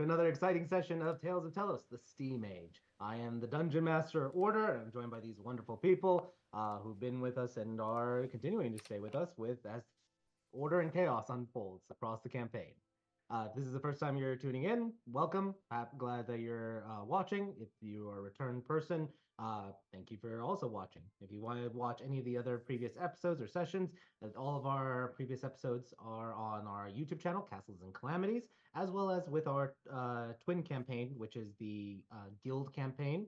another exciting session of Tales of Tellos, the Steam Age. I am the Dungeon Master of Order, and I'm joined by these wonderful people who've been with us and are continuing to stay with us with as order and chaos unfolds across the campaign. If this is the first time you're tuning in, welcome. I'm glad that you're watching. If you are a return person, thank you for also watching. If you want to watch any of the other previous episodes or sessions, all of our previous episodes are on our YouTube channel, Castles and Calamities, as well as with our twin campaign, which is the Guild campaign,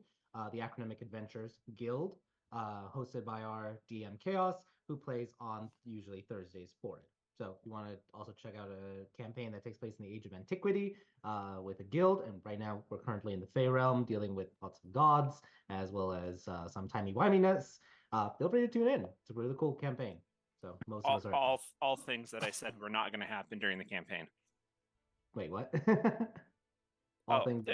the Acronymic Adventures Guild, hosted by our DM Chaos, who plays on usually Thursdays for it. So if you want to also check out a campaign that takes place in the Age of Antiquity with a guild, and right now we're currently in the Fey realm dealing with lots of gods as well as some timey-wiminess. Feel free to tune in. It's a really cool campaign. So most of all us are. all all things that I said were not going to happen during the campaign. Wait, what? All Oh, things.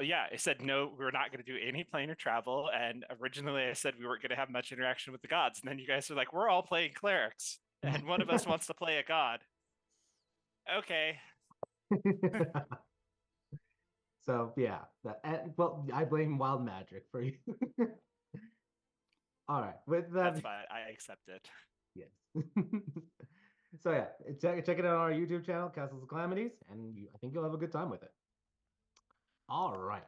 yeah, I said no, we're not going to do any plane or travel. And originally, I said we weren't going to have much interaction with the gods. And then you guys are like, we're all playing clerics, and one of us wants to play a god. Okay. So yeah, well, I blame wild magic for you. All right, with that, That's fine. I accept it. yes. So yeah, check it out on our YouTube channel, Castles of Calamities, and I think you'll have a good time with it. All right.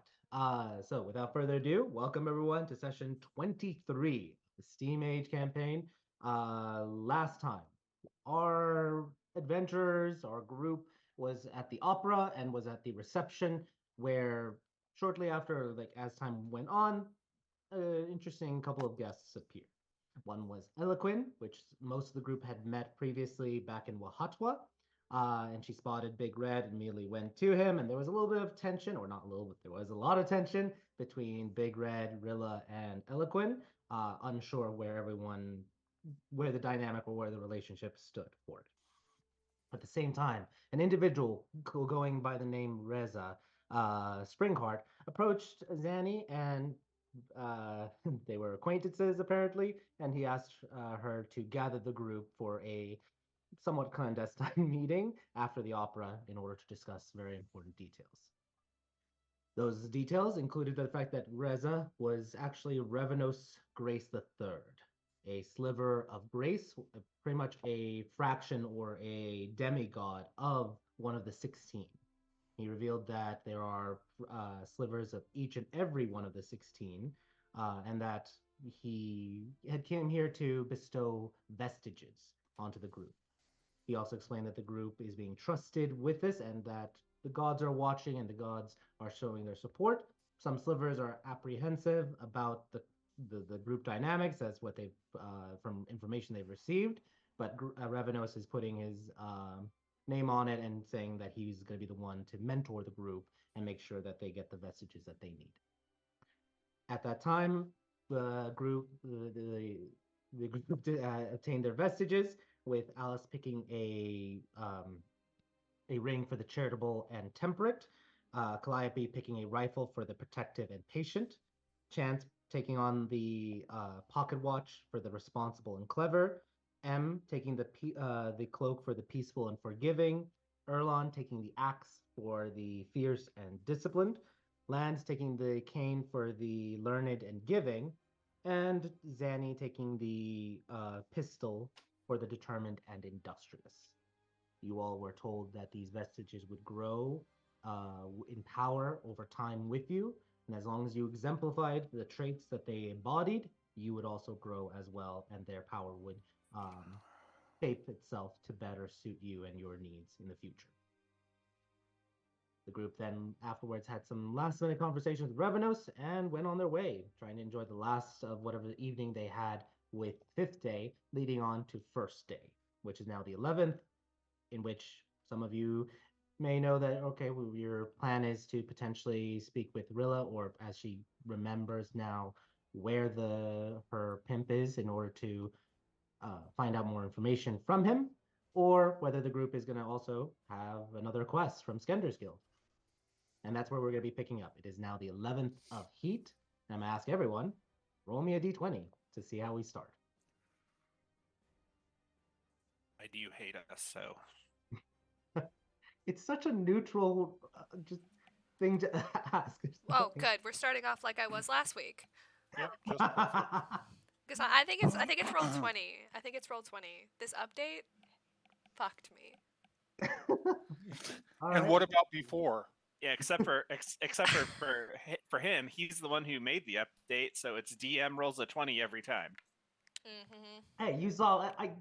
So without further ado, welcome everyone to session 23 of the Steam Age campaign. Last time, our adventurers, our group was at the opera and was at the reception where shortly after, like as time went on, an interesting couple of guests appeared. One was Eloquin, which most of the group had met previously back in Wahatwa. And she spotted Big Red and immediately went to him. And there was a little bit of tension, or not a little bit, there was a lot of tension between Big Red, Rilla, and Eloquin, unsure where the dynamic or where the relationship stood for it. At the same time, an individual going by the name Reza Springheart approached Zanny and they were acquaintances apparently, and he asked her to gather the group for a somewhat clandestine meeting after the opera in order to discuss very important details. Those details included the fact that Reza was actually Revenos Grace III, a sliver of grace, pretty much a fraction or a demigod of one of the 16. He revealed that there are slivers of each and every one of the 16, and that he had came here to bestow vestiges onto the group. He also explained that the group is being trusted with this and that the gods are watching and the gods are showing their support. Some slivers are apprehensive about the group dynamics as what they've from information they've received, but Revenos is putting his name on it and saying that he's going to be the one to mentor the group and make sure that they get the vestiges that they need. At that time, the group obtained their vestiges, with Alice picking a ring for the charitable and temperate, Calliope picking a rifle for the protective and patient, Chance taking on the pocket watch for the responsible and clever, M taking the cloak for the peaceful and forgiving, Erlon taking the axe for the fierce and disciplined, Lance taking the cane for the learned and giving, and Zanny taking the pistol for the determined and industrious. You all were told that these vestiges would grow in power over time with you, and as long as you exemplified the traits that they embodied, you would also grow as well, and their power would shape itself to better suit you and your needs in the future. The group then afterwards had some last minute conversations with Revenos and went on their way, trying to enjoy the last of whatever evening they had with fifth day, leading on to first day, which is now the 11th, in which some of you may know that, okay, well, your plan is to potentially speak with Rilla, or as she remembers now, where her pimp is in order to find out more information from him, or whether the group is going to also have another quest from Skender's Guild. And that's where we're going to be picking up. It is now the 11th of Heat. And I'm going to ask everyone, roll me a d20 to see how we start. I do hate us, so. It's such a neutral just thing to ask. Oh, good. We're starting off like I was last week. Yep, just perfect. Because I think it's roll 20. I think it's roll 20. This update fucked me. All And right. what about before? Yeah, except for him, he's the one who made the update, so it's DM rolls a 20 every time. Mm-hmm. Hey, you saw I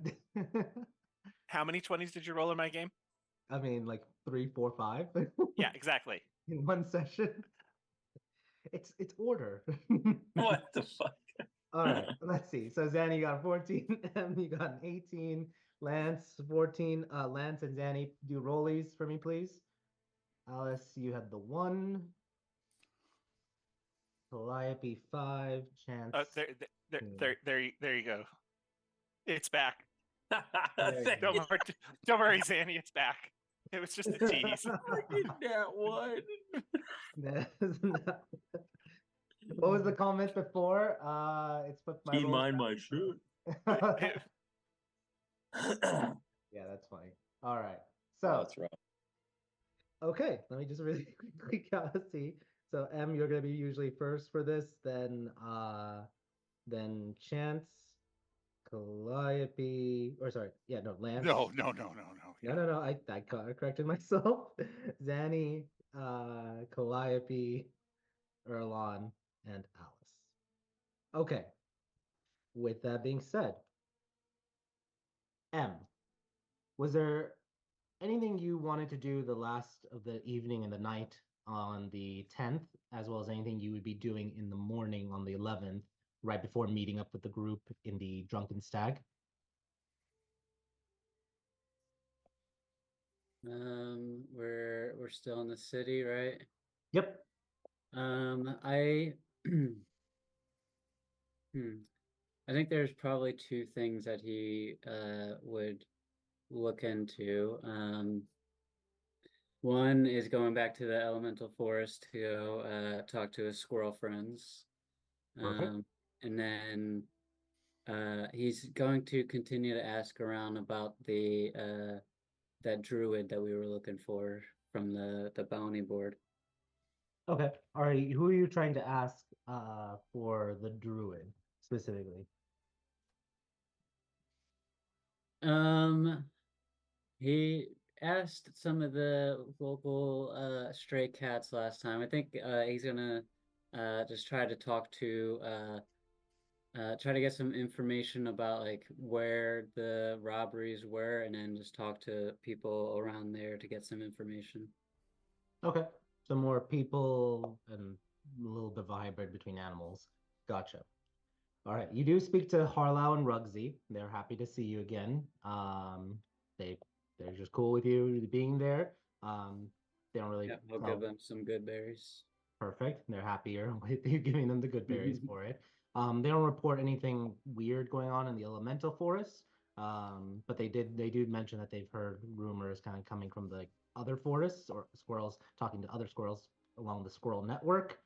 How many 20s did you roll in my game? I mean like 3, 4, 5 Yeah, exactly. in one session. It's order. What the fuck? All right, let's see. So Zanny, you got 14, Em, you got an 18, Lance 14. Lance and Zanny, do rollies for me, please. Alice, you had the 1. Calliope 5, Chance. There you go. It's back. There you Don't worry, Zanny, it's back. It was just a tease. Fucking that one. What was the comment before? It's put my Keep roll. mind my shit. Yeah, that's funny. All right. Oh, So, that's right. okay, let me just really quickly see. So, M, you're gonna be usually first for this, then Chance, Calliope, or sorry, yeah, no, Lance. No. No. I corrected myself. Zanny, Calliope, Erlon, and Alice. Okay. With that being said, M, was there anything you wanted to do the last of the evening and the night on the 10th, as well as anything you would be doing in the morning on the 11th, right before meeting up with the group in the Drunken Stag? We're still in the city, right? Yep. I I think there's probably two things that he would look into. One is going back to the elemental forest to go talk to his squirrel friends. Perfect. And then he's going to continue to ask around about the that druid that we were looking for from the bounty board. Okay. All right. Who are you trying to ask for the druid specifically? He asked some of the local stray cats last time. I think he's gonna just try to talk to try to get some information about like where the robberies were, and then just talk to people around there to get some information. Okay. So more people and a little bit of a hybrid between animals. Gotcha. All right. You do speak to Harlow and Rugsy. They're happy to see you again. They they're just cool with you being there. They don't really Yeah, I'll give them some good berries. perfect. They're happier with you giving them the good berries for it. They don't report anything weird going on in the elemental forest. But they do mention that they've heard rumors kind of coming from the other forests or squirrels talking to other squirrels along the squirrel network.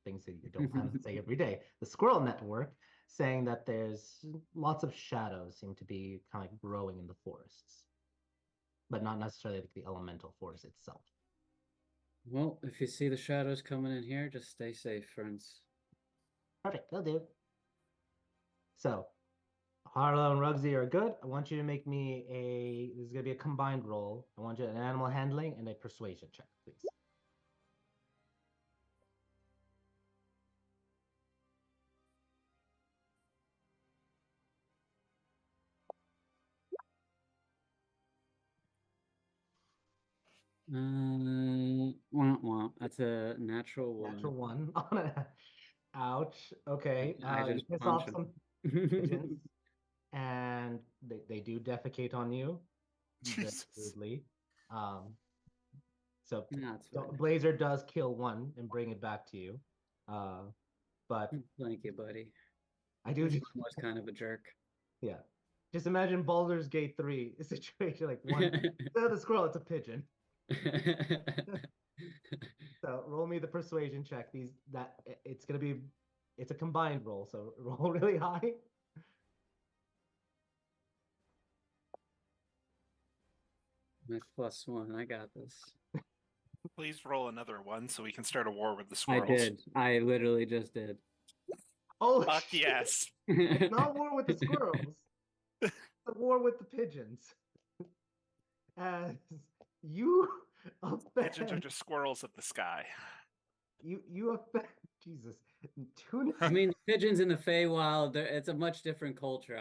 Things that you don't have to say every day. The squirrel network saying that there's lots of shadows seem to be kind of like growing in the forests, but not necessarily like the elemental forest itself. Well, if you see the shadows coming in here, just stay safe, friends. Perfect, will do. So, Harlow and Rugsy are good. I want you to make me this is going to be a combined roll. I want you an animal handling and a persuasion check, please. That's a natural one. Natural 1 on a ouch. Okay. I You just piss punch off him. some pigeons and they do defecate on you very Jesus. rudely. So That's fine. Blazer does kill one and bring it back to you. But Thank you, buddy. I do This just one was kind of a jerk. yeah. Just imagine Baldur's Gate 3 situation like one instead of the squirrel, it's a pigeon. So roll me the persuasion check. It's a combined roll, so roll really high. My +1. I got this. Please roll another one so we can start a war with the I squirrels. did. I literally just did. Oh, Fuck yes. It's not war with the squirrels. It's a war with the pigeons. As you Pigeons are offend, just squirrels of the sky. you offend Jesus. Tuna. I mean, pigeons in the Feywild, it's a much different culture.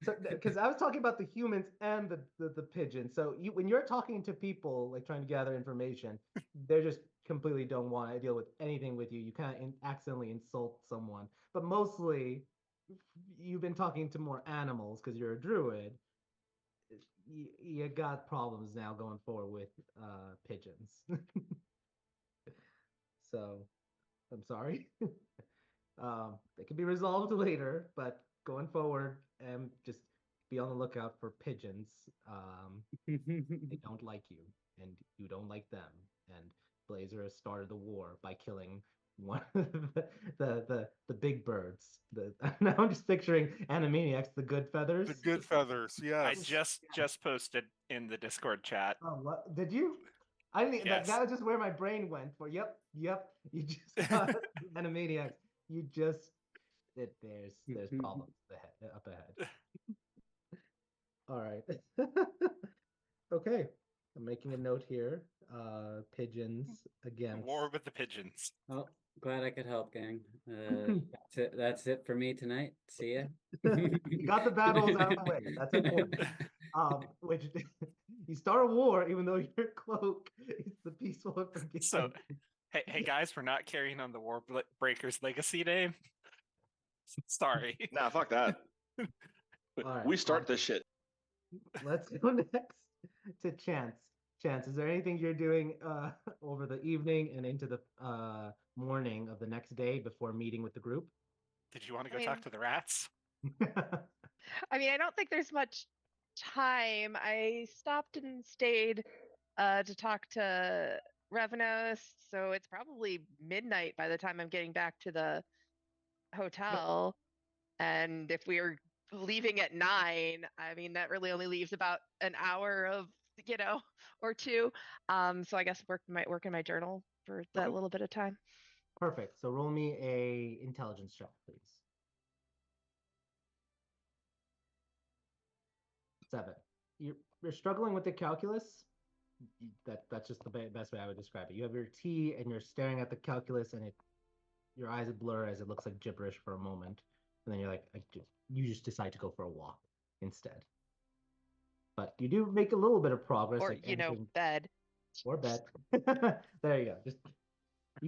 So, because I was talking about the humans and the pigeons. So when you're talking to people, like trying to gather information, they just completely don't want to deal with anything with you. You kind of accidentally insult someone. But mostly, you've been talking to more animals because you're a druid. You got problems now going forward with pigeons. So I'm sorry. They can be resolved later, but going forward, just be on the lookout for pigeons. They don't like you, and you don't like them. And Blazer has started the war by killing one of the big birds. Now I'm just picturing Animaniacs, the good feathers. The good feathers, I yes. just posted in the Discord chat. Oh, what did you? I didn't. Yes. That was just where my brain went for. Yep. You just got Animaniacs. You just there's problems ahead, up ahead. All right. Okay. I'm making a note here. Pigeons against. War with the pigeons. Oh, glad I could help, gang. That's it for me tonight. See ya. You got the battles out of the way. That's important. Which you start a war, even though your cloak is the peaceful and forgiving. So, hey guys, we're not carrying on the War Breakers legacy name. Sorry. Nah, fuck that. All We right, start this shit. Let's go next to Chance. Chance, is there anything you're doing over the evening and into the morning of the next day before meeting with the group? Did you want to I go talk mean- to the rats? I mean, I don't think there's much time. I stopped and stayed to talk to Revenos, so it's probably midnight by the time I'm getting back to the hotel. And if we are leaving at 9, I mean, that really only leaves about an hour of, or two. So I guess might work in my journal for that Okay. little bit of time. Perfect. So roll me a intelligence check, please. 7. You're struggling with the calculus. That's just the best way I would describe it. You have your tea and you're staring at the calculus, and your eyes blur as it looks like gibberish for a moment, and then you're like, you just decide to go for a walk instead. But you do make a little bit of progress, Or, like anything, bed. or bed. There you go. Just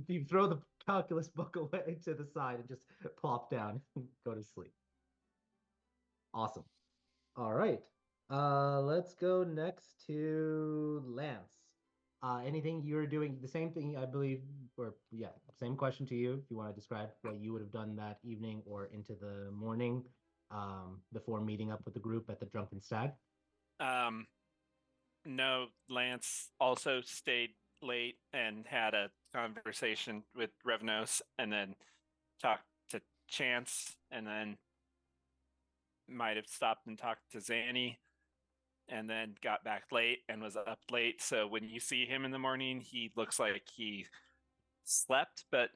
you throw the calculus book away to the side and just plop down and go to sleep. Awesome. All right. Let's go next to Lance. Anything you're doing, the same thing, I believe, or yeah, same question to you. If you want to describe what you would have done that evening or into the morning, before meeting up with the group at the Drunken Stag. No, Lance also stayed late and had a conversation with Revnos, and then talked to Chance, and then might have stopped and talked to Zanny, and then got back late and was up late. So when you see him in the morning, he looks like he slept, but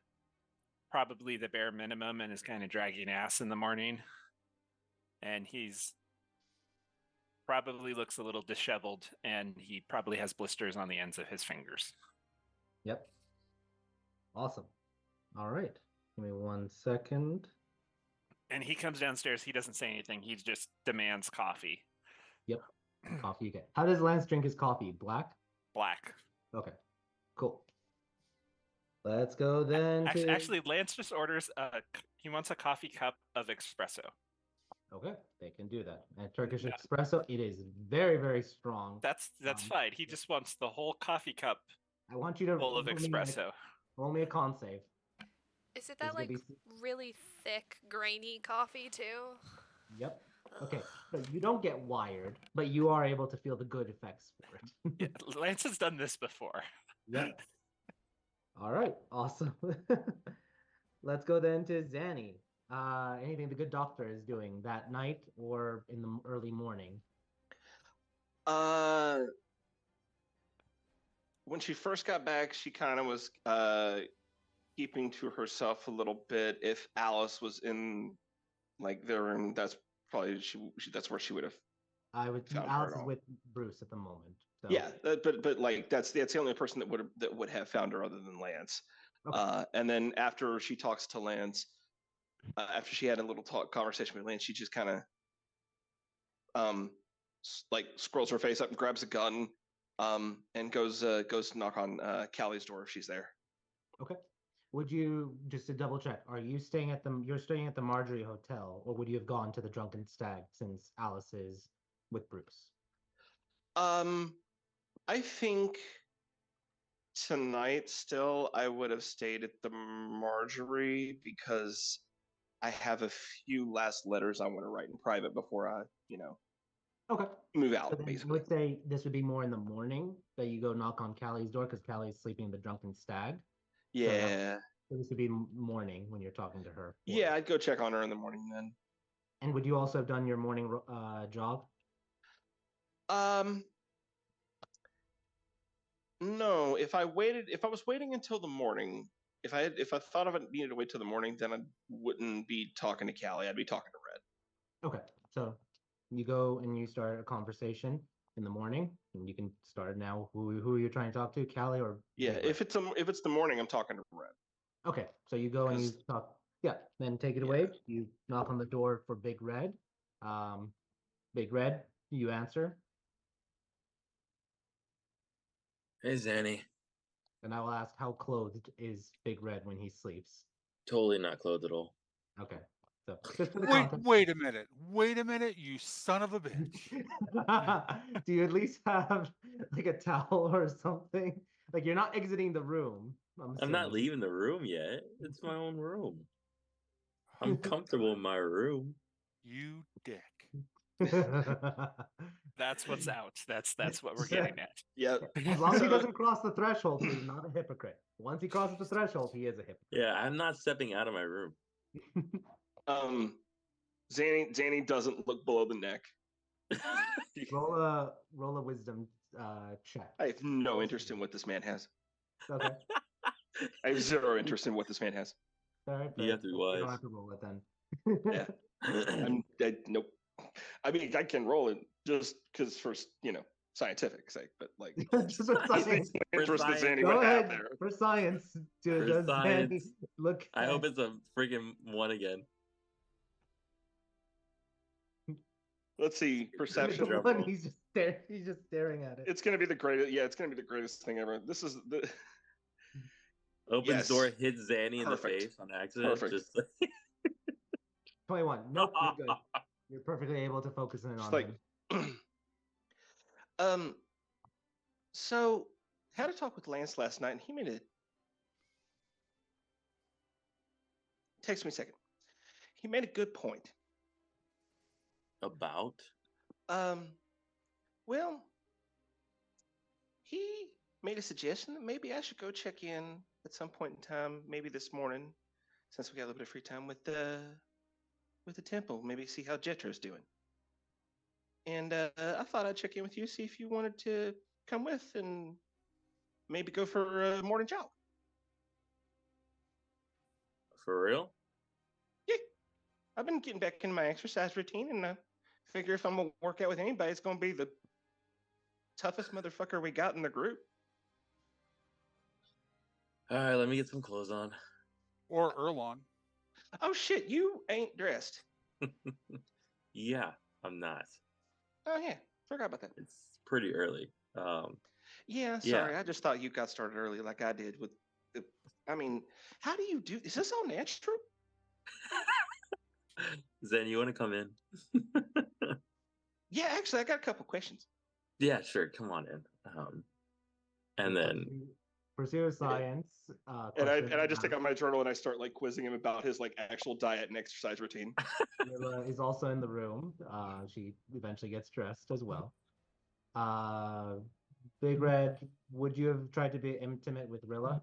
probably the bare minimum, and is kind of dragging ass in the morning. And he's probably looks a little disheveled, and he probably has blisters on the ends of his fingers. Yep. Awesome. All right. Give me 1 second. And he comes downstairs. He doesn't say anything. He just demands coffee. Yep. Coffee again. How does Lance drink his coffee? Black? Black. Okay. Cool. Let's go then. Actually, Lance just orders he wants a coffee cup of espresso. Okay, they can do that. And Turkish espresso, it is very, very strong. That's fine. He just wants the whole coffee cup I want you to full of espresso. roll me a con save. Is it It's that gonna like be- really thick, grainy coffee too? Yep. Okay, so you don't get wired, but you are able to feel the good effects for it. Yeah, Lance has done this before. Yep. All right, awesome. Let's go then to Zanny. Anything the good doctor is doing that night or in the early morning? When she first got back, she kind of was keeping to herself a little bit. If Alice was in like their room, that's probably that's where she would have I would. found her Alice at is all. with Bruce at the moment. So. Yeah, but like that's the only person that would have found her other than Lance. Okay. And then after she talks to Lance, after she had a little conversation with Lance, she just kind of like scrolls her face up and grabs a gun, and goes to knock on Callie's door if she's there. Okay. Would you, just to double check, are you staying at you're staying at the Marjorie Hotel, or would you have gone to the Drunken Stag since Alice is with Bruce? I think tonight still I would have stayed at the Marjorie because I have a few last letters I want to write in private before I, Okay. move So out, then basically. let's say this would be more in the morning that you go knock on Callie's door because Callie's sleeping in the Drunken Stag. Yeah. So this would be morning when you're talking to her. Yeah, I'd go check on her in the morning then. And would you also have done your morning jog? No, if I was waiting until the morning, if I thought of it needed to wait till the morning, then I wouldn't be talking to Callie. I'd be talking to Red. Okay. So you go and you start a conversation in the morning, and you can start now. Who are you trying to talk to, Callie or? Yeah, Big Red? if it's the morning, I'm talking to Red. Okay, so you go and you talk. Yeah, then take it away. You knock on the door for Big Red. Big Red, you answer, Hey, Zanny. and I will ask, how clothed is Big Red when he sleeps? Totally not clothed at all. Okay, so just for the Wait, context. wait a minute, you son of a bitch. Do you at least have like a towel or something? Like you're not exiting the room. I'm not leaving the room yet. It's my own room. I'm comfortable in my room. You dick. That's what's out. That's what we're getting at. Yeah. As long as he doesn't cross the threshold, he's not a hypocrite. Once he crosses the threshold, he is a hypocrite. Yeah, I'm not stepping out of my room. Zanny doesn't look below the neck. roll a wisdom check. I have no interest in what this man has. Okay. I have zero interest in what this man has. All right. You have to be You don't wise. have to roll it then. Yeah. Nope. I mean, I can roll it just because for scientific sake, but like Just for science. interest that Zanny Go would have ahead there. for science. For Does Zanny science. look? I hope it's a freaking one again. Let's see, perception. Drum One, roll. he's just staring at it. It's gonna be the greatest. Yeah, it's gonna be the greatest thing ever. This is the Opens Yes. door, hits Zanny in the Perfect. face on accident. Perfect. Just like 21. Nope, you're good. You're perfectly able to focus in just on like him. So had a talk with Lance last night, and he made a text me a second. He made a good point. about. Well, he made a suggestion that maybe I should go check in at some point in time, maybe this morning, since we got a little bit of free time with the temple. Maybe see how Jetro's doing. And I thought I'd check in with you, see if you wanted to come with, and maybe go for a morning jog. For real? Yeah, I've been getting back in my exercise routine, and I figure if I'm gonna work out with anybody, it's gonna be the toughest motherfucker we got in the group. All right, let me get some clothes on. Or Erlong. Oh shit, you ain't dressed. Yeah, I'm not. Oh yeah, forgot about that. It's pretty early. Yeah, Yeah. sorry. I just thought you got started early, like I did with. I mean, how do you do? Is this all natural? Zen, you want to come in? Yeah, actually, I got a couple questions. Yeah, sure. Come on in. And then Pursue science. And I just take out my journal and I start like quizzing him about his like actual diet and exercise routine. Rilla is also in the room. She eventually gets dressed as well. Big Red, would you have tried to be intimate with Rilla?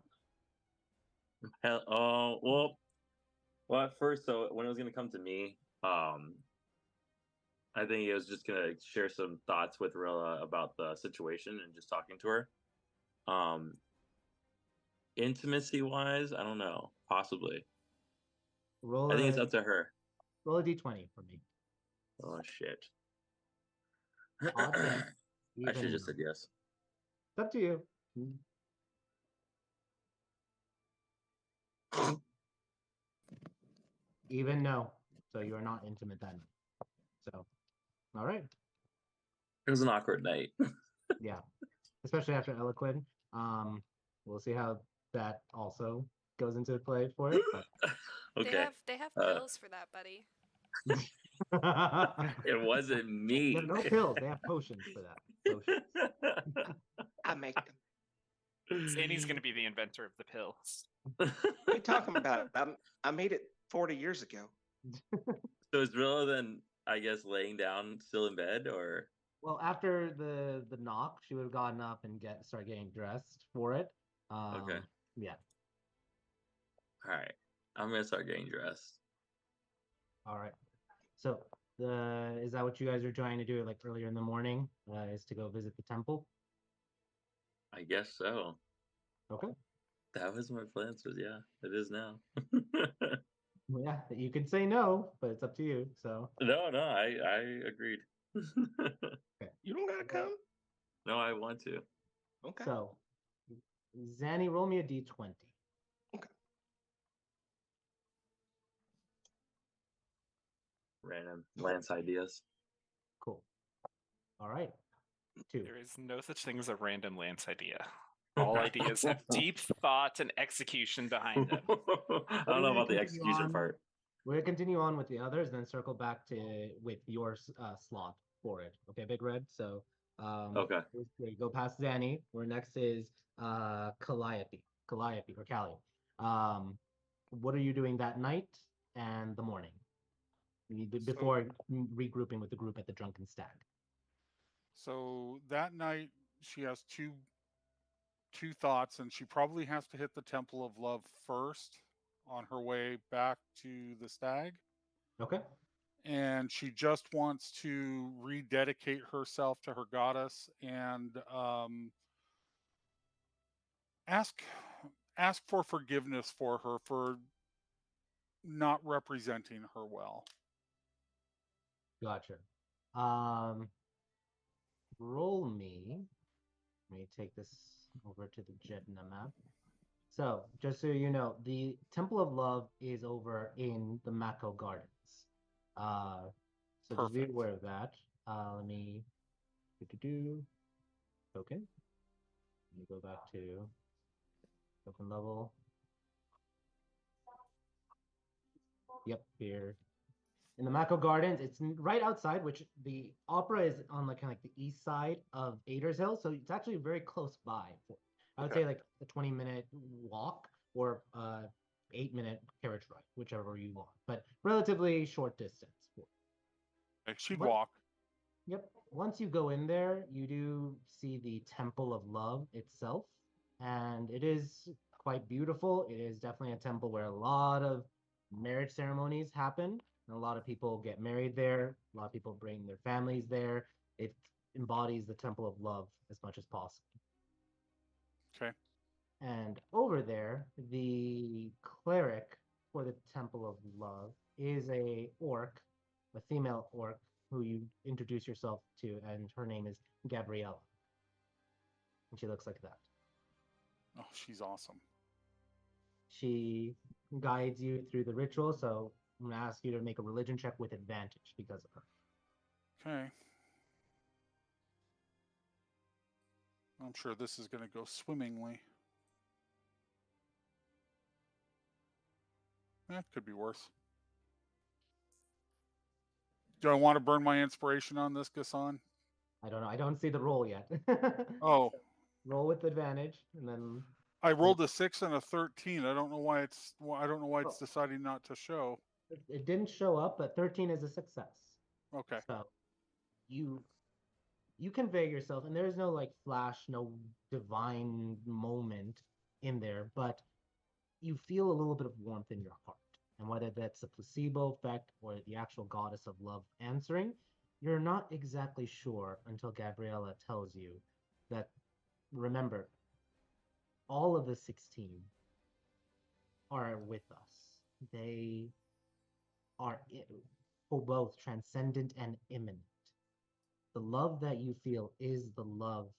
well, at first, so when it was gonna come to me, I think he was just gonna share some thoughts with Rilla about the situation and just talking to her. Intimacy wise, I don't know. Possibly. Roll I think it's a up to her. roll a d20 for me. Oh shit. Odd, I even should have just no. said yes. It's up to you. Even no. So you are not intimate that night. So, all right. It was an awkward night. Yeah. Especially after Eloquid. We'll see how that also goes into play for it. But Okay. They have Uh, pills for that, buddy. It wasn't me. no, no pills. They have potions for that. Potions. I make them. Zanny's going to be the inventor of the pills. What are you talking about? I made it 40 years ago. So is Rilla then, I guess, laying down still in bed, or? Well, after the knock, she would have gotten up and start getting dressed for it. Okay. Yeah. All right. I'm gonna start getting dressed. All right. So is that what you guys are trying to do like earlier in the morning? Is to go visit the temple? I guess so. Okay. That was my plans. Was yeah, it is now. Well, yeah, you can say no, but it's up to you. So No, I agreed. You don't gotta come. No, I want to. Okay. so Zanny, roll me a d20. Okay. Random Lance ideas. Cool. All right. 2. There is no such thing as a random Lance idea. All ideas have deep thought and execution behind them. I don't know about the execution part. We're gonna continue on with the others, then circle back to with your slot for it. Okay, Big Red. So Okay. we go past Zanny. Where next is Calliope or Callie. What are you doing that night and the morning before regrouping with the group at the Drunken Stag? So that night she has two thoughts, and she probably has to hit the Temple of Love first on her way back to the stag. Okay. And she just wants to rededicate herself to her goddess and ask for forgiveness for her for not representing her well. Gotcha. Roll me. Let me take this over to the Jedna map. So, just so you know, the Temple of Love is over in the Mako Gardens. So just be Perfect. aware of that. Let me Okay. Let me go back to open level. Yep, here. In the Mako Gardens, it's right outside, which the opera is on like kind of like the east side of Aders Hill, so it's actually very close by. I would Okay. say like a 20-minute walk or 8-minute carriage ride, whichever you want, but relatively short distance. She'd What- walk. Yep. Once you go in there, you do see the Temple of Love itself, and it is quite beautiful. It is definitely a temple where a lot of marriage ceremonies happen, and a lot of people get married there. A lot of people bring their families there. It embodies the Temple of Love as much as possible. Okay. And over there, the cleric for the Temple of Love is a female orc who you introduce yourself to, and her name is Gabriella. And she looks like that. Oh, she's awesome. She guides you through the ritual, so I'm going to ask you to make a religion check with advantage because of her. Okay. I'm sure this is going to go swimmingly. That could be worse. Do I want to burn my inspiration on this, Gassan? I don't know. I don't see the roll yet. Oh. Roll with advantage, and then I rolled a 6 and a 13. I don't know why it's deciding not to show. it didn't show up, but 13 is a success. Okay. So you convey yourself, and there's no like flash, no divine moment in there, but you feel a little bit of warmth in your heart. And whether that's a placebo effect or the actual goddess of love answering, You're not exactly sure until Gabriella tells you that, remember, all of the 16 are with us. They are for both transcendent and immanent. The love that you feel is the love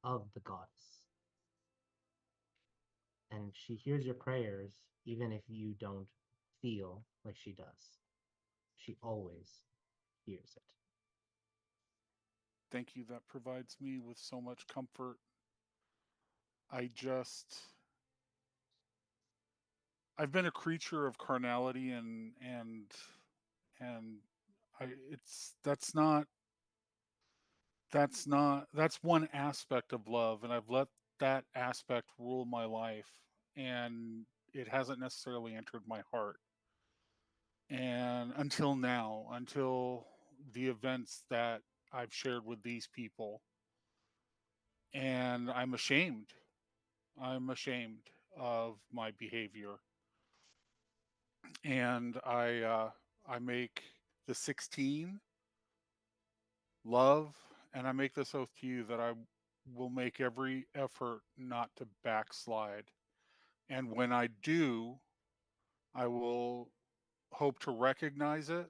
of the goddess. And she hears your prayers even if you don't feel like she does. She always hears it. Thank you. That provides me with so much comfort. I've been a creature of carnality and I it's that's one aspect of love, and I've let that aspect rule my life, and it hasn't necessarily entered my heart. And until now, until the events that I've shared with these people, and I'm ashamed. I'm ashamed of my behavior, and I make the 16 love, and I make this oath to you that I will make every effort not to backslide. And when I do, I will hope to recognize it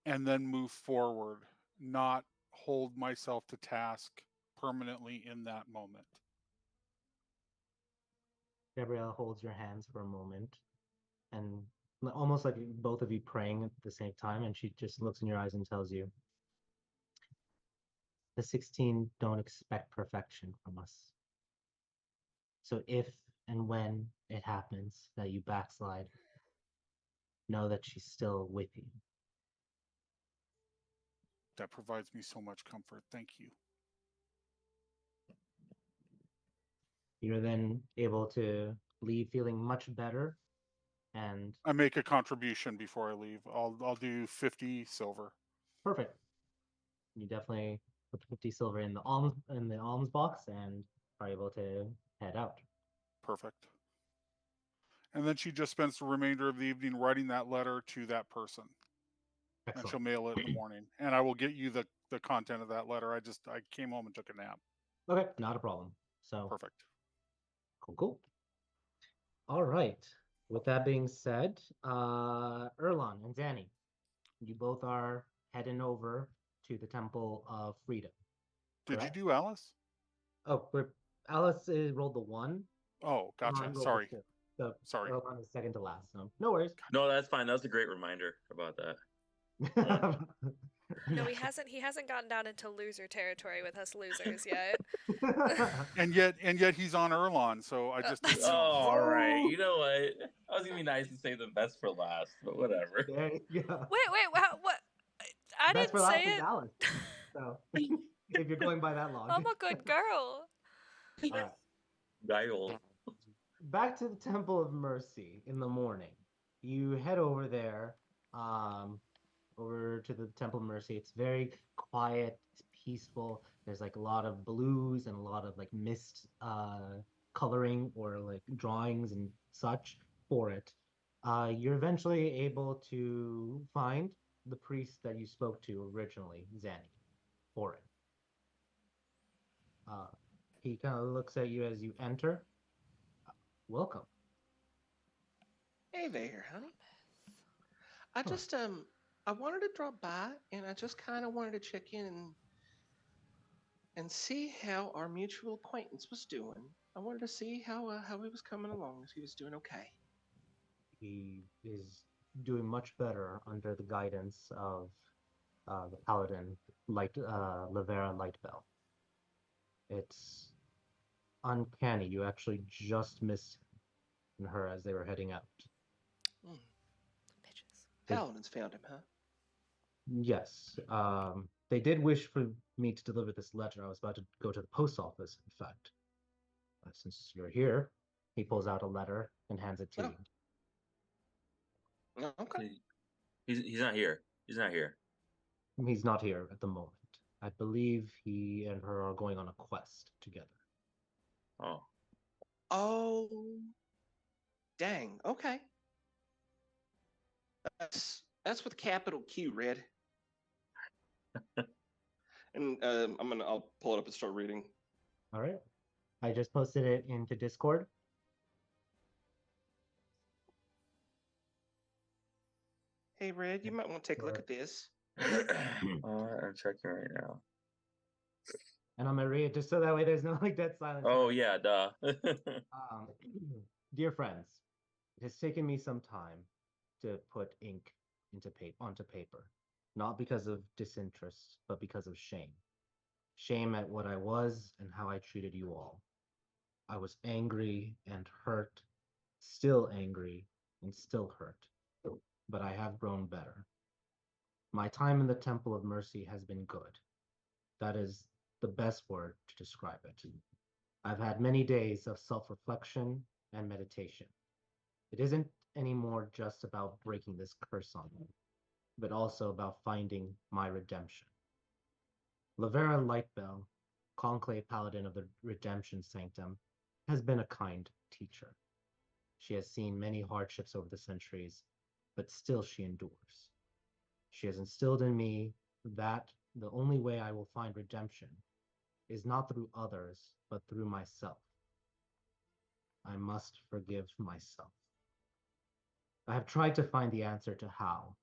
and then move forward, not hold myself to task permanently in that moment. Gabriella holds your hands for a moment and almost like both of you praying at the same time, and she just looks in your eyes and tells you, the 16 don't expect perfection from us. So if and when it happens that you backslide, know that she's still with you. That provides me so much comfort. Thank you. You're then able to leave feeling much better, and I make a contribution before I leave. I'll do 50 silver. perfect. You definitely put 50 silver in the alms box and are able to head out. Perfect. And then she just spends the remainder of the evening writing that letter to that person. And she'll Excellent. mail it in the morning. And I will get you the content of that letter. I came home and took a nap. Okay, not a problem. So Perfect. cool. All right. With that being said, Erlon and Zanny, you both are heading over to the Temple of Freedom. Did Correct? you do Alice? Oh, Alice rolled the 1. Oh, gotcha. Erlon rolled Sorry. the 4. So Sorry. Erlon is second to last. So no worries. No, that's fine. That was a great reminder about that. No, he hasn't gotten down into loser territory with us losers yet. And yet he's on Erlon, so I just That's Oh, all right. Oh. You know what? I was gonna be nice and say the best for last, but whatever. There you go. Wait, what? I Best for didn't say last is it. Alice. So if you're going by that logic. I'm a good girl. All right. Guile. Back to the Temple of Mercy in the morning. You head over there, over to the Temple of Mercy. It's very quiet, it's peaceful. There's like a lot of blues and a lot of like mist coloring or like drawings and such for it. You're eventually able to find the priest that you spoke to originally, Zanny, for it. He kind of looks at you as you enter. Welcome. Hey there, honey. I Huh. just I wanted to drop by, and I just kind of wanted to check in and see how our mutual acquaintance was doing. I wanted to see how he was coming along, if he was doing okay. He is doing much better under the guidance of the paladin Lavera Lightbell. It's uncanny. You actually just missed her as they were heading out. Hmm. Bitches. Paladins found him, huh? Yes, they did wish for me to deliver this letter. I was about to go to the post office, in fact. Since you're here, he pulls out a letter and hands it to Oh. Okay. He's not here. He's not here. you. He's not here at the moment. I believe he and her are going on a quest together. Oh. Oh, dang. Okay. That's with capital Q, Red. And I'll pull it up and start reading. All right. I just posted it into Discord. Hey, Red, you might want to take a look at this. I'm checking right now. And I'm gonna read it just so that way there's no like dead silence. Oh yeah, duh. Dear friends, it has taken me some time to put ink onto paper, not because of disinterest, but because of shame. Shame at what I was and how I treated you all. I was angry and hurt, still angry and still hurt, but I have grown better. My time in the Temple of Mercy has been good. That is the best word to describe it. I've had many days of self-reflection and meditation. It isn't anymore just about breaking this curse on me, but also about finding my redemption. Lavera Lightbell, Conclave Paladin of the Redemption Sanctum, has been a kind teacher. She has seen many hardships over the centuries, but still she endures. She has instilled in me that the only way I will find redemption is not through others, but through myself. I must forgive myself. I have tried to find the answer to how.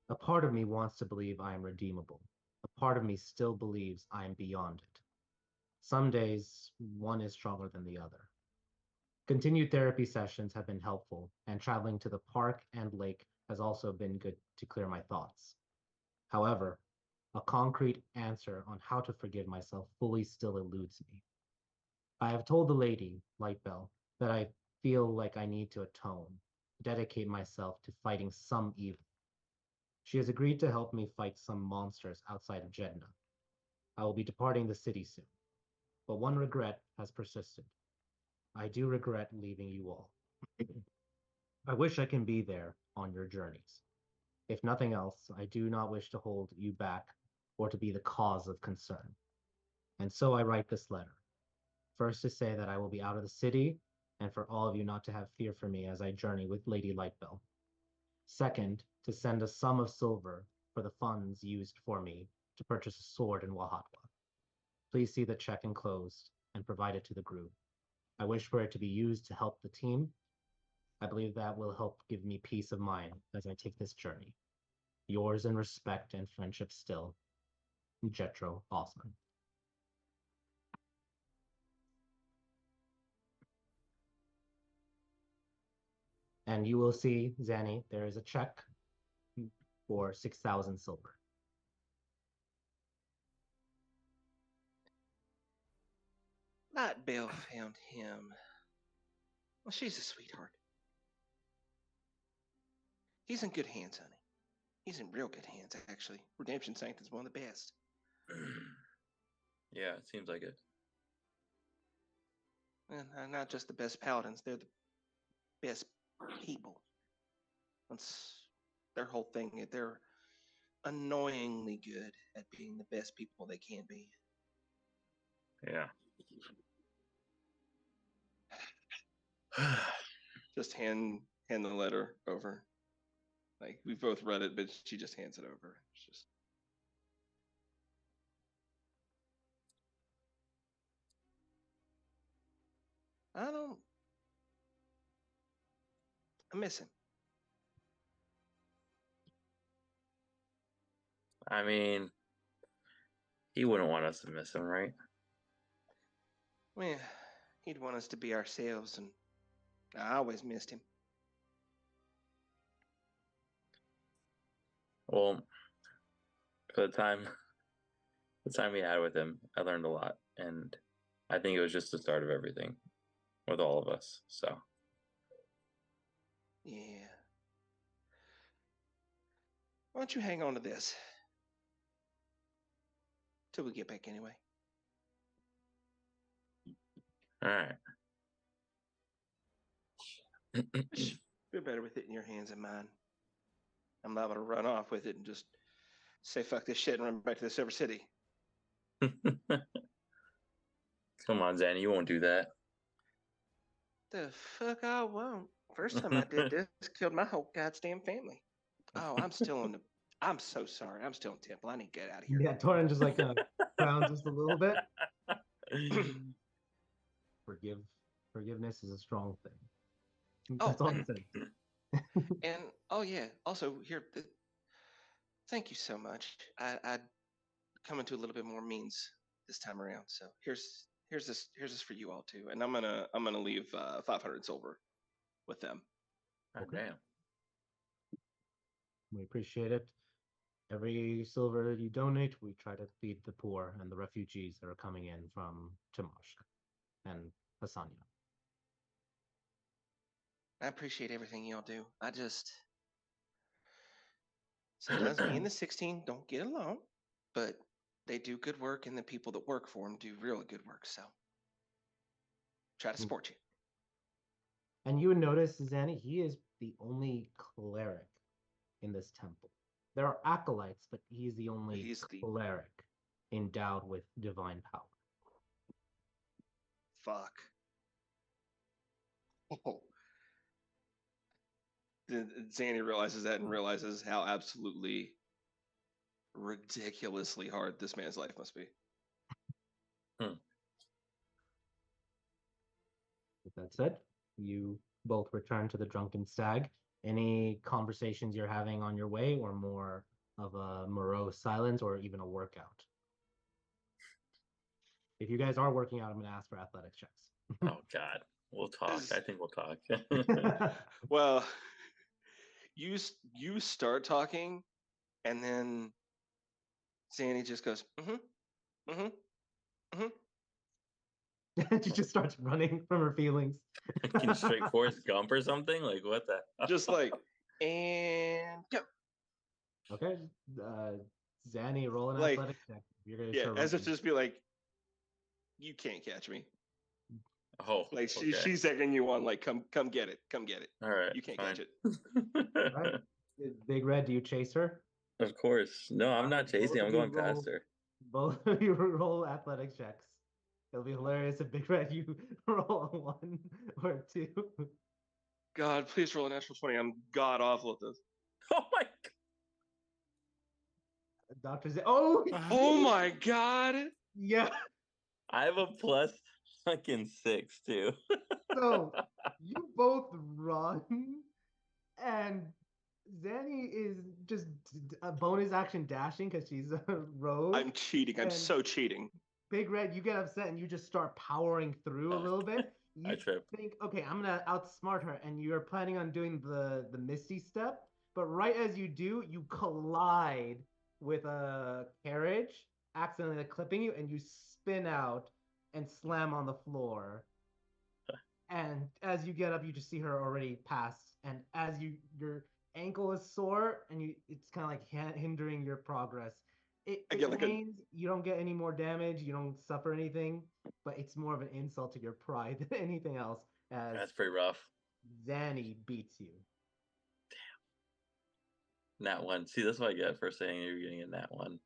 A part of me wants to believe I am redeemable. A part of me still believes I am beyond it. Some days, one is stronger than the other. Continued therapy sessions have been helpful, and traveling to the park and lake has also been good to clear my thoughts. However, a concrete answer on how to forgive myself fully still eludes me. I have told the lady, Lightbell, that I feel like I need to atone, dedicate myself to fighting some evil. She has agreed to help me fight some monsters outside of Jeddah. I will be departing the city soon, but one regret has persisted. I do regret leaving you all. I wish I can be there on your journeys. If nothing else, I do not wish to hold you back or to be the cause of concern. And so I write this letter. First, to say that I will be out of the city, and for all of you not to have fear for me as I journey with Lady Lightbell. Second, to send a sum of silver for the funds used for me to purchase a sword in Wahatwa. Please see the check enclosed and provide it to the group. I wish for it to be used to help the team. I believe that will help give me peace of mind as I take this journey. Yours in respect and friendship still, Jetro Osman. And you will see, Zanny, there is a check for 6,000 silver. Lightbell found him. Well, she's a sweetheart. He's in good hands, honey. He's in real good hands, actually. Redemption Sanctum's one of the best. Yeah, it seems like it. And not just the best paladins, they're the best people. That's their whole thing. They're annoyingly good at being the best people they can be. Yeah. Just hand the letter over. Like, we both read it, but she just hands it over. It's just. I miss him. I mean, he wouldn't want us to miss him, right? Well, he'd want us to be ourselves, and I always missed him. Well, for the time we had with him, I learned a lot, and I think it was just the start of everything with all of us. So Yeah. Why don't you hang on to this till we get back anyway? all right. Feel better with it in your hands than mine. I'm liable to run off with it and just say fuck this shit and run back to the Silver City. Come on, Zanny, you won't do that. The fuck I won't. First time I did this, killed my whole goddamn family. Oh, I'm still on the I'm so sorry. I'm still in temple. I need to get out of here. Yeah, Torin just like frowns just a little bit. Forgiveness is a strong thing. That's all I'm saying. And oh yeah, also here, thank you so much. I come into a little bit more means this time around. So here's this for you all too. And I'm gonna leave 500 silver with them. Oh, Okay. damn. We appreciate it. Every silver you donate, we try to feed the poor and the refugees that are coming in from Tamashk and Hasanya. I appreciate everything y'all do. I just sometimes me and the 16 don't get along, but they do good work, and the people that work for them do really good work. So try to support you. And you would notice, Zanny, he is the only cleric in this temple. There are acolytes, but he's the only He's the cleric endowed with divine power. fuck. Oh. Zanny realizes that and realizes how absolutely ridiculously hard this man's life must be. With that said, you both return to the Drunken Stag. Any conversations you're having on your way, or more of a morose silence, or even a workout? If you guys are working out, I'm going to ask for athletics checks. Oh God, we'll talk. I think we'll talk. Well, you start talking, and then Zanny just goes, She just starts running from her feelings. Can you straight Forrest Gump or something? Like what the? just like, and go. Okay, Zanny, roll an Like, athletics check. You're gonna yeah, start as if running. to just be like, you can't catch me. Oh, Like okay. she's egging you on, like, come get it, come get it. All right, You can't fine. catch it. All right. Big Red, do you chase her? Of course. No, I'm not chasing. Both I'm of you going past her. Both of you roll athletics checks. It'll be hilarious if Big Red you roll a 1 or a 2. God, please roll a natural 20. I'm god awful at this. Oh my! Dr. Z. Oh, Oh my god. yeah. I have a plus fucking 6 too. So you both run, and Zanny is just a bonus action dashing because she's a rogue. I'm cheating. I'm And so cheating. Big Red, you get upset and you just start powering through a little bit. I You trip. think, okay, I'm gonna outsmart her, and you're planning on doing the Misty step, but right as you do, you collide with a carriage, accidentally clipping you, and you spin out and slam on the floor. And as you get up, you just see her already passed. And as your ankle is sore, and it's kind of like hindering your progress. I It get like a pains. You don't get any more damage. You don't suffer anything, but it's more of an insult to your pride than anything else. As That's pretty rough. Zanny beats you. Nat 1. See, that's what I get for saying you're getting a nat 1.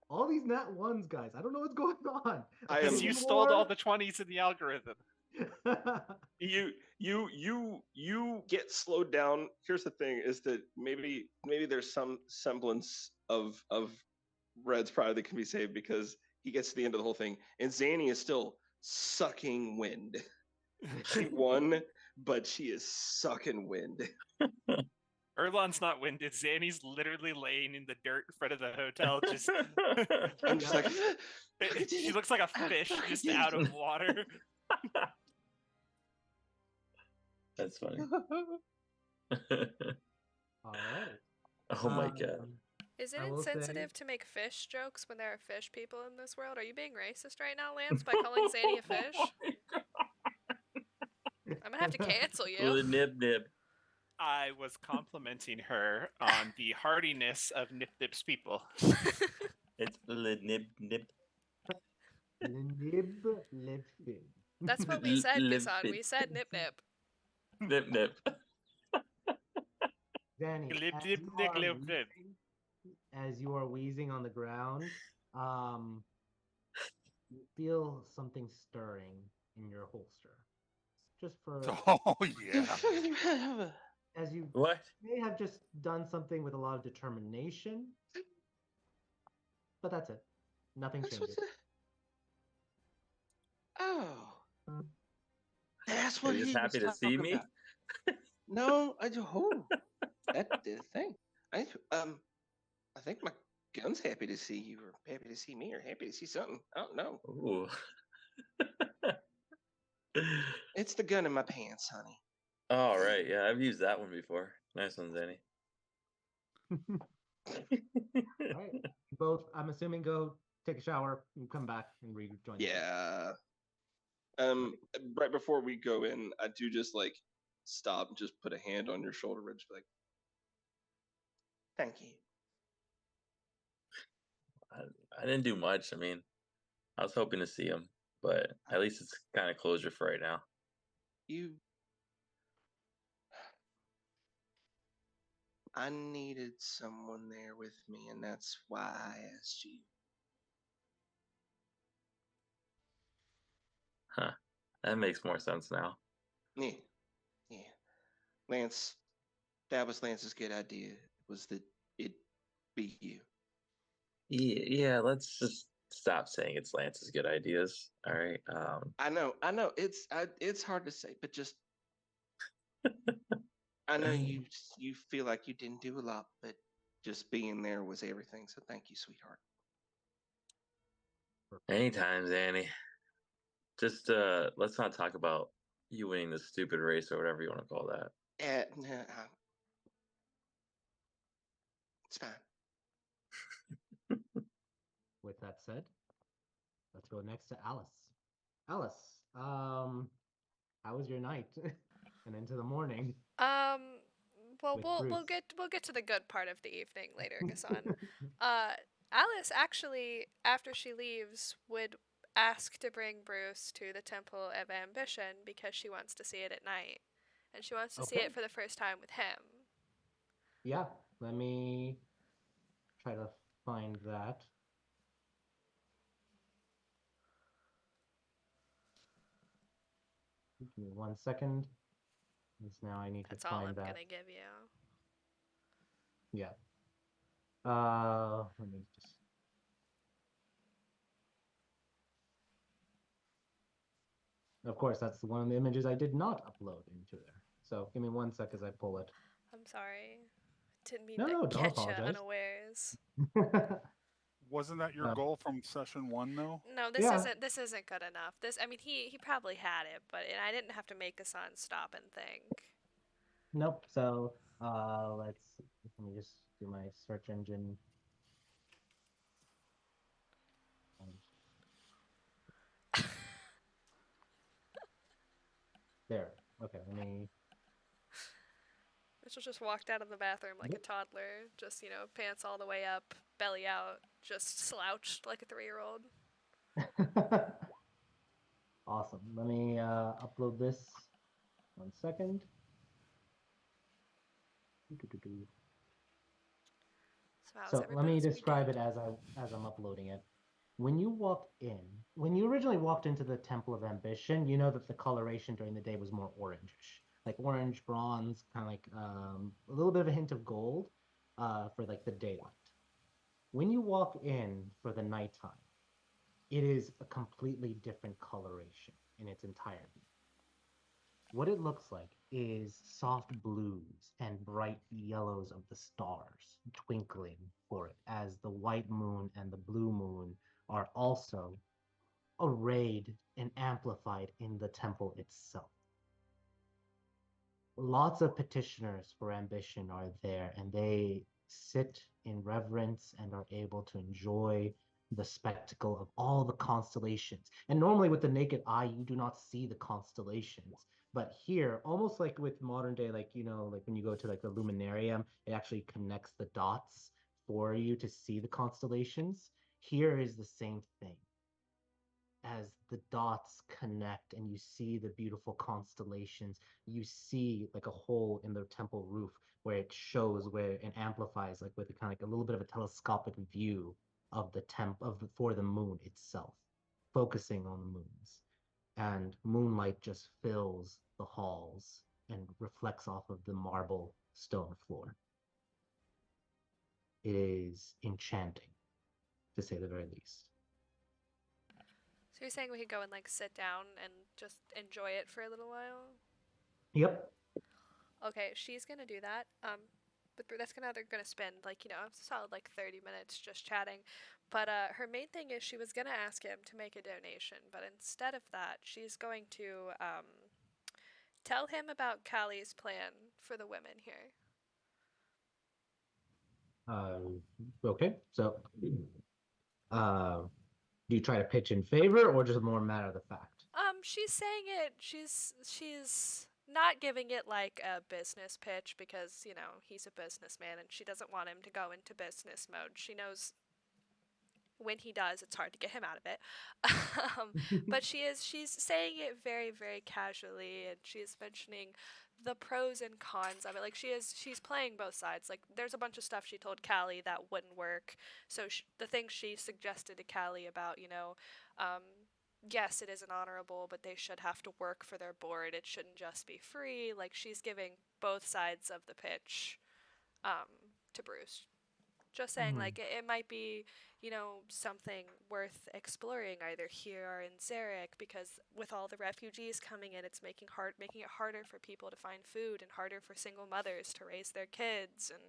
All these nat ones, guys. I don't know what's going on. I Because am- you stole all the 20s in the algorithm. You get slowed down. Here's the thing: is that maybe there's some semblance of Red's pride that can be saved, because he gets to the end of the whole thing, and Zanny is still sucking wind. She won, but she is sucking wind. Erlon's not winded. Zanny's literally laying in the dirt in front of the hotel. Just I'm just like, she looks like a fish just out of water. That's funny. All right. Oh my god. Is it I will insensitive say- to make fish jokes when there are fish people in this world? Are you being racist right now, Lance, by calling Zanny a fish? I'm gonna have to cancel With a you. nib nib. I was complimenting her on the hardiness of Nip Nip's people. It's the nib nib. Nib lifted. That's what we said, Live Kasan. it. We said nip nip. Nip nip. Danny, Glib, as glib, you glib, are glib, glib. as you are wheezing on the ground, you feel something stirring in your holster. Just for Oh yeah. as you What? may have just done something with a lot of determination, but that's it. Nothing That's what changes. Oh, that's Are what you just he was happy to see talking me? about. No, that did a thing. I I think my gun's happy to see you, or happy to see me, or happy to see something. I don't know. Ooh. It's the gun in my pants, honey. All right. Yeah, I've used that one before. Nice one, Zanny. All right. Both, I'm assuming, go take a shower and come back and rejoin the group. Yeah. Right before we go in, I do just like stop and just put a hand on your shoulder and just be like, "Thank you." I didn't do much. I mean, I was hoping to see him, but at least it's kind of closure for right now. You. I needed someone there with me, and that's why I asked you. Huh. That makes more sense now. Yeah, yeah. Lance, that was Lance's good idea. Was that it be you? Yeah, let's just stop saying it's Lance's good ideas. All right. I know. It's hard to say, but just I know you feel like you didn't do a lot, but just being there was everything. So thank you, sweetheart. Anytime, Zanny. Just let's not talk about you winning this stupid race or whatever you want to call that. Nah, it's fine. With that said, let's go next to Alice. Alice, how was your night and into the morning? Well, With we'll Bruce. we'll get to the good part of the evening later, Gassan. Alice actually, after she leaves, would ask to bring Bruce to the Temple of Ambition because she wants to see it at night, and she wants to see Okay. it for the first time with him. Yeah, let me try to find that. Give me 1 second. Because now I need That's to all I'm find that. gonna give you. Yeah. Let me just. Of course, that's one of the images I did not upload into there. So give me 1 sec as I pull it. I'm sorry. Didn't mean No, to no, don't catch you apologize. unawares. Wasn't that your goal from session 1 though? No, this Yeah. isn't good enough. I mean, he probably had it, but I didn't have to make Gassan stop and think. Nope. So let me just do my search engine. There. Okay, let me. Mitchell just walked out of the bathroom like a toddler, just, pants all the way up, belly out, just slouched like a 3-year-old. Awesome. Let me upload this. 1 second. So let me describe it as I'm uploading it. When you when you originally walked into the Temple of Ambition, you know that the coloration during the day was more orangish, like orange, bronze, kind of like a little bit of a hint of gold for like the daylight. When you walk in for the nighttime, it is a completely different coloration in its entirety. What it looks like is soft blues and bright yellows of the stars twinkling for it as the white moon and the blue moon are also arrayed and amplified in the temple itself. Lots of petitioners for ambition are there, and they sit in reverence and are able to enjoy the spectacle of all the constellations. And normally, with the naked eye, you do not see the constellations. But here, almost like with modern day, like, like when you go to like the luminarium, it actually connects the dots for you to see the constellations. Here is the same thing as the dots connect and you see the beautiful constellations. You see like a hole in the temple roof where it shows, where it amplifies, like with a kind of like a little bit of a telescopic view of the for the moon itself, focusing on the moons. And moonlight just fills the halls and reflects off of the marble stone floor. It is enchanting, to say the very least. So you're saying we could go and like sit down and just enjoy it for a little while? Yep. Okay, she's gonna do that. But that's gonna they're gonna spend like a solid like 30 minutes just chatting. But her main thing is she was gonna ask him to make a donation, but instead of that, she's going to tell him about Callie's plan for the women here. Okay. So, do you try to pitch in favor or just more matter of the fact? She's saying it. She's not giving it like a business pitch because he's a businessman and she doesn't want him to go into business mode. She knows when he does, it's hard to get him out of it. But she's saying it very, very casually, and she's mentioning the pros and cons of it. Like she's playing both sides. Like there's a bunch of stuff she told Callie that wouldn't work. So the things she suggested to Callie about, yes, it isn't honorable, but they should have to work for their board. It shouldn't just be free. Like she's giving both sides of the pitch to Bruce. Just saying, like, it might be, something worth exploring either here or in Zarek, because with all the refugees coming in, it's making it harder for people to find food and harder for single mothers to raise their kids. And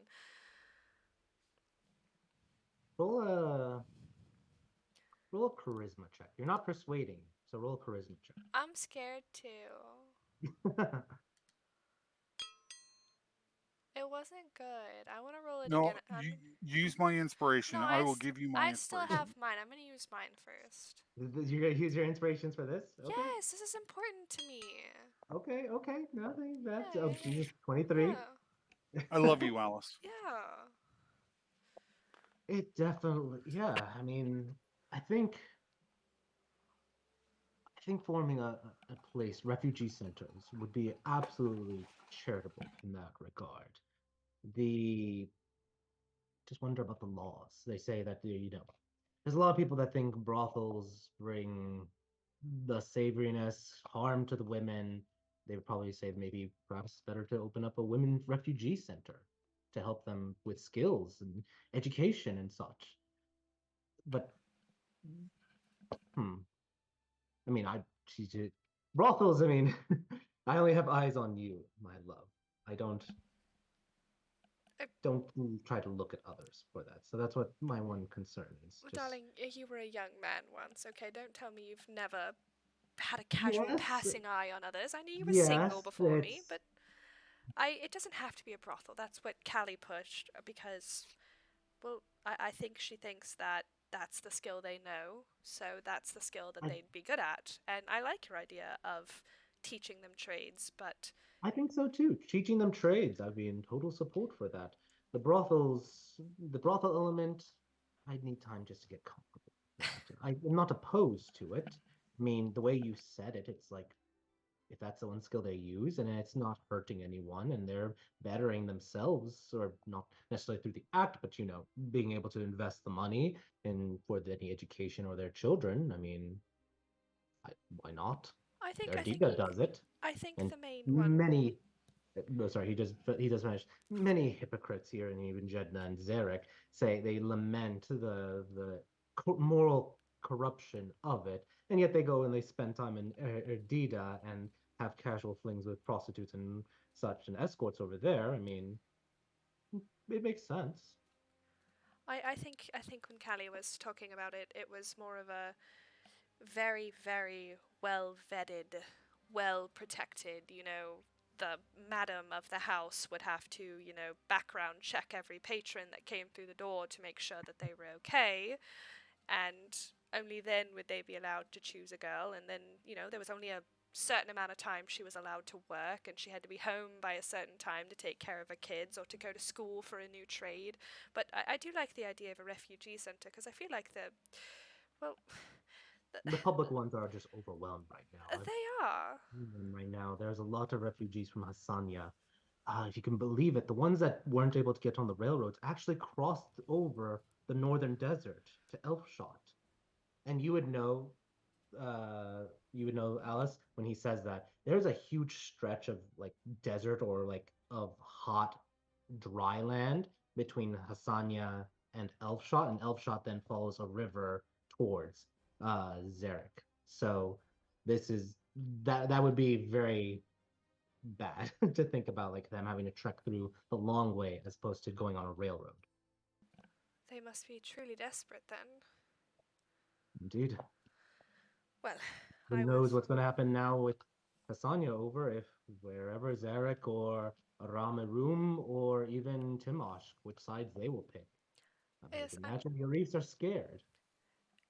Roll a charisma check. You're not persuading, so roll a charisma check. I'm scared too. It wasn't good. I want to roll it No, again. use my inspiration. No, I will give you my I inspiration. still have mine. I'm gonna use mine first. You're gonna use your inspirations for this? Okay. Yes, this is important to me. Okay. Nothing. That's Yeah. oh Jesus, 23. Yeah. I love you, Alice. Yeah. It definitely, yeah. I mean, I think forming a place, refugee centers, would be absolutely charitable in that regard. Just wonder about the laws. They say that there's a lot of people that think brothels bring the savoriness, harm to the women. They would probably say maybe perhaps better to open up a women refugee center to help them with skills and education and such. But I mean, brothels. I mean, I only have eyes on you, my love. I don't try to look at others for that. So that's what my one concern is. Just... Darling, you were a young man once, okay? Don't tell me you've never had a casual passing eye on others. I knew you were single before me, but it doesn't have to be a brothel. That's what Callie pushed because, well, I think she thinks that that's the skill they know, so that's the skill that they'd be good at. And I like your idea of teaching them trades, but I think so too. Teaching them trades, I'd be in total support for that. The brothel element, I'd need time just to get comfortable with that. I'm not opposed to it. I mean, the way you said it, it's like if that's the one skill they use and it's not hurting anyone and they're bettering themselves, or not necessarily through the act, but being able to invest the money in for any education or their children. I mean, why not? I think Erdika does it. I think and the main one. Many no, sorry, he does finish. Many hypocrites here in even Jedna and Zarek say they lament the moral corruption of it, and yet they go and they spend time in Erdida and have casual flings with prostitutes and such and escorts over there. I mean, it makes sense. I think when Callie was talking about it, it was more of a very, very well vetted, well protected, the madam of the house would have to, background check every patron that came through the door to make sure that they were okay. And only then would they be allowed to choose a girl. And then, there was only a certain amount of time she was allowed to work, and she had to be home by a certain time to take care of her kids or to go to school for a new trade. But I do like the idea of a refugee center because I feel like the public ones are just overwhelmed right now. They are. Right now, there's a lot of refugees from Hassania. If you can believe it, the ones that weren't able to get on the railroads actually crossed over the northern desert to Elfshot. And you would know, you would know Alice when he says that there's a huge stretch of like desert or like of hot dry land between Hassania and Elfshot, and Elfshot then follows a river towards Zarek. So this is that would be very bad to think about, like them having to trek through the long way as opposed to going on a railroad. They must be truly desperate then. Indeed. Well, Who I knows was. what's going to happen now with Hassania over, if wherever Zarek or Ramarum or even Timosh, which sides they will pick. I Yes, would imagine the Reefs are scared.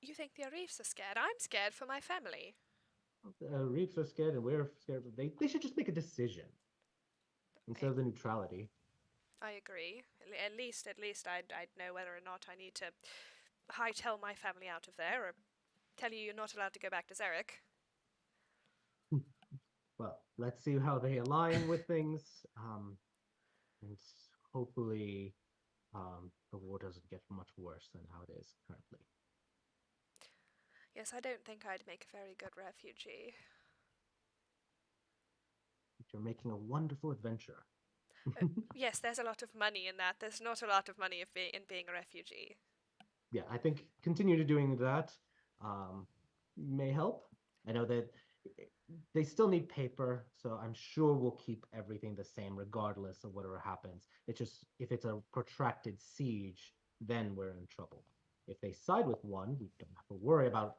you think the Arifs are scared? I'm scared for my family. The Reefs are scared and we're scared. They should just make a decision instead of the neutrality. I agree. At least I'd know whether or not I need to hightail my family out of there, or tell you you're not allowed to go back to Zarek. Well, let's see how they align with things. And hopefully the war doesn't get much worse than how it is currently. Yes, I don't think I'd make a very good refugee. You're making a wonderful adventure. Yes, there's a lot of money in that. There's not a lot of money in being a refugee. Yeah, I think continue to doing that may help. I know that they still need paper, so I'm sure we'll keep everything the same regardless of whatever happens. It's just if it's a protracted siege, then we're in trouble. If they side with one, we don't have to worry about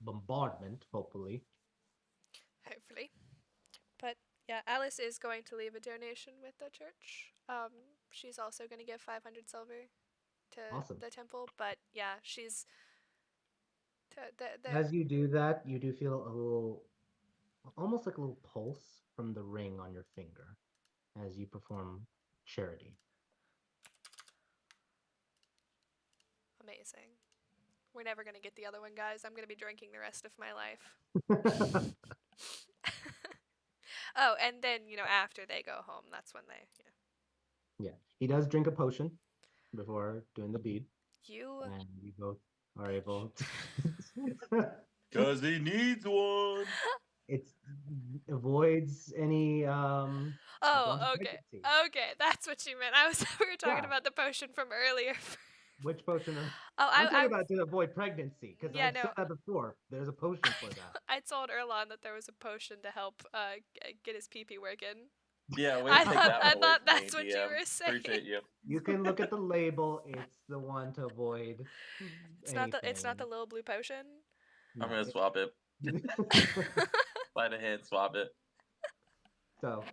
bombardment, hopefully. Hopefully. But yeah, Alice is going to leave a donation with the church. She's also going to give 500 silver to Awesome. the temple. But yeah, she's. As you do that, you do feel a little, almost like a little pulse from the ring on your finger as you perform charity. Amazing. We're never going to get the other one, guys. I'm going to be drinking the rest of my life. Oh, and then, after they go home, that's when they. Yeah, he does drink a potion before doing the deed, You. and you both are able to. Because he needs one. It avoids any Oh, loss of okay. pregnancy. Okay, that's what you meant. We were talking Yeah. about the potion from earlier. Which potion? Oh, I'm talking about to avoid pregnancy because Yeah, I've no. said that before. There's a potion for that. I told Erlon that there was a potion to help get his pee-pee working. Yeah, way I to take thought, that I one away thought from that's me, what you DM. were saying. Appreciate you. You can look at the label. It's the one to avoid. It's not the little blue potion. I'm gonna swap it. By the hand, swap it. So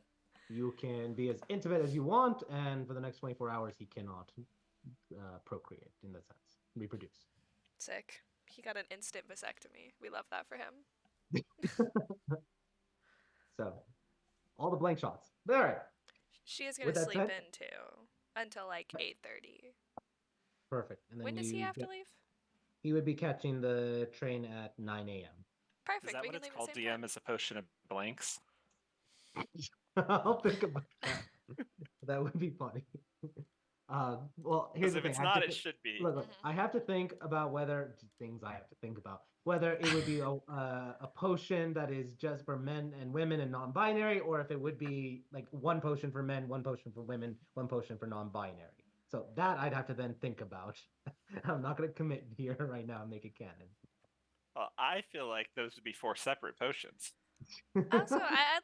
you can be as intimate as you want, and for the next 24 hours, he cannot procreate in that sense, reproduce. Sick. He got an instant vasectomy. We love that for him. So all the blank shots. All right. She is gonna With that sleep said- in too until like 8:30. Perfect. And then When does he have to leave? He would be catching the train at 9 a.m. Perfect. Is that we what can it's leave called, at the same DM, time. as a potion of blanks? I'll think about that. That would be funny. Well, here's Because the if thing. it's I have not, to it thi- should be. Look, I have to think about whether things I have to think about whether it would be a potion that is just for men and women and non-binary, or if it would be like one potion for men, one potion for women, one potion for non-binary. So that I'd have to then think about. I'm not going to commit here right now and make it canon. Well, I feel like those would be 4 separate potions. Also, I'd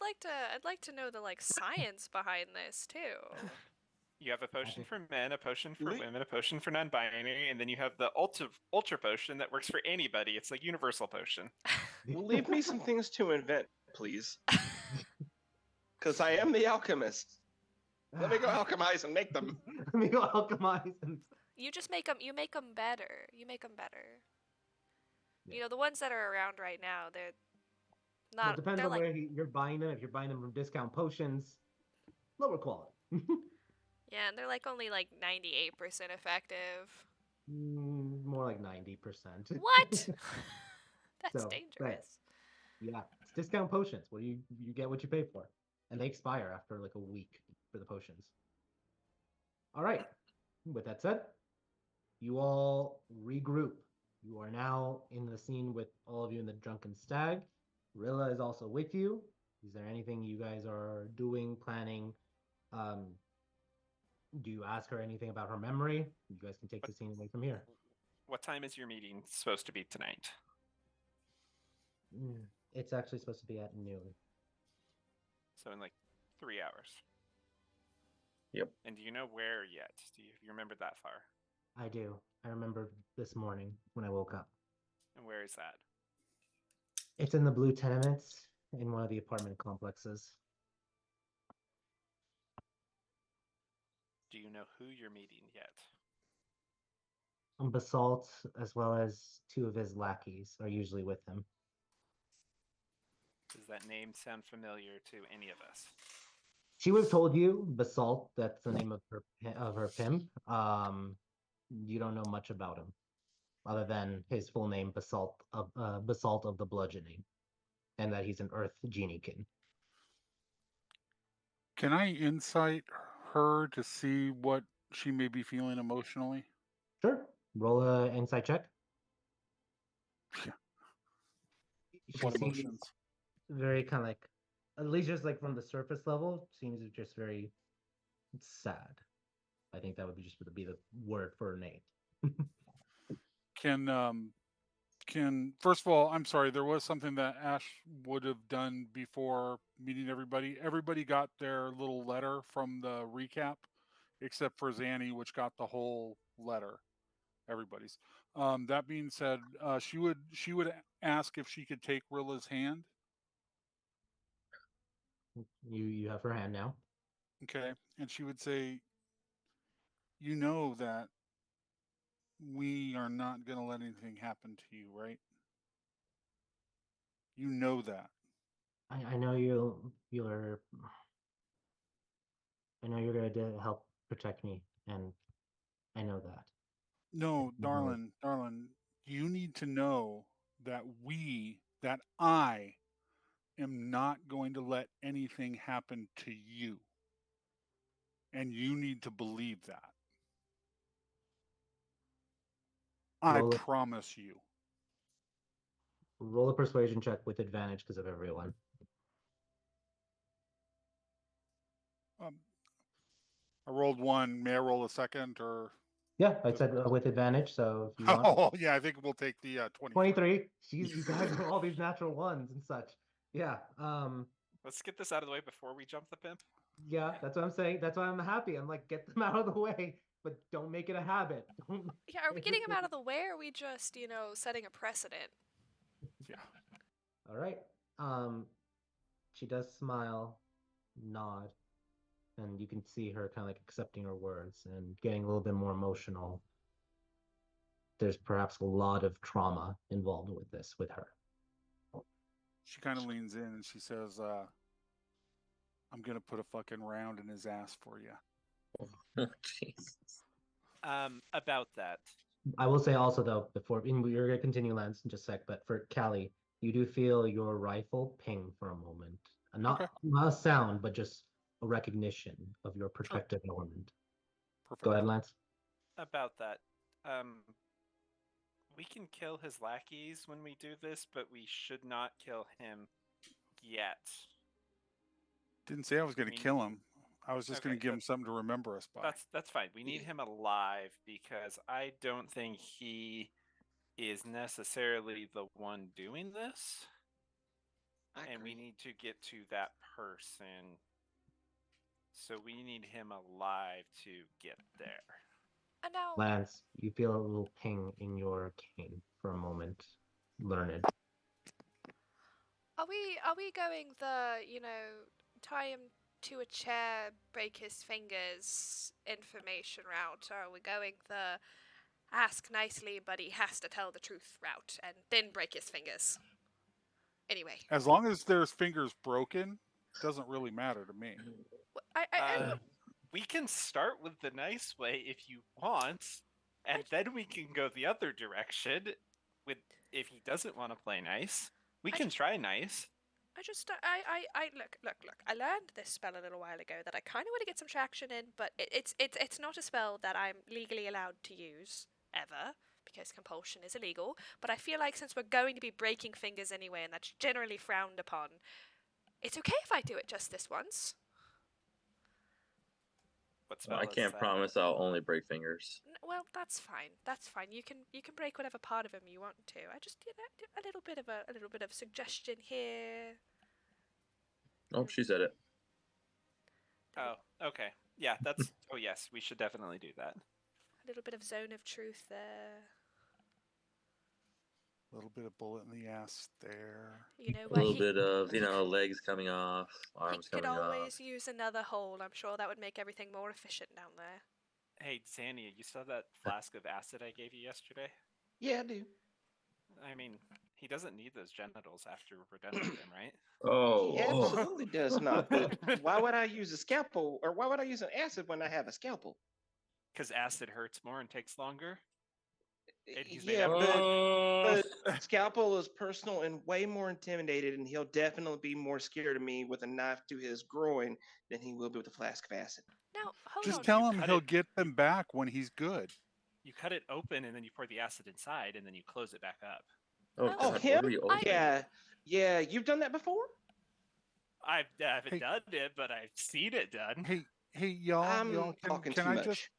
like to know the science behind this too. You have a potion think- for men, a potion for Le- women, a potion for non-binary, and then you have the ultra potion that works for anybody. It's like universal potion. Well, leave me some things to invent, please. Because I am the alchemist. Let me go alchemize and make them. Let me go alchemize and You just make them. You make them better. You make them better. Yeah. You know, the ones that are around right now, they're well, not. it depends they're on like, where you're buying them. If you're buying them from discount potions, lower quality. yeah, and they're like only like 98% effective. More like 90%. What? That's So, dangerous. Yeah, it's discount potions. Well, you get what you pay for, and they expire after like a week for the potions. All right. With that said, you all regroup You are now in the scene with all of you in the drunken stag. Rilla is also with you. Is there anything you guys are doing, planning? Um, do you ask her anything about her memory? You guys can take the scene away from here. What time is your meeting supposed to be tonight? It's actually supposed to be at noon. So in like 3 hours. Yep. And do you know where yet? Do you remember that far? I do. I remember this morning when I woke up. And where is that? It's in the blue tenements in one of the apartment complexes. Do you know who you're meeting yet? Basalt, as well as two of his lackeys, are usually with him. Does that name sound familiar to any of us? She would have told you Basalt. That's the name of her pimp. You don't know much about him, other than his full name, Basalt of the Bludgeoning, and that he's an Earth Geniekin. Can I insight her to see what she may be feeling emotionally? Sure. Roll a insight check. Yeah. She What seems emotions? very kind of like, at least just like from the surface level, seems just very sad. I think that would be just be the word for Nate. Can first of all, I'm sorry, there was something that Ash would have done before meeting everybody. Everybody got their little letter from the recap, except for Zanny, which got the whole letter. Everybody's. That being said, she would ask if she could take Rilla's hand. You have her hand now. Okay, and she would say, "You know that we are not going to let anything happen to you, right? You know that." I know you're I know you're gonna help protect me, and I know that. No, No. darling, you need to know that I am not going to let anything happen to you. And you need to believe that. I Roll promise you. roll a persuasion check with advantage because of everyone. I rolled one. May I roll a second or? Yeah, I said with advantage. So if you want, Oh yeah, I think we'll take the 23. 23. Jeez, you guys are all these natural ones and such. Yeah. Let's get this out of the way before we jump the pimp. Yeah, that's what I'm saying. That's why I'm happy. I'm like, get them out of the way, but don't make it a habit. Don't. Yeah, are we getting him out of the way, or are we just, setting a precedent? Yeah. All right. She does smile, nod, and you can see her kind of like accepting her words and getting a little bit more emotional. There's perhaps a lot of trauma involved with this with her. She kind of leans in and she says, "I'm gonna put a fucking round in his ass for you." Jesus. About that. I will say also though, before you're gonna continue, Lance, in just a sec, but for Callie, you do feel your rifle ping for a moment. Okay. Not a sound, but just a recognition of your protective element. Perfect. Go ahead, Lance. About that. We can kill his lackeys when we do this, but we should not kill him yet. Didn't say I was gonna kill him. I was just gonna give him something to remember us by. That's fine. We need him alive because I don't think he is necessarily the one doing this. And we need to get to that person. So we need him alive to get there. And now, Lance, you feel a little ping in your cane for a moment. Learned. are we going the, tie him to a chair, break his fingers information route, or are we going the ask nicely but he has to tell the truth route and then break his fingers? Anyway. As long as there's fingers broken, doesn't really matter to me. We can start with the nice way if you want, and then we can go the other direction with if he doesn't want to play nice. We can try nice. Look. I learned this spell a little while ago that I kind of want to get some traction in, but it's not a spell that I'm legally allowed to use ever because compulsion is illegal. But I feel like since we're going to be breaking fingers anyway, and that's generally frowned upon, it's okay if I do it just this once. What spell I is can't that? promise I'll only break fingers. Well, that's fine. That's fine. You can break whatever part of him you want to. I just a little bit of suggestion here. Oh, she said it. Oh, okay. Yeah, that's. Oh, yes, we should definitely do that. A little bit of zone of truth there. A little bit of bullet in the ass there. You know, A little bit of, legs coming off, arms he could coming always off. use another hole. I'm sure that would make everything more efficient down there. Hey, Zanny, you still have that flask of acid I gave you yesterday? Yeah, I do. I mean, he doesn't need those genitals after we're done with him, right? Oh, He absolutely does not. But why would I use a scalpel, or why would I use an acid when I have a scalpel? Because acid hurts more and takes longer. He's made Yeah, out of but scalpel is personal and way more intimidated, and he'll definitely be more scared of me with a knife to his groin than he will be with a flask of acid. Now, hold Just on. tell You him cut he'll it- get them back when he's good. You cut it open and then you pour the acid inside and then you close it back up. oh, Oh, God, what him? are we opening? Yeah, you've done that before? I haven't Hey. done it, but I've seen it done. Hey, y'all, I'm talking can too I much.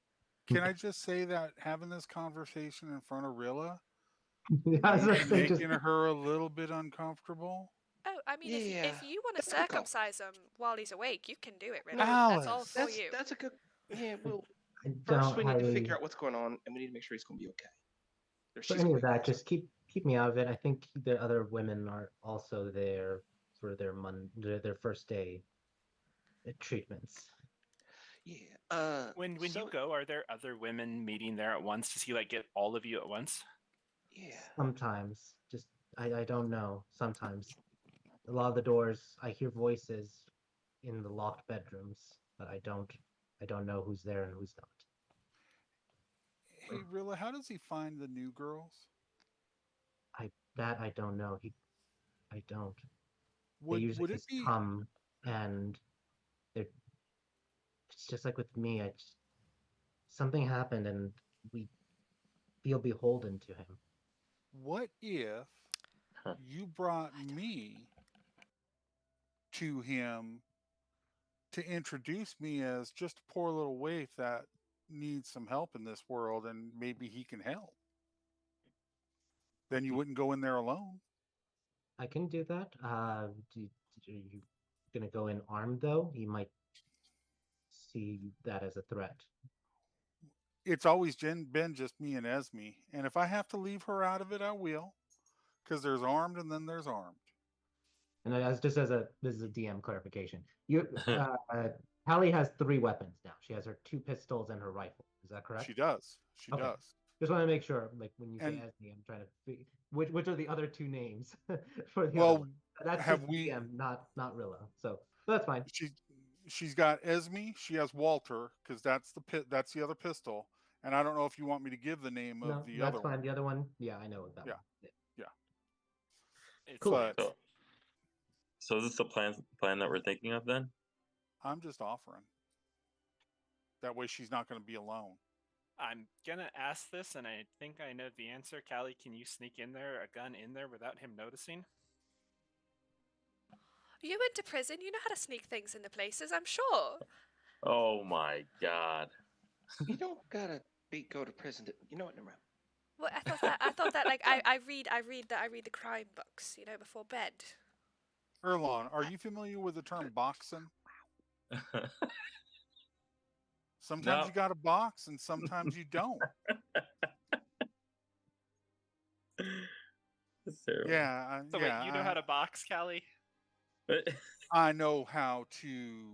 can I just say that having this conversation in front of Rilla Yeah, I was may gonna be say, just making her a little bit uncomfortable? Oh, I mean, Yeah, if you want to that's a good call. circumcise him while he's awake, you can do it. Really, No, that's all Alice. for you. That's a good. Yeah, well, I first don't we need to highly figure out what's going on, and we need to make sure he's going to be okay. Or for she's any going of to be that. okay. Just keep me out of it. I think the other women are also there for their first day treatments. Yeah. When so, you go, are there other women meeting there at once? Does he like get all of you at once? Yeah. Sometimes, just I don't know. Sometimes a lot of the doors I hear voices in the locked bedrooms, but I don't know who's there and who's not. Hey, Rilla, how does he find the new girls? I don't know. I don't. They Would usually it just be come and they're it's just like with me. Something happened and we feel beholden to him. what if Huh. you brought me to him to introduce me as just a poor little waif that needs some help in this world and maybe he can help? Then you wouldn't go in there alone. I can do that. Are you gonna go in armed though? He might see that as a threat. It's always been just me and Esme. And if I have to leave her out of it, I will. Because there's armed and then there's armed. And as this is a DM clarification. Hallie has 3 weapons now. She has her 2 pistols and her rifle. Is that correct? She does. She Okay. does. Just want to make sure, like when you say And- Esme, I'm trying to figure which are the other 2 names for the other Well, one. That's have just we- DM, not Rilla. So that's fine. She's got Esme. She has Walter because that's the other pistol. And I don't know if you want me to give the name No, of the that's other fine. one. The other one, yeah, I know that Yeah. one. Yeah. It's Cool. Lance. So is this the plan that we're thinking of then? I'm just offering. That way she's not going to be alone. I'm gonna ask this, and I think I know the answer. Callie, can you sneak a gun in there without him noticing? You went to prison. You know how to sneak things into places. I'm sure. Oh my God. You don't gotta go to prison. You know what? Never mind. Well, I thought that like I read the crime books, before bed. Erlon, are you familiar with the term boxing? Sometimes No. you got to box and sometimes you don't. That's terrible. Yeah. So wait, you know how to box, Callie? I know how to.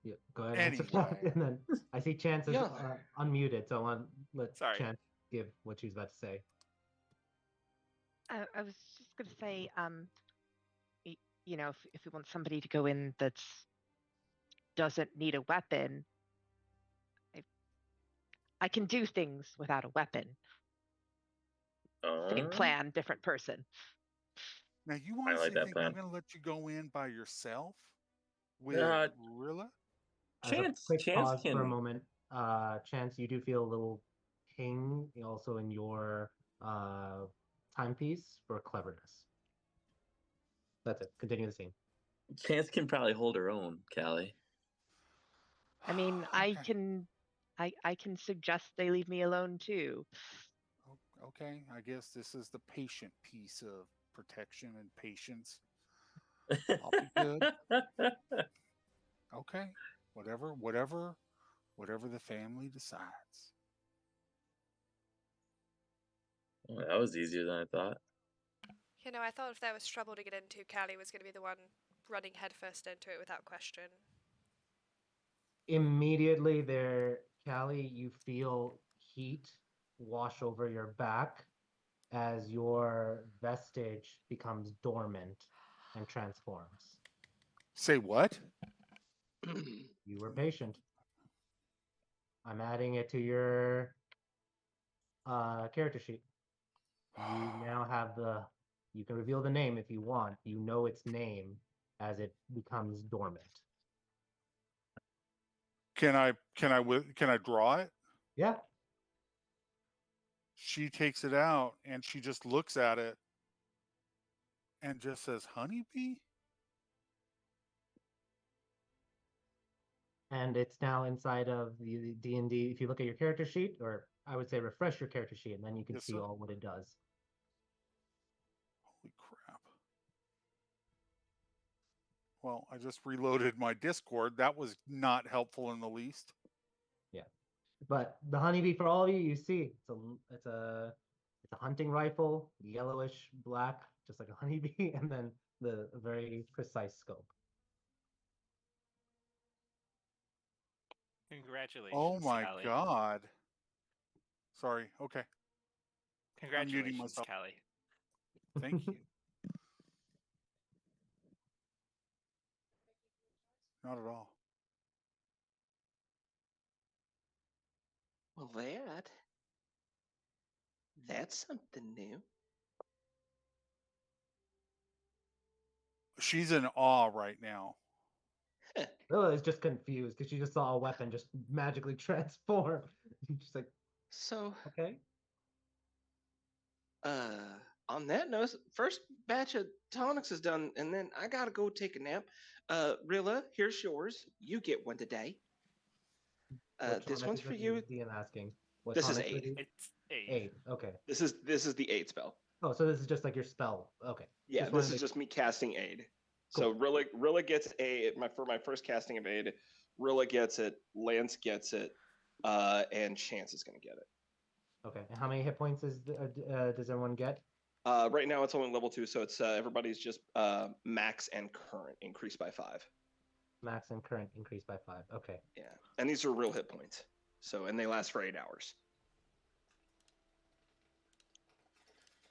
Yeah, go ahead and answer that. Anyway. And then I see Chance is Yeah. unmuted, so I want let Sorry. Chance give what she's about to say. I was just going to say, if we want somebody to go in that doesn't need a weapon, I can do things without a weapon. Same Oh, plan, different person. Now, you I like honestly that think plan. I'm going to let you go in by yourself with Uh, Rilla? As a Chance quick pause for a can. moment, Chance, you do feel a little ping also in your timepiece for cleverness. That's it. Continue the scene. Chance can probably hold her own, Callie. I mean, I can suggest they leave me alone too. Okay, I guess this is the patient piece of protection and patience. I'll be good. Okay, whatever the family decides. Well, that was easier than I thought. You know, I thought if there was trouble to get into, Callie was going to be the one running headfirst into it without question. Immediately there, Callie, you feel heat wash over your back as your vestige becomes dormant and transforms. Say what? You were patient. I'm adding it to your character sheet. You now have you can reveal the name if you want. You know its name as it becomes dormant. Can I draw it? Yeah. She takes it out and she just looks at it and just says, "Honeybee." And it's now inside of the D&D. If you look at your character sheet, or I would say refresh your character sheet, and then you can Yes, see sir. all what it does. Holy crap. Well, I just reloaded my Discord. That was not helpful in the least. Yeah. But the honeybee, for all of you, you see it's a hunting rifle, yellowish black, just like a honeybee, and then the very precise scope. Congratulations, Oh my Callie. god. Sorry. Okay. Congratulations, myself. Callie. Thank you. Not at all. Well, that's something new. She's in awe right now. Lila is just confused because she just saw a weapon just magically transform. She's like, So, okay. on that note, first batch of tonics is done, and then I gotta go take a nap. Rilla, here's yours. You get one today. This one's for you. DM asking. What This is tonic aid. you? It's 8. 8. Okay. This is the aid spell. Oh, so this is just like your spell. Okay. Yeah, Just this wanted is to- just me casting aid. Cool. So Rilla gets for my first casting of aid. Rilla gets it. Lance gets it. And Chance is gonna get it. Okay. And how many hit points does everyone get? Right now it's only level 2, so it's everybody's just max and current increased by 5. Max and current increased by 5. Okay. Yeah, and these are real hit points. So and they last for 8 hours.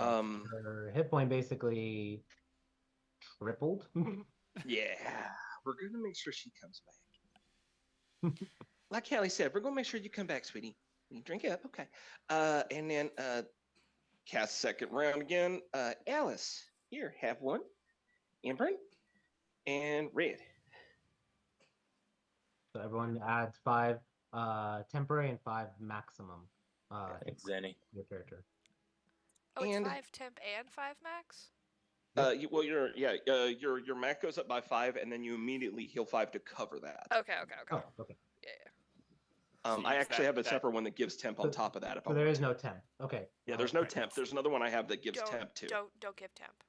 Her hit point basically tripled. Yeah, we're gonna make sure she comes back. Like Callie said, we're gonna make sure you come back, sweetie. You drink it up, okay? And then cast second round again. Alice, here, have one. Amber and red. So everyone adds 5 temporary and 5 maximum. Thanks, Zenny. Your character. Oh, it's And- 5 temp and 5 max? Your max goes up by 5, and then you immediately heal 5 to cover that. Okay. Oh, okay. Yeah. So I use actually that- have a that- separate one that gives temp on top of that. If So I there want is to. no temp. Okay. Yeah, there's no Right. temp. There's another one I have that gives temp too. Don't give temp.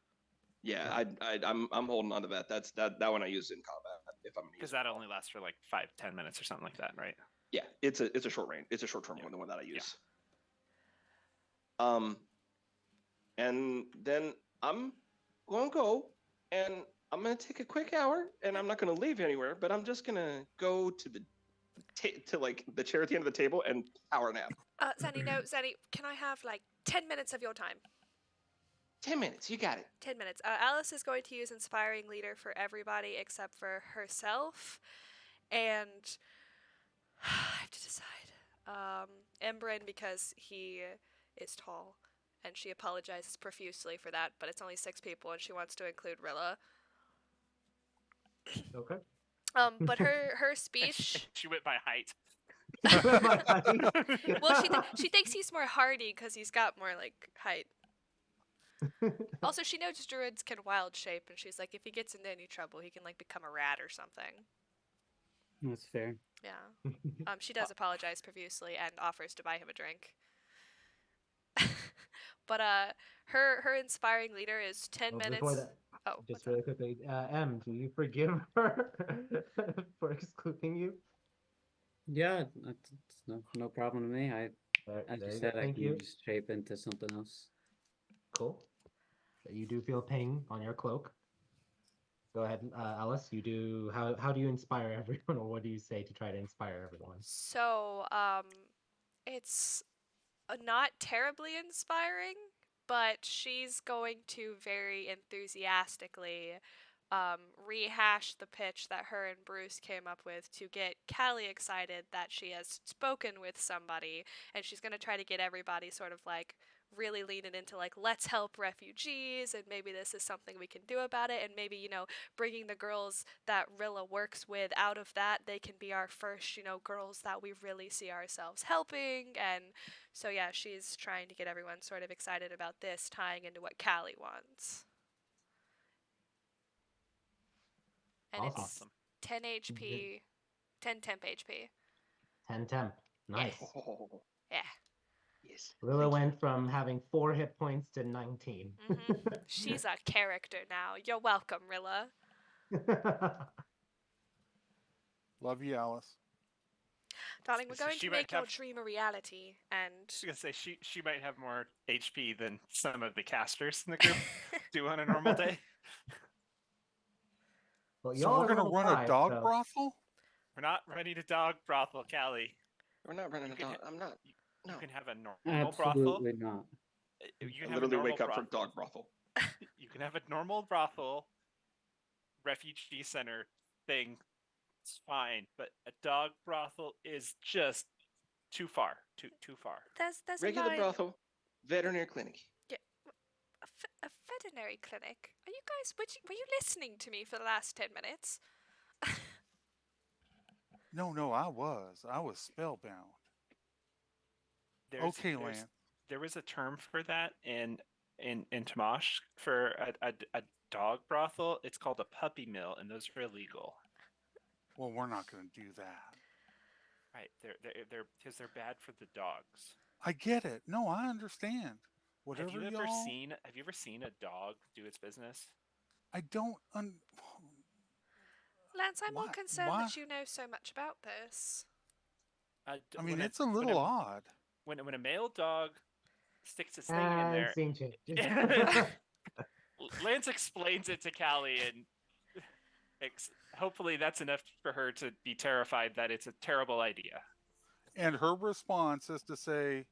Yeah, I'm holding on to that. That's that one I use in combat if I'm gonna use Because it. that only lasts for like 5-10 minutes or something like that, right? Yeah, it's a short range. It's a short term Yeah. one, the one that I Yeah. use. And then I'm gonna go and I'm gonna take a quick hour, and I'm not gonna leave anywhere, but I'm just gonna go to the the chair at the end of the table and power nap. Zanny, no, Zanny, can I have like 10 minutes of your time? 10 minutes, you got it. 10 minutes. Alice is going to use Inspiring Leader for everybody except for herself. And I have to decide. Embrin, because he is tall, and she apologizes profusely for that, but it's only 6 people, and she wants to include Rilla. Okay. But her speech. She went by height. My height. Well, she thinks he's more hardy because he's got more like height. Also, she knows druids can wild shape, and she's like, if he gets into any trouble, he can like become a rat or something. That's fair. Yeah. She does apologize profusely and offers to buy him a drink. But her inspiring leader is 10 Well, minutes. before that, Oh, just what's really up? quickly, M, do you forgive her for excluding you? Yeah, that's no problem to me. As There you you go. said, I Thank can you. just shape into something else. Cool. So you do feel pain on your cloak. Go ahead, Alice. You do. How do you inspire everyone, or what do you say to try to inspire everyone? So, it's not terribly inspiring, but she's going to very enthusiastically rehash the pitch that her and Bruce came up with to get Callie excited that she has spoken with somebody, and she's going to try to get everybody sort of like really leaning into like, let's help refugees, and maybe this is something we can do about it, and maybe, bringing the girls that Rilla works with out of that, they can be our first, girls that we really see ourselves helping. And so yeah, she's trying to get everyone sort of excited about this, tying into what Callie wants. And Awesome. it's 10 HP, 10 temp HP. 10 temp. Nice. Oh, Yeah. yes. Lila Thank you. went from having 4 hit points to 19. She's a character now. You're welcome, Rilla. Love you, Alice. Darling, we're So going she to might make your have- dream a reality, and I was gonna say she might have more HP than some of the casters in the group do on a normal day. Well, So y'all we're are gonna level run 5, a dog so- brothel? We're not ready to dog brothel, Callie. We're not running a could dog. ha- I'm not. You No. can have a normal brothel. Absolutely not. You I can have a literally normal wake up for brothel. dog brothel. You can have a normal brothel, refugee center thing. It's fine, but a dog brothel is just too far. Too far. there's Regular a line. brothel, veterinary clinic. Yeah, a veterinary clinic. Are you guys? Were you listening to me for the last 10 minutes? No, I was spellbound. Okay, Lance. There was a term for that in Tamash for a dog brothel. It's called a puppy mill, and those are illegal. Well, we're not going to do that. Right? They're because they're bad for the dogs. I get it. No, I understand. Whatever Have you ever seen a dog do its business? I don't. Lance, I'm more Why- concerned why- that you know so much about this. I mean, it's a little odd. When a male dog sticks his thing in And there. scene change. Lance explains it to Callie, and hopefully that's enough for her to be terrified that it's a terrible idea. And her response is to say,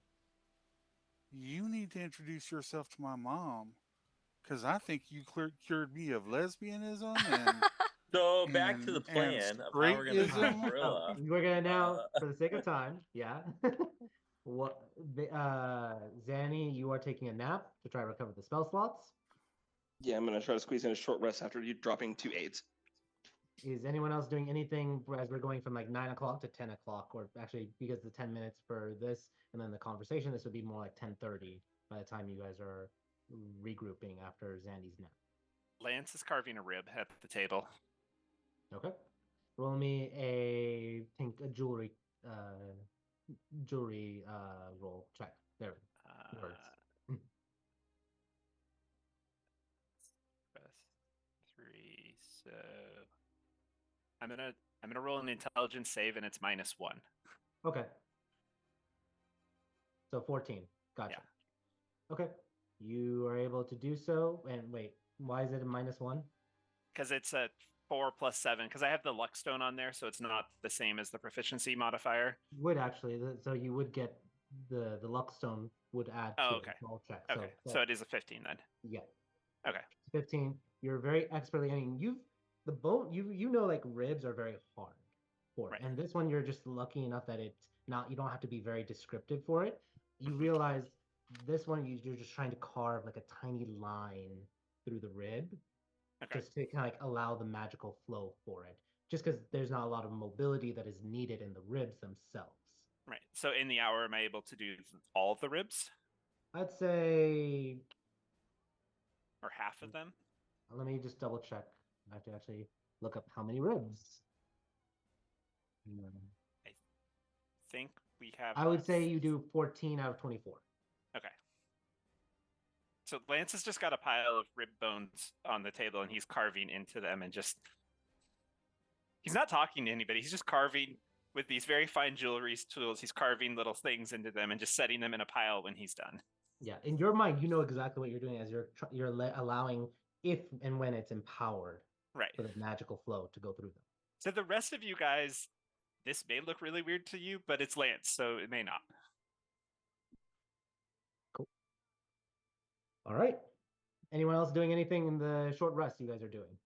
"You need to introduce yourself to my mom, because I think you cured me of lesbianism and." So back to the and plan of how we're going to straightism. do Gorilla. We're gonna now, for the sake of time, yeah. Zanny, you are taking a nap to try to recover the spell slots. Yeah, I'm gonna try to squeeze in a short rest after you dropping 2 aids. Is anyone else doing anything as we're going from like 9 o'clock to 10 o'clock, or actually because the 10 minutes for this and then the conversation, this would be more like 10:30 by the time you guys are regrouping after Zandy's nap. Lance is carving a rib at the table. Okay. Roll me a jewelry roll check. There. Words. Three. So I'm gonna roll an intelligence save, and it's -1. Okay. So 14. Gotcha. Yeah. Okay. You are able to do so. And wait, why is it a -1? Because it's a 4 plus 7. Because I have the luck stone on there, so it's not the same as the proficiency modifier. Would actually, so you would get the luck stone would add to okay. a small check. Okay. So it is a 15 then. Yeah. Okay. 15. You're very expertly. I mean, you know like ribs are very hard for it. Right. And this one you're just lucky enough that it's not. You don't have to be very descriptive for it. You realize this one you're just trying to carve like a tiny line through the rib, Okay. just to kind of like allow the magical flow for it. Just because there's not a lot of mobility that is needed in the ribs themselves. Right. So in the hour, am I able to do all of the ribs I'd say, or half of them? let me just double check. I have to actually look up how many ribs. I think we have. I would say you do 14 out of 24. Okay. So Lance has just got a pile of rib bones on the table, and he's carving into them, and he's not talking to anybody. He's just carving with these very fine jewelry tools. He's carving little things into them and just setting them in a pile when he's done. Yeah, in your mind, you know exactly what you're doing as you're allowing, if and when it's empowered, Right. for the magical flow to go through them. So the rest of you guys, this may look really weird to you, but it's Lance, so it may not. Cool. All right. Anyone else doing anything in the short rest you guys are doing?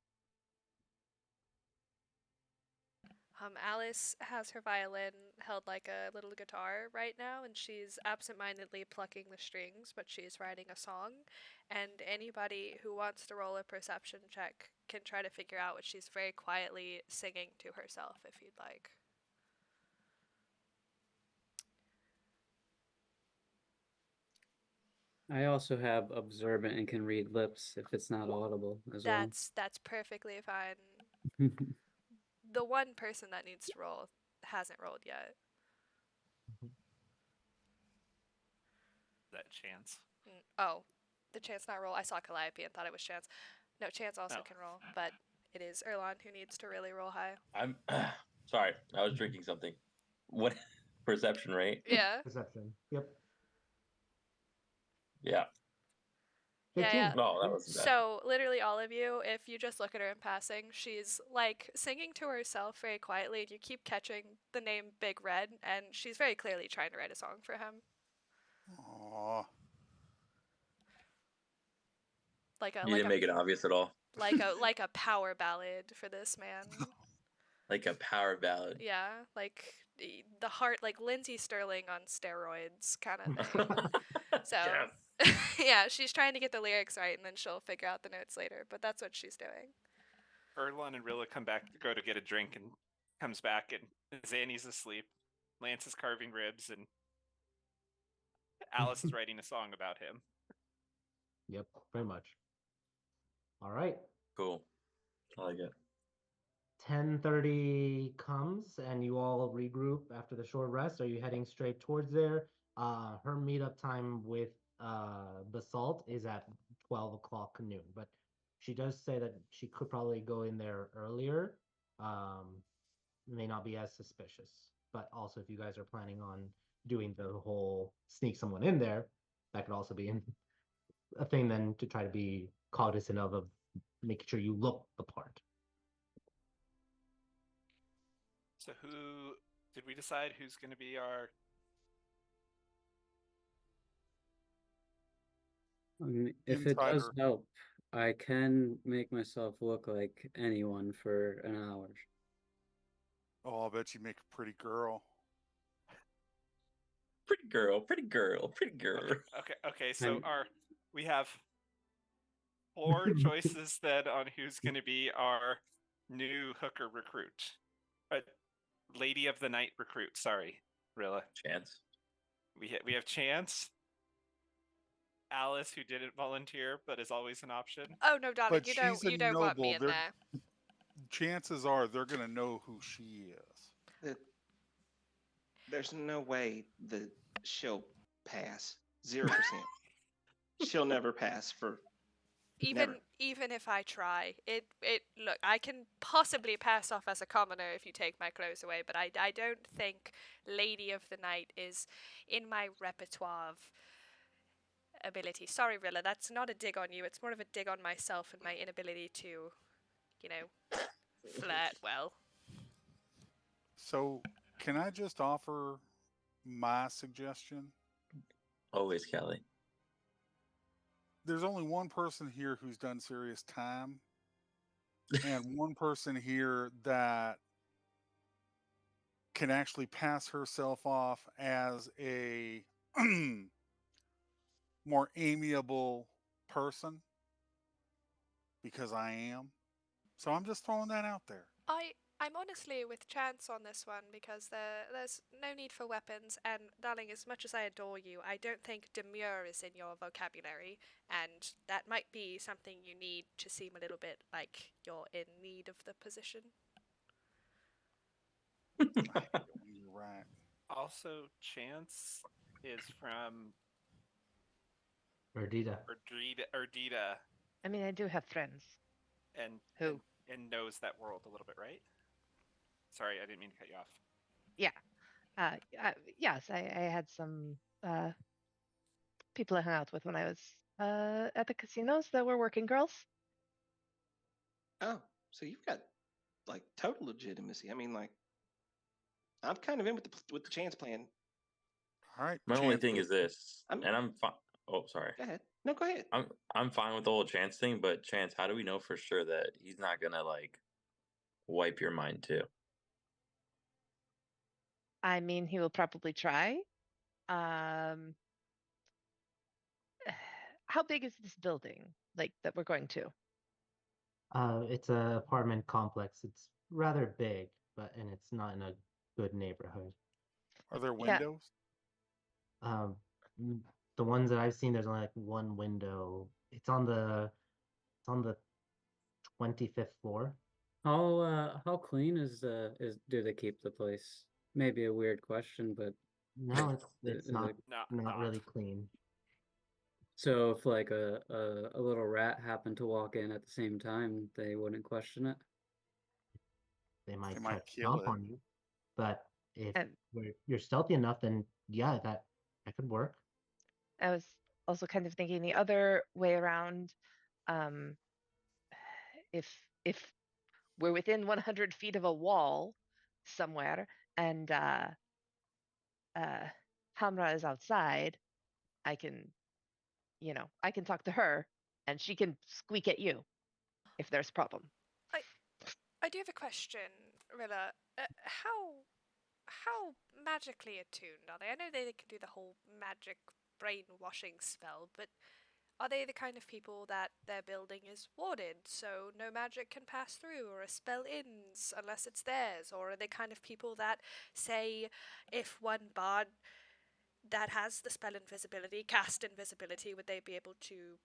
Alice has her violin held like a little guitar right now, and she's absentmindedly plucking the strings, but she's writing a song. And anybody who wants to roll a perception check can try to figure out what she's very quietly singing to herself, if you'd like. I also have observant and can read lips if it's not audible as That's perfectly fine. well. The one person that needs to roll hasn't rolled yet. That chance. Oh, the Chance not roll. I saw Calliope and thought it was Chance. No, Chance also Oh. can roll, but it is Erlon who needs to really roll high. I'm sorry. I was drinking something. What perception, right? Yeah. Perception. Yep. Yeah. 15. Yeah. No, that wasn't bad. So, literally all of you, if you just look at her in passing, she's like singing to herself very quietly, and you keep catching the name Big Red, and she's very clearly trying to write a song for him. Aw. You didn't make it obvious at all. like a power ballad for this man. Like a power ballad. Yeah, like the heart, like Lindsay Sterling on steroids kind of thing. So, Yes. yeah, she's trying to get the lyrics right, and then she'll figure out the notes later. But that's what she's doing. Erlon and Rilla come back to go to get a drink, and comes back, and Zanny's asleep. Lance is carving ribs, and Alice is writing a song about him. Yep, very much. All right. Cool. I like it. 10:30 comes and you all regroup after the short rest. Are you heading straight towards there? Her meetup time with Basalt is at 12 o'clock noon, but she does say that she could probably go in there earlier. May not be as suspicious, but also if you guys are planning on doing the whole sneak someone in there, that could also be a thing then to try to be cognizant of making sure you look the part. So who did we decide who's going to be our? If it does Insider. help, I can make myself look like anyone for an hour. Oh, I'll bet you make a pretty girl. Pretty girl, pretty girl, pretty girl. Okay. So I'm- we have 4 choices then on who's going to be our new hooker recruit, lady of the night recruit. Sorry, Rilla. Chance. We have Chance, Alice, who didn't volunteer but is always an option. Oh no, Donna, But you she's a don't want me in noble. there. Chances are they're gonna know who she is. There's no way that she'll pass. 0%. She'll never pass for Even Never. even if I try, it look, I can possibly pass off as a commoner if you take my clothes away, but I don't think Lady of the Night is in my repertoire of ability. Sorry, Rilla, that's not a dig on you. It's more of a dig on myself and my inability to, you know, flirt well. So, can I just offer my suggestion? Always Kelly. There's only one person here who's done serious time, and one person here that can actually pass herself off as a more amiable person, because I am. So I'm just throwing that out there. I'm honestly with Chance on this one because there's no need for weapons, and darling, as much as I adore you, I don't think demure is in your vocabulary, and that might be something you need to seem a little bit like you're in need of the position. I hate it when you're right. Also, Chance is from Erdita. Erdita I mean, I do have friends. and, Who? and knows that world a little bit, right? Sorry, I didn't mean to cut you off. Yeah. Yes, I had some people I hung out with when I was at the casinos that were working girls. Oh, so you've got like total legitimacy. I mean, like, I'm kind of in with the chance plan. All right. My only Chance, thing is this, I'm- and I'm fine. Oh, sorry. Go ahead. No, go ahead. I'm fine with the whole Chance thing, but Chance, how do we know for sure that he's not gonna like wipe your mind too? I mean, he will probably try. Um, how big is this building, like that we're going to? It's a apartment complex. It's rather big, and it's not in a good neighborhood. are there Yeah. windows? Um, the ones that I've seen, there's only like one window. It's on the 25th floor. How clean do they keep the place? Maybe a weird question, but No, it's is not it, not really clean. so if like a little rat happened to walk in at the same time, they wouldn't question it. They might might try to kill stomp it. on you, but if And you're stealthy enough, then yeah, that could work. I was also kind of thinking the other way around. Um, if we're within 100 feet of a wall somewhere, and uh, Hamra is outside, I can, I can talk to her, and she can squeak at you if there's a problem. I do have a question, Rilla. How magically attuned are they? I know they can do the whole magic brainwashing spell, but are they the kind of people that their building is warded, so no magic can pass through, or a spell ends unless it's theirs? Or are they kind of people that say if one bard that has the spell invisibility cast invisibility, would they be able to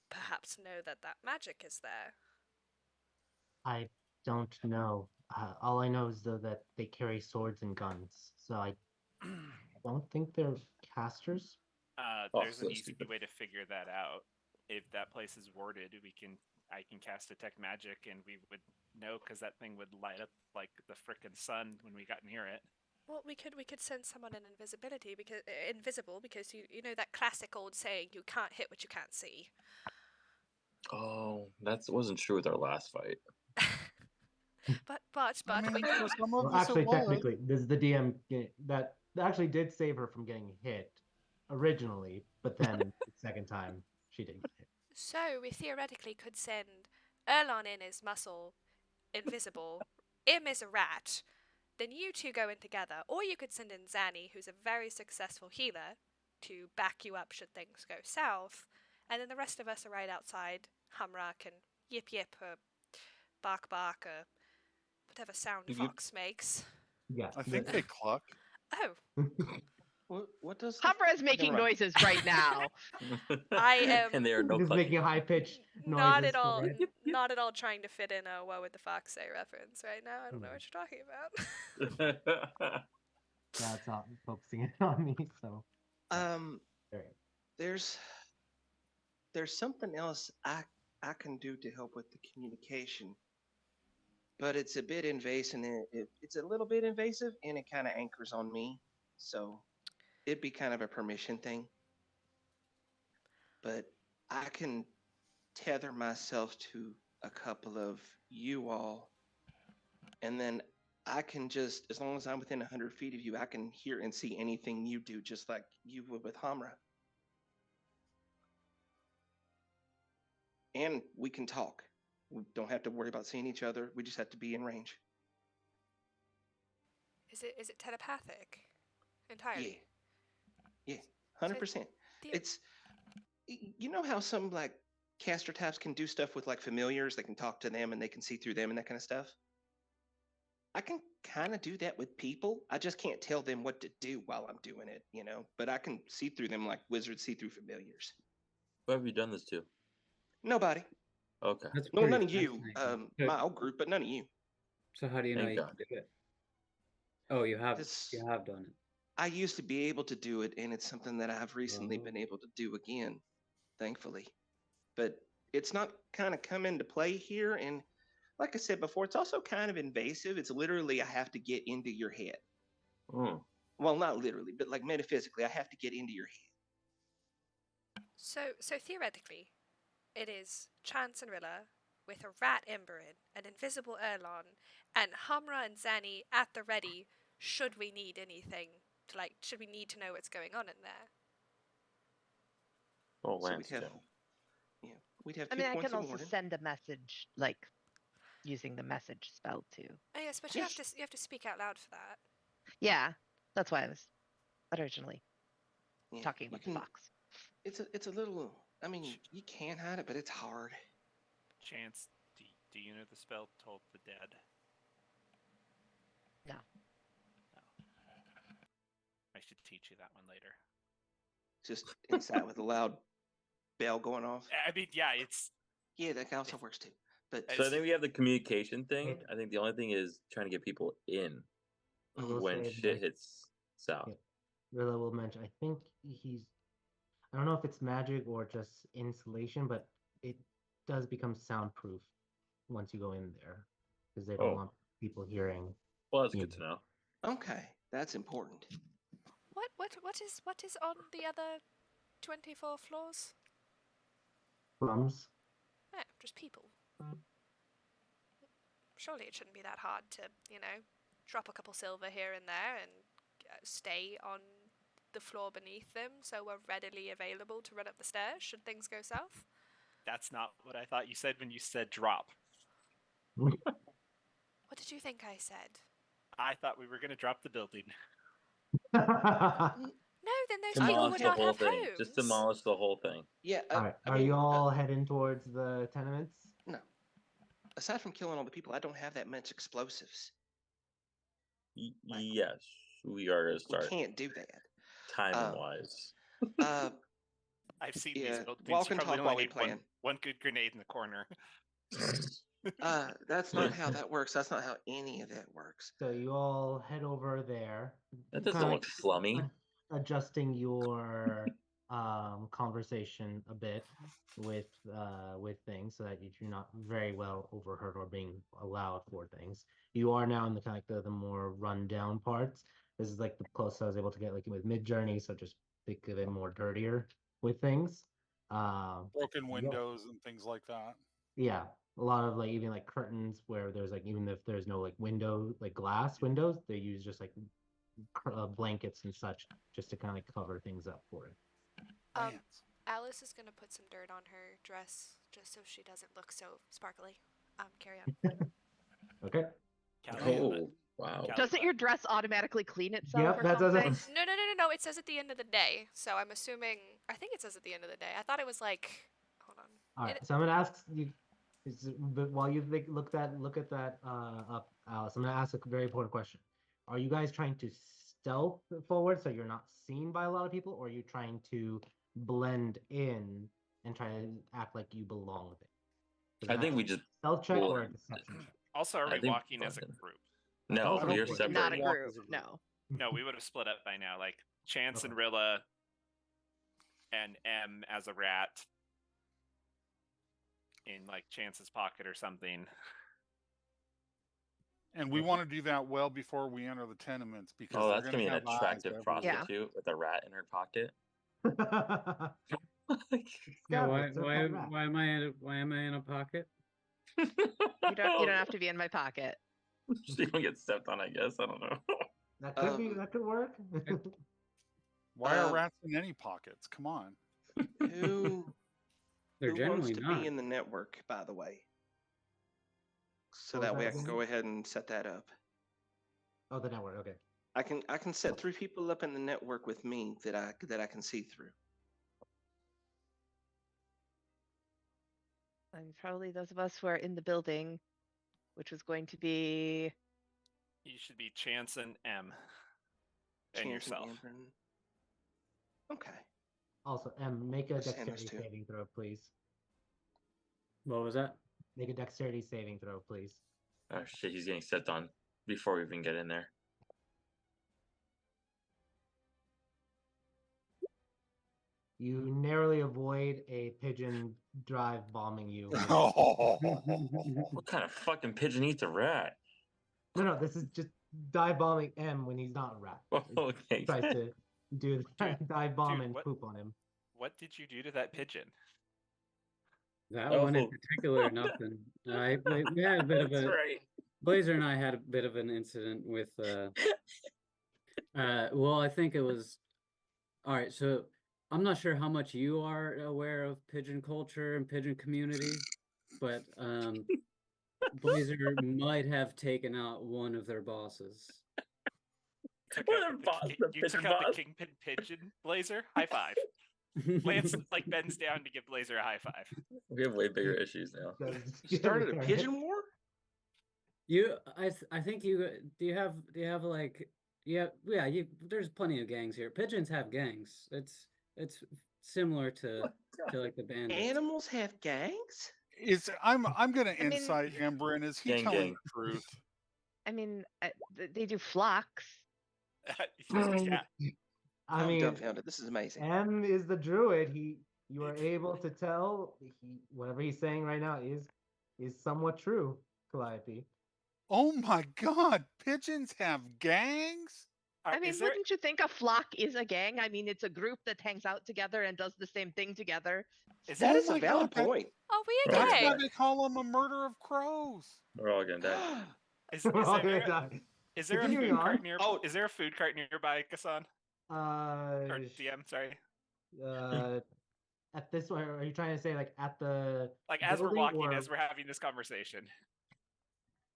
perhaps know that that magic is there? I don't know. All I know is though that they carry swords and guns, so I don't think they're casters. Oh, There's so an easy stupid. way to figure that out. If that place is warded, I can cast detect magic, and we would know because that thing would light up like the frickin' sun when we got near it. Well, we could send someone in invisible because you know that classic old saying, you can't hit what you can't see. Oh, that wasn't true with our last fight. but I mean, we could. for some of Well, us, actually, it was. technically, this is the DM that actually did save her from getting hit originally, but then the second time she didn't get hit. So we theoretically could send Erlon in as muscle, invisible, Im is a rat, then you two go in together, or you could send in Zanny, who's a very successful healer, to back you up should things go south, and then the rest of us are right outside. Hamra can yip yip or bark bark or whatever sound You- fox makes. Yeah, I think they cluck. Oh, What does Hamra is making Never mind. noises right now. I am and there are no just making clucking. high pitched noises. not at all, for it. not at all trying to fit in a "what would the fox say" reference right now. I don't know what you're talking about. Yeah, it's not focusing it on me. So there. there's something else I can do to help with the communication, but it's a bit invasive. And it's a little bit invasive, and it kind of anchors on me. So it'd be kind of a permission thing. But I can tether myself to a couple of you all, and then I can just, as long as I'm within 100 feet of you, I can hear and see anything you do, just like you would with Hamra. And we can talk. We don't have to worry about seeing each other. We just have to be in range. Is it telepathic entirely? Yeah, 100%. The- It's, you know how some like caster types can do stuff with like familiars. They can talk to them and they can see through them and that kind of stuff. I can kind of do that with people. I just can't tell them what to do while I'm doing it, you know. But I can see through them like wizards see through familiars. Who have you done this to? Nobody. Okay. That's Well, pretty none of you. fascinating. My old group, but none of you. So how do you know Thank you God. can do it? Oh, you have This done it. I used to be able to do it, and it's something that I've recently Oh. been able to do again, thankfully. But it's not kind of come into play here, and like I said before, it's also kind of invasive. It's literally I have to get into your head. Mm. Well, not literally, but like metaphysically, I have to get into your head. So theoretically, it is Chance and Rilla with a rat Emberin, an invisible Erlon, and Hamra and Zanny at the ready should we need anything should we need to know what's going on in there. Oh, So Lance, Joe. we'd have I 2 mean, I points can of also warning. send a message, like using the message spell too. Oh yes, but Yes. you have to speak out loud for that. Yeah, that's why I was originally Yeah, talking you about can. the fox. It's a little. I mean, you can hide it, but it's hard. Chance, do you know the spell Told the Dead? No. I should teach you that one later. Just inside with a loud bell going off. I mean, yeah, it's Yeah, that also works too. But So I think we have the communication thing. It- I think the only thing is trying to get people in I will when say, shit like, hits south. Rilla will mention. I think I don't know if it's magic or just insulation, but it does become soundproof once you go in there because they don't Oh. want people hearing. Well, that's you good to know. okay, that's important. What is on the other 24 floors? Plums. Yeah, just people. Surely it shouldn't be that hard to, drop a couple silver here and there and stay on the floor beneath them so we're readily available to run up the stairs should things go south. That's not what I thought you said when you said drop. What did you think I said? I thought we were going to drop the building. No, then those people Demolish would the not whole have thing. homes. Just demolish the whole thing. Yeah. All right. I Are mean, you all heading towards the tenements? no. Aside from killing all the people, I don't have that much explosives. Right. Yes, we are going to We start can't do that. timing wise. I've seen Yeah, these buildings. walk You and probably talk only while we need plan. one good grenade in the corner. That's not how that works. That's not how any of that works. So you all head over there. That doesn't kinda look slummy. Adjusting your conversation a bit with things so that you're not very well overheard or being allowed for things. You are now in the kind of like the more rundown parts. This is like the closest I was able to get like with Mid Journey, so just think of it more dirtier with things. Broken Yeah. windows and things like that. Yeah, a lot of like even like curtains where there's like even if there's no like window like glass windows, they use just like blankets and such just to kind of like cover things up for it. Plants. Alice is gonna put some dirt on her dress just so she doesn't look so sparkly. Carry on. Okay. Oh, wow. Doesn't your dress automatically clean itself Yep, or that something? doesn't. No. It says at the end of the day, so I'm assuming. I think it says at the end of the day. I thought it was like. Hold on. All right, so I'm gonna ask you, but while you look at that up, Alice, I'm gonna ask a very important question. Are you guys trying to stealth forward so you're not seen by a lot of people, or are you trying to blend in and try to act like you belong there? I think we just stealth check or a blend. deception check. Also, are I we think walking as a blend in. group? No, I don't we are think separate. Not a walk group, as a group. no. No, we would have split up by now. Like Chance Okay. and Rilla and M as a rat in like Chance's pocket or something. And we want to do that well before we enter the tenements because Oh, they're that's gonna be going an to have eyes attractive everywhere. Yeah. prostitute with a rat in her pocket. Yeah, Scavengers, they're called rats. why am I in a pocket? You don't have to be in my pocket. She don't get stepped on, I guess. I don't know. That could be. That could work. Why are rats in any pockets? Come on. Who They're who wants generally to not. be in the network, by the way? So What was that way that I can again? go ahead and set that up. Oh, the network. Okay. I can set 3 people up in the network with me that I can see through. And probably those of us who are in the building, which was going to be You should be Chance and M. And Chance yourself. and Amber. Okay. Also, make a Let's hand those dexterity two. saving throw, please. What was that? Make a dexterity saving throw, please. Oh shit, he's getting stepped on before we even get in there. You narrowly avoid a pigeon dive bombing you. What kind of fucking pigeon eats a rat? No, this is just dive bombing M when he's not a rat. Okay. Tries to do the Dude, dive bomb dude, and what- poop on him. What did you do to that pigeon? That one in Oh. particular, nothing. We had a bit of That's a right. Blazer and I had a bit of an incident with well, I think it was all right, so I'm not sure how much you are aware of pigeon culture and pigeon community, but Blazer might have taken out one of their bosses. Took What out a the boss, ki- the you pigeon took out boss. the kingpin pigeon, Blazer. High five. Lance like bends down to give Blazer a high five. We have way bigger issues now. You started a pigeon war? I think you do you have like yeah there's plenty of gangs here. Pigeons have gangs. It's similar to like the bandits. Animals have gangs? I'm gonna I mean- insight Embrin. Is he Gang, telling gang. the truth? I mean, they do flocks. Yeah. I I'm mean, dumbfounded. This is amazing. M is the druid. You are able to tell whatever he's saying right now is somewhat true, Calliope. Oh my god, pigeons have gangs? I mean, Is there, wouldn't you think a flock is a gang? I mean, it's a group that hangs out together and does the same thing together. is That there, is a my valid God, point. Are we Right. That's okay? why they call them a murder of crows. We're all gonna die. is, We're all gonna there, die. is there a Continuing food on. cart near? Oh. Is there a food cart nearby, Kasan or DM? Sorry. At this one, are you trying to say like at the Like as we're building, walking, or as we're having this conversation.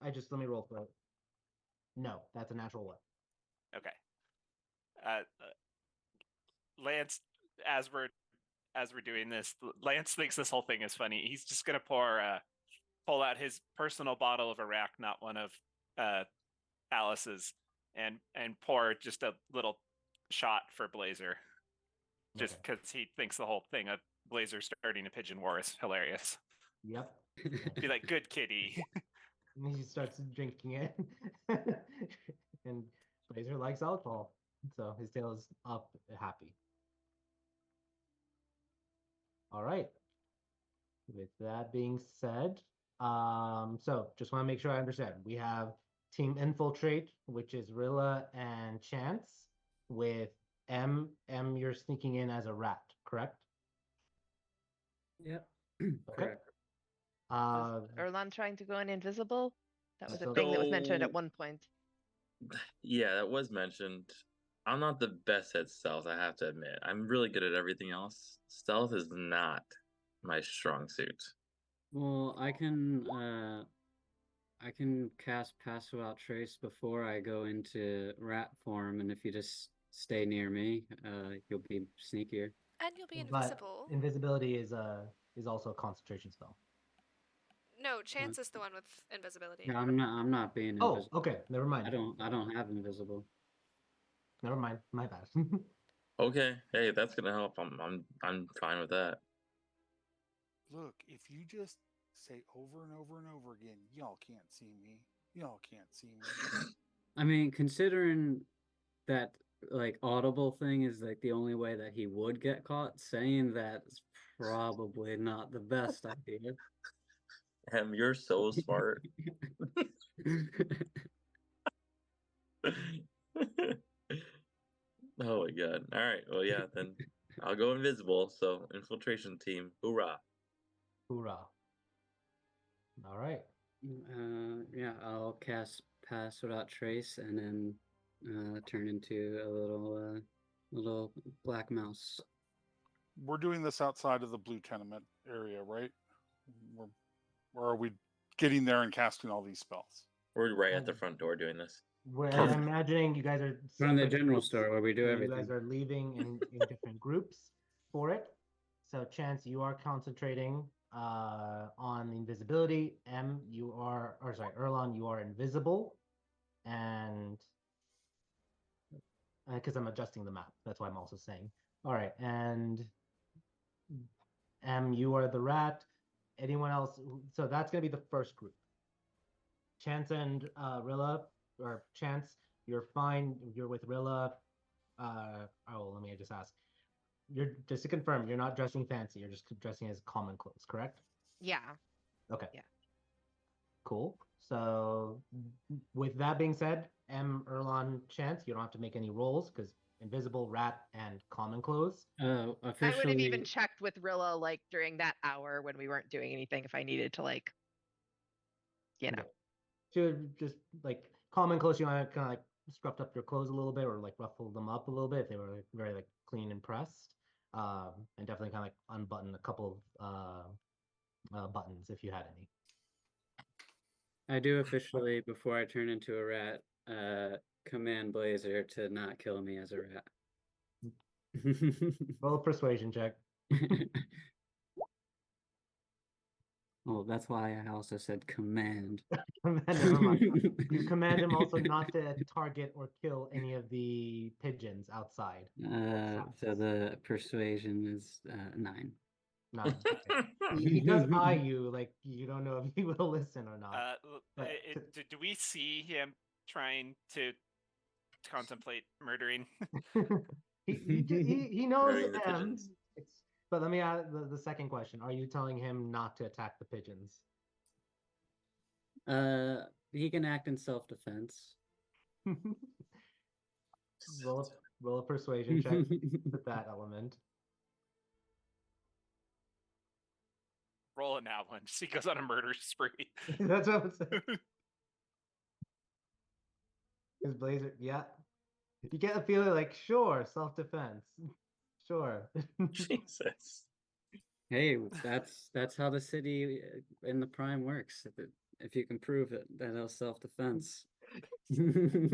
let me roll for it. No, that's a natural one. Okay. Lance, as we're doing this, Lance thinks this whole thing is funny. He's just gonna pull out his personal bottle of Iraq, not one of Alice's, and pour just a little shot for Blazer, just Okay. because he thinks the whole thing of Blazer starting a pigeon war is hilarious. Yep. Be like, good kitty. And he starts drinking it. And Blazer likes alcohol, so his tail is up, happy. All right. With that being said, so just want to make sure I understand. We have Team Infiltrate, which is Rilla and Chance, with M. You're sneaking in as a rat, correct? Yep. Okay. Correct. Was Erlan trying to go in invisible? That was a So- thing that was mentioned at So- one point. Yeah, that was mentioned. I'm not the best at stealth, I have to admit. I'm really good at everything else. Stealth is not my strong suit. Well, I can cast Pass Without Trace before I go into rat form, and if you just stay near me, you'll be sneakier. And you'll be But invisible. invisibility is also a concentration spell. No, Chance is the one with invisibility. No, I'm not being Oh, invisible. okay. Never mind. I don't have invisible. Never mind. My bad. Okay, hey, that's gonna help. I'm fine with that. Look, if you just say over and over and over again, y'all can't see me. Y'all can't see me. I mean, considering that like audible thing is like the only way that he would get caught, saying that is probably not the best idea. You're so smart. Oh my god. All right. Well, yeah, then I'll go invisible. So, infiltration team, hoorah. Hoorah. All right. Yeah, I'll cast Pass Without Trace and then turn into a little black mouse. We're doing this outside of the blue tenement area, right? Or are we getting there and casting all these spells? We're right at the front door doing this. Where Perfect. I'm imagining you guys are From the separate general groups, store where we do so everything. You guys are leaving in different groups for it. So Chance, you are concentrating on invisibility. Erlan, you are invisible. and because I'm adjusting the map, that's why I'm also saying. All right, and you are the rat. Anyone else? So that's gonna be the first group. Chance and Rilla, or Chance, you're fine. You're with Rilla. Let me just ask. You're just to confirm, you're not dressing fancy. You're just dressing as common clothes, correct? Yeah. Okay. Yeah. Cool. So, with that being said, Erlon, Chance, you don't have to make any rolls because invisible, rat, and common clothes. I would have Officially, even checked with Rilla like during that hour when we weren't doing anything if I needed to like, you know. Should just like common clothes, you want to kind of like scruffed up your clothes a little bit or like ruffle them up a little bit if they were like, very like clean and pressed. And definitely kind of like unbutton a couple of buttons if you had any. I do officially, before I turn into a rat, command Blazer to not kill me as a rat. Roll a persuasion check. Well, that's why I also said command. Never mind. You command him also not to target or kill any of the pigeons outside. So the persuasion is 9. 9. Okay. He does eye you like you don't know if he will listen or not. Do we see him trying to contemplate murdering? he knows Murdering the them. pigeons. But let me ask the second question. Are you telling him not to attack the pigeons? He can act in self-defense. roll a persuasion check with that element. Roll it now one. He goes on a murder spree. That's what I'm saying. His Blazer, yeah. You get a feeling like, sure, self-defense. Sure. Jesus. Hey, that's how the city in the prime works. If you can prove it, that is self-defense.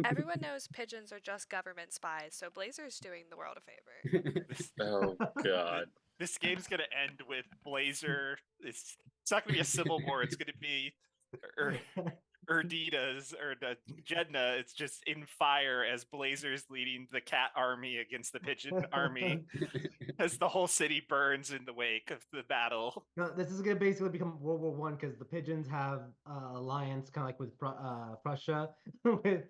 Everyone knows pigeons are just government spies, so Blazer's doing the world a favor. Oh God. This game's gonna end with Blazer. It's not gonna be a civil war. It's gonna be Erdita's or the Jedna. It's just in fire as Blazer's leading the cat army against the pigeon army as the whole city burns in the wake of the battle. No, this is gonna basically become World War One because the pigeons have alliance kind of like with Prussia with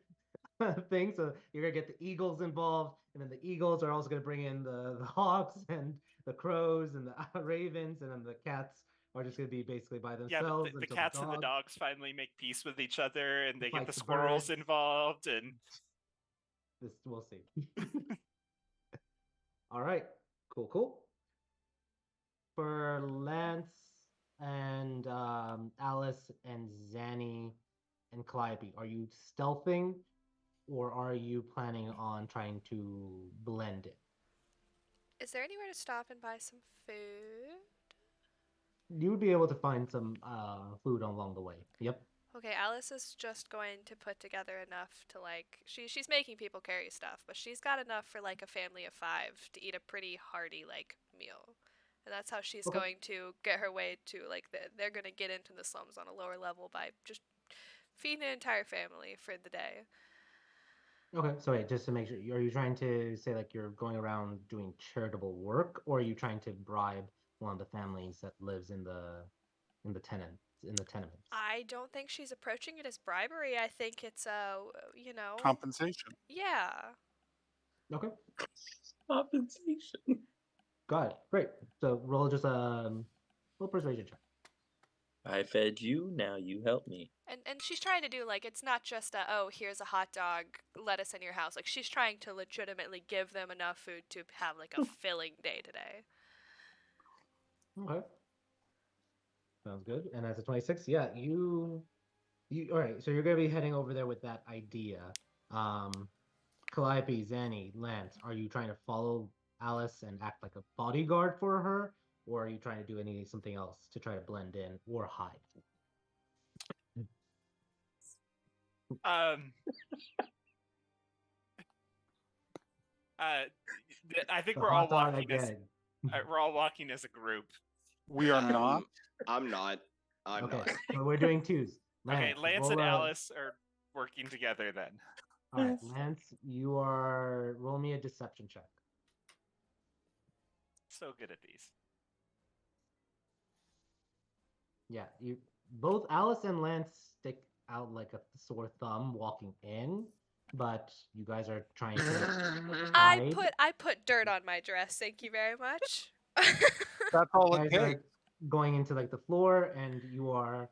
things. So you're gonna get the eagles involved, and then the eagles are also gonna bring in the hawks and the crows and the ravens, and then the cats are just gonna be basically by themselves. Yeah, the cats and the dogs finally make peace with each other, and they get the the squirrels birds. involved, and this we'll see. All right, cool. For Lance and Alice and Zanny and Calliope, are you stealthing or are you planning on trying to blend it? Is there anywhere to stop and buy some food? You would be able to find some food along the way. Yep. Okay, Alice is just going to put together enough to like she's making people carry stuff, but she's got enough for like a family of 5 to eat a pretty hearty like meal. And that's how she's Okay. going to get her way to like they're going to get into the slums on a lower level by just feeding an entire family for the day. Okay, so wait, just to make sure, are you trying to say like you're going around doing charitable work, or are you trying to bribe one of the families that lives in the tenements? I don't think she's approaching it as bribery. I think it's Compensation. yeah. Okay, Compensation. got it. Great. So roll just roll persuasion check. I fed you, now you help me. And she's trying to do like it's not just a oh here's a hot dog, let us in your house. Like she's trying to legitimately give them enough food to have like a filling day today. Okay. Sounds good. And as a 26, yeah, you all right, so you're gonna be heading over there with that idea. Calliope, Zanny, Lance, are you trying to follow Alice and act like a bodyguard for her, or are you trying to do something else to try to blend in or hide? I think The we're all hot dog walking as again. we're all walking as a group. We are not. I'm not. I'm Okay, not. so we're doing twos. Okay, Lance and roll a- Alice working together then. All right, Lance, you are roll me a deception check. So good at these. Yeah, you both Alice and Lance stick out like a sore thumb walking in, but you guys are trying to hide. I put dirt on my dress. Thank you very much. That's all You it guys are takes. going into like the floor, and you are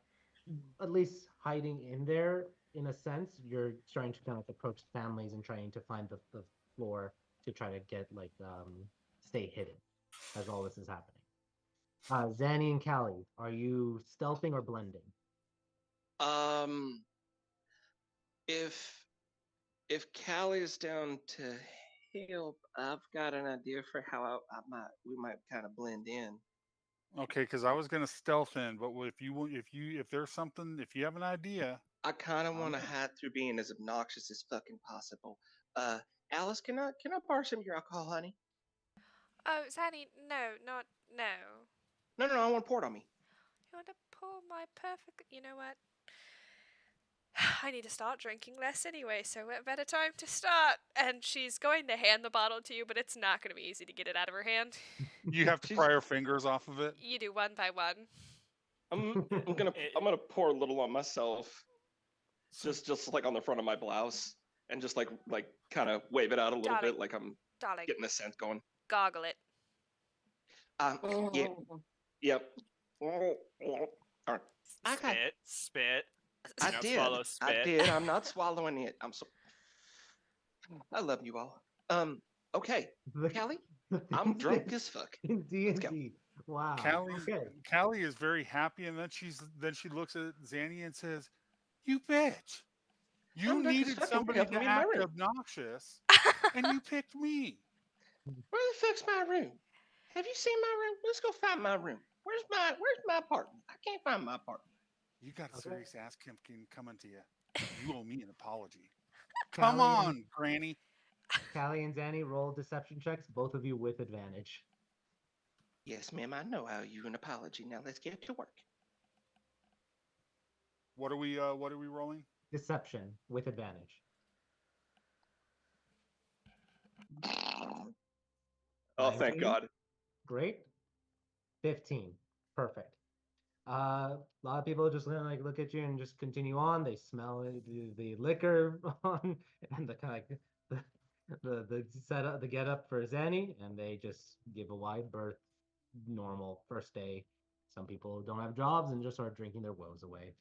at least hiding in there in a sense. You're trying to kind of approach families and trying to find the floor to try to get like stay hidden as all this is happening. Zanny and Callie, are you stealthing or blending? Um, if Callie is down to help, I've got an idea for how we might kind of blend in. Okay, because I was gonna stealth in, but if there's something, if you have an idea, I kind of want to hide through being as obnoxious as fucking possible. Alice, can I borrow some of your alcohol, honey? Oh, Zanny, no, not no. No, I want to pour it on me. You want to pour my perfect? You know what? I need to start drinking less anyway, so what better time to start? And she's going to hand the bottle to you, but it's not going to be easy to get it out of her hand. you have to pry your fingers off of it. You do one by one. I'm gonna pour a little on myself, just like on the front of my blouse, and just like kind of wave it out a little bit, like I'm getting the scent going. Goggle it. Yeah, yep. All right. Spit. I Don't did. swallow spit. I did. I'm not swallowing it. I love you all. Okay, Callie, I'm drunk as fuck. In Let's go. D&D. Wow. Okay. Callie is very happy, and then she looks at Zanny and says, "You bitch! You I'm drunk as needed fuck. somebody Helping to me in my act room. obnoxious, and you picked me." Where the fuck's my room? Have you seen my room? Let's go find my room. Where's my apartment? I can't find my apartment. You got a Okay. serious ass Kempkin coming to you. You owe me an apology. Come Callie on, and, Granny. Callie and Zanny roll deception checks, both of you with advantage. Yes, ma'am. I know I owe you an apology. Now let's get to work. What are we rolling? Deception with advantage. Oh, thank 19? God. Great. 15. Perfect. A lot of people just gonna like look at you and just continue on. They smell the liquor on and the kind of like the setup, the get up for Zanny, and they just give a wide berth, normal first day. Some people don't have jobs and just start drinking their woes away.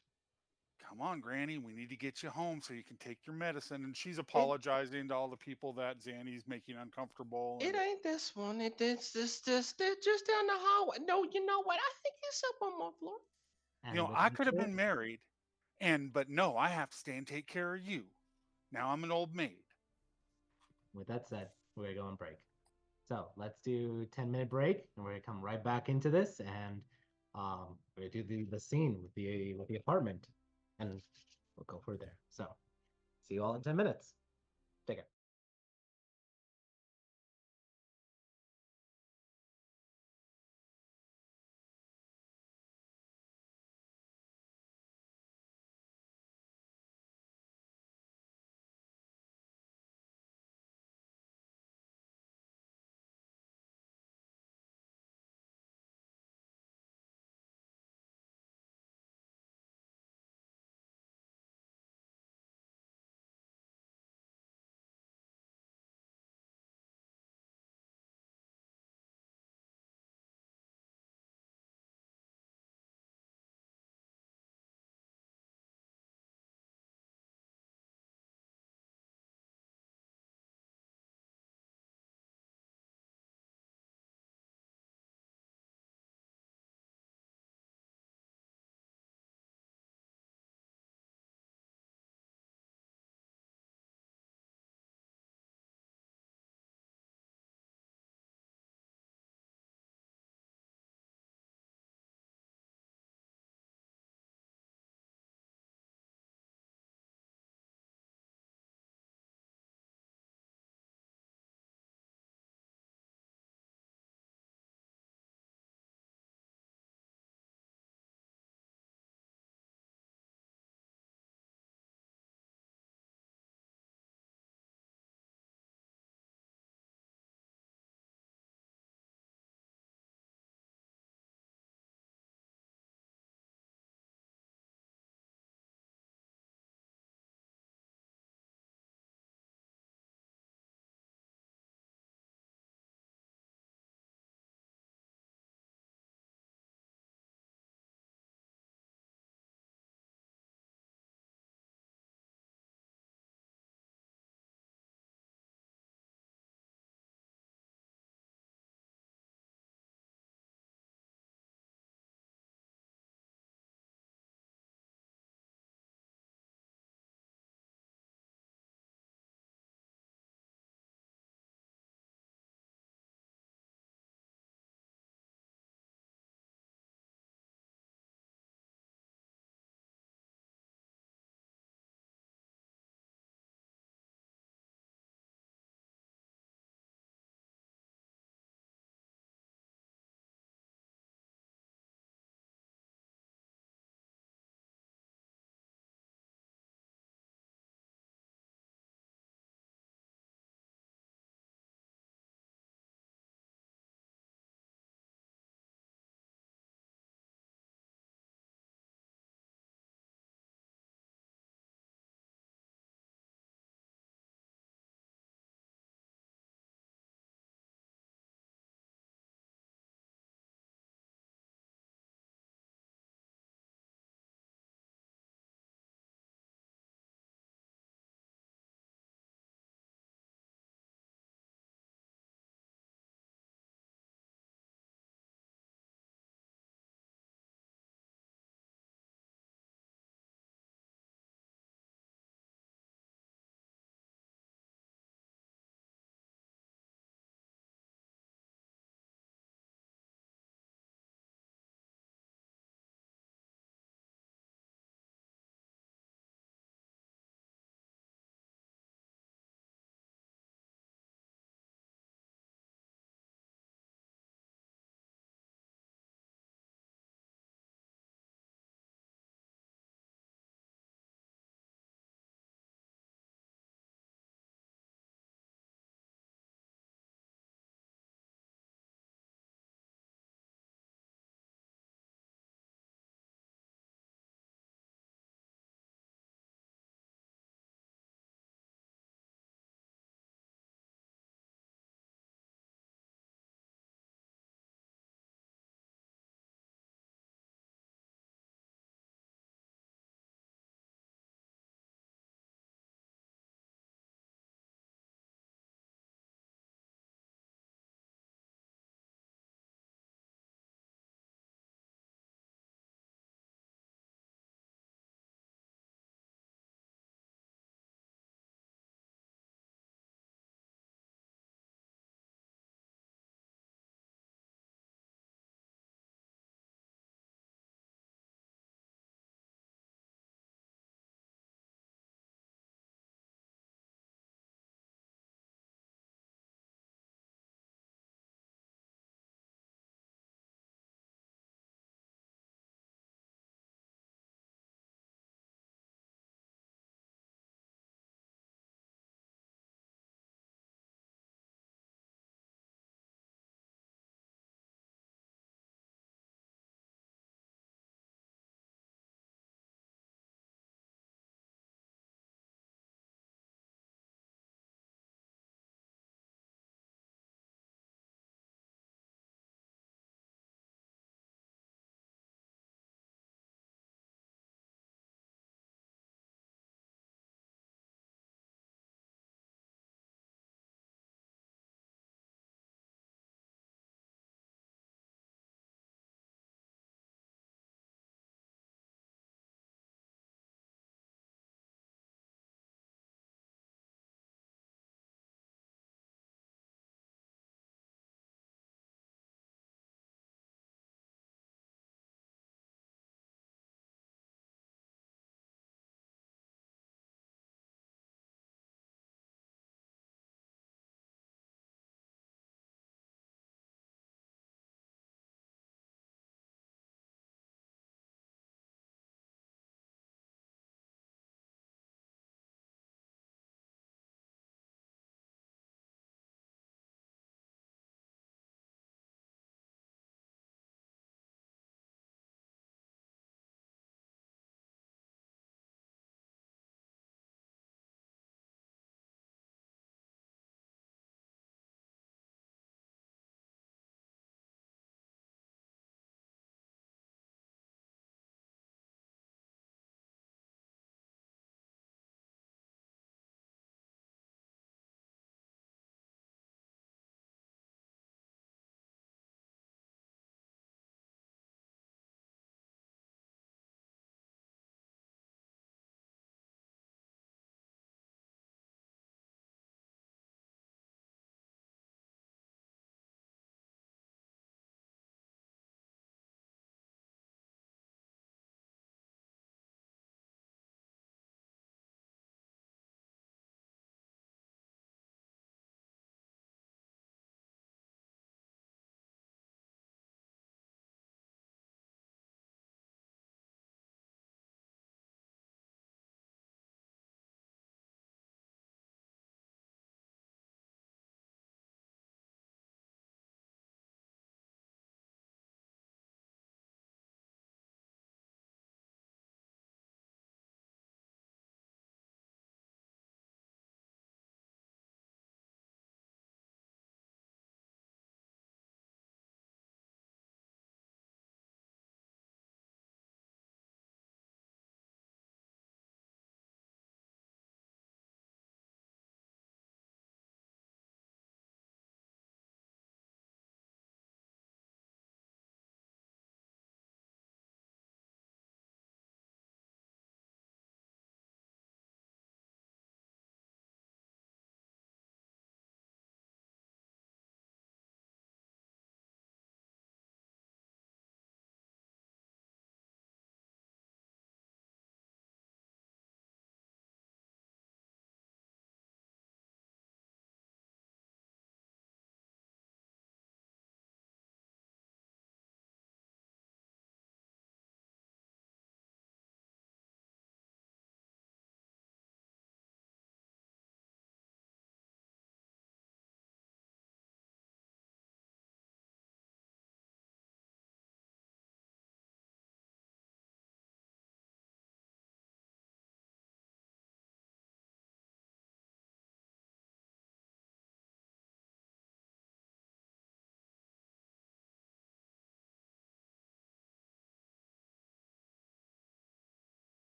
Come on, Granny. We need to get you home so you can take your medicine. And she's apologizing to all the people that Zanny's making uncomfortable. It ain't this one. It's this just down the hallway. No, you know what? I think it's up on my floor. And You know, with I could have that, been married, but no, I have to stay and take care of you. Now I'm an old maid. with that said, we're gonna go on break. So let's do a 10-minute break, and we're gonna come right back into this, and we're gonna do the scene with the apartment, and we'll go further. So see you all in 10 minutes. Take care.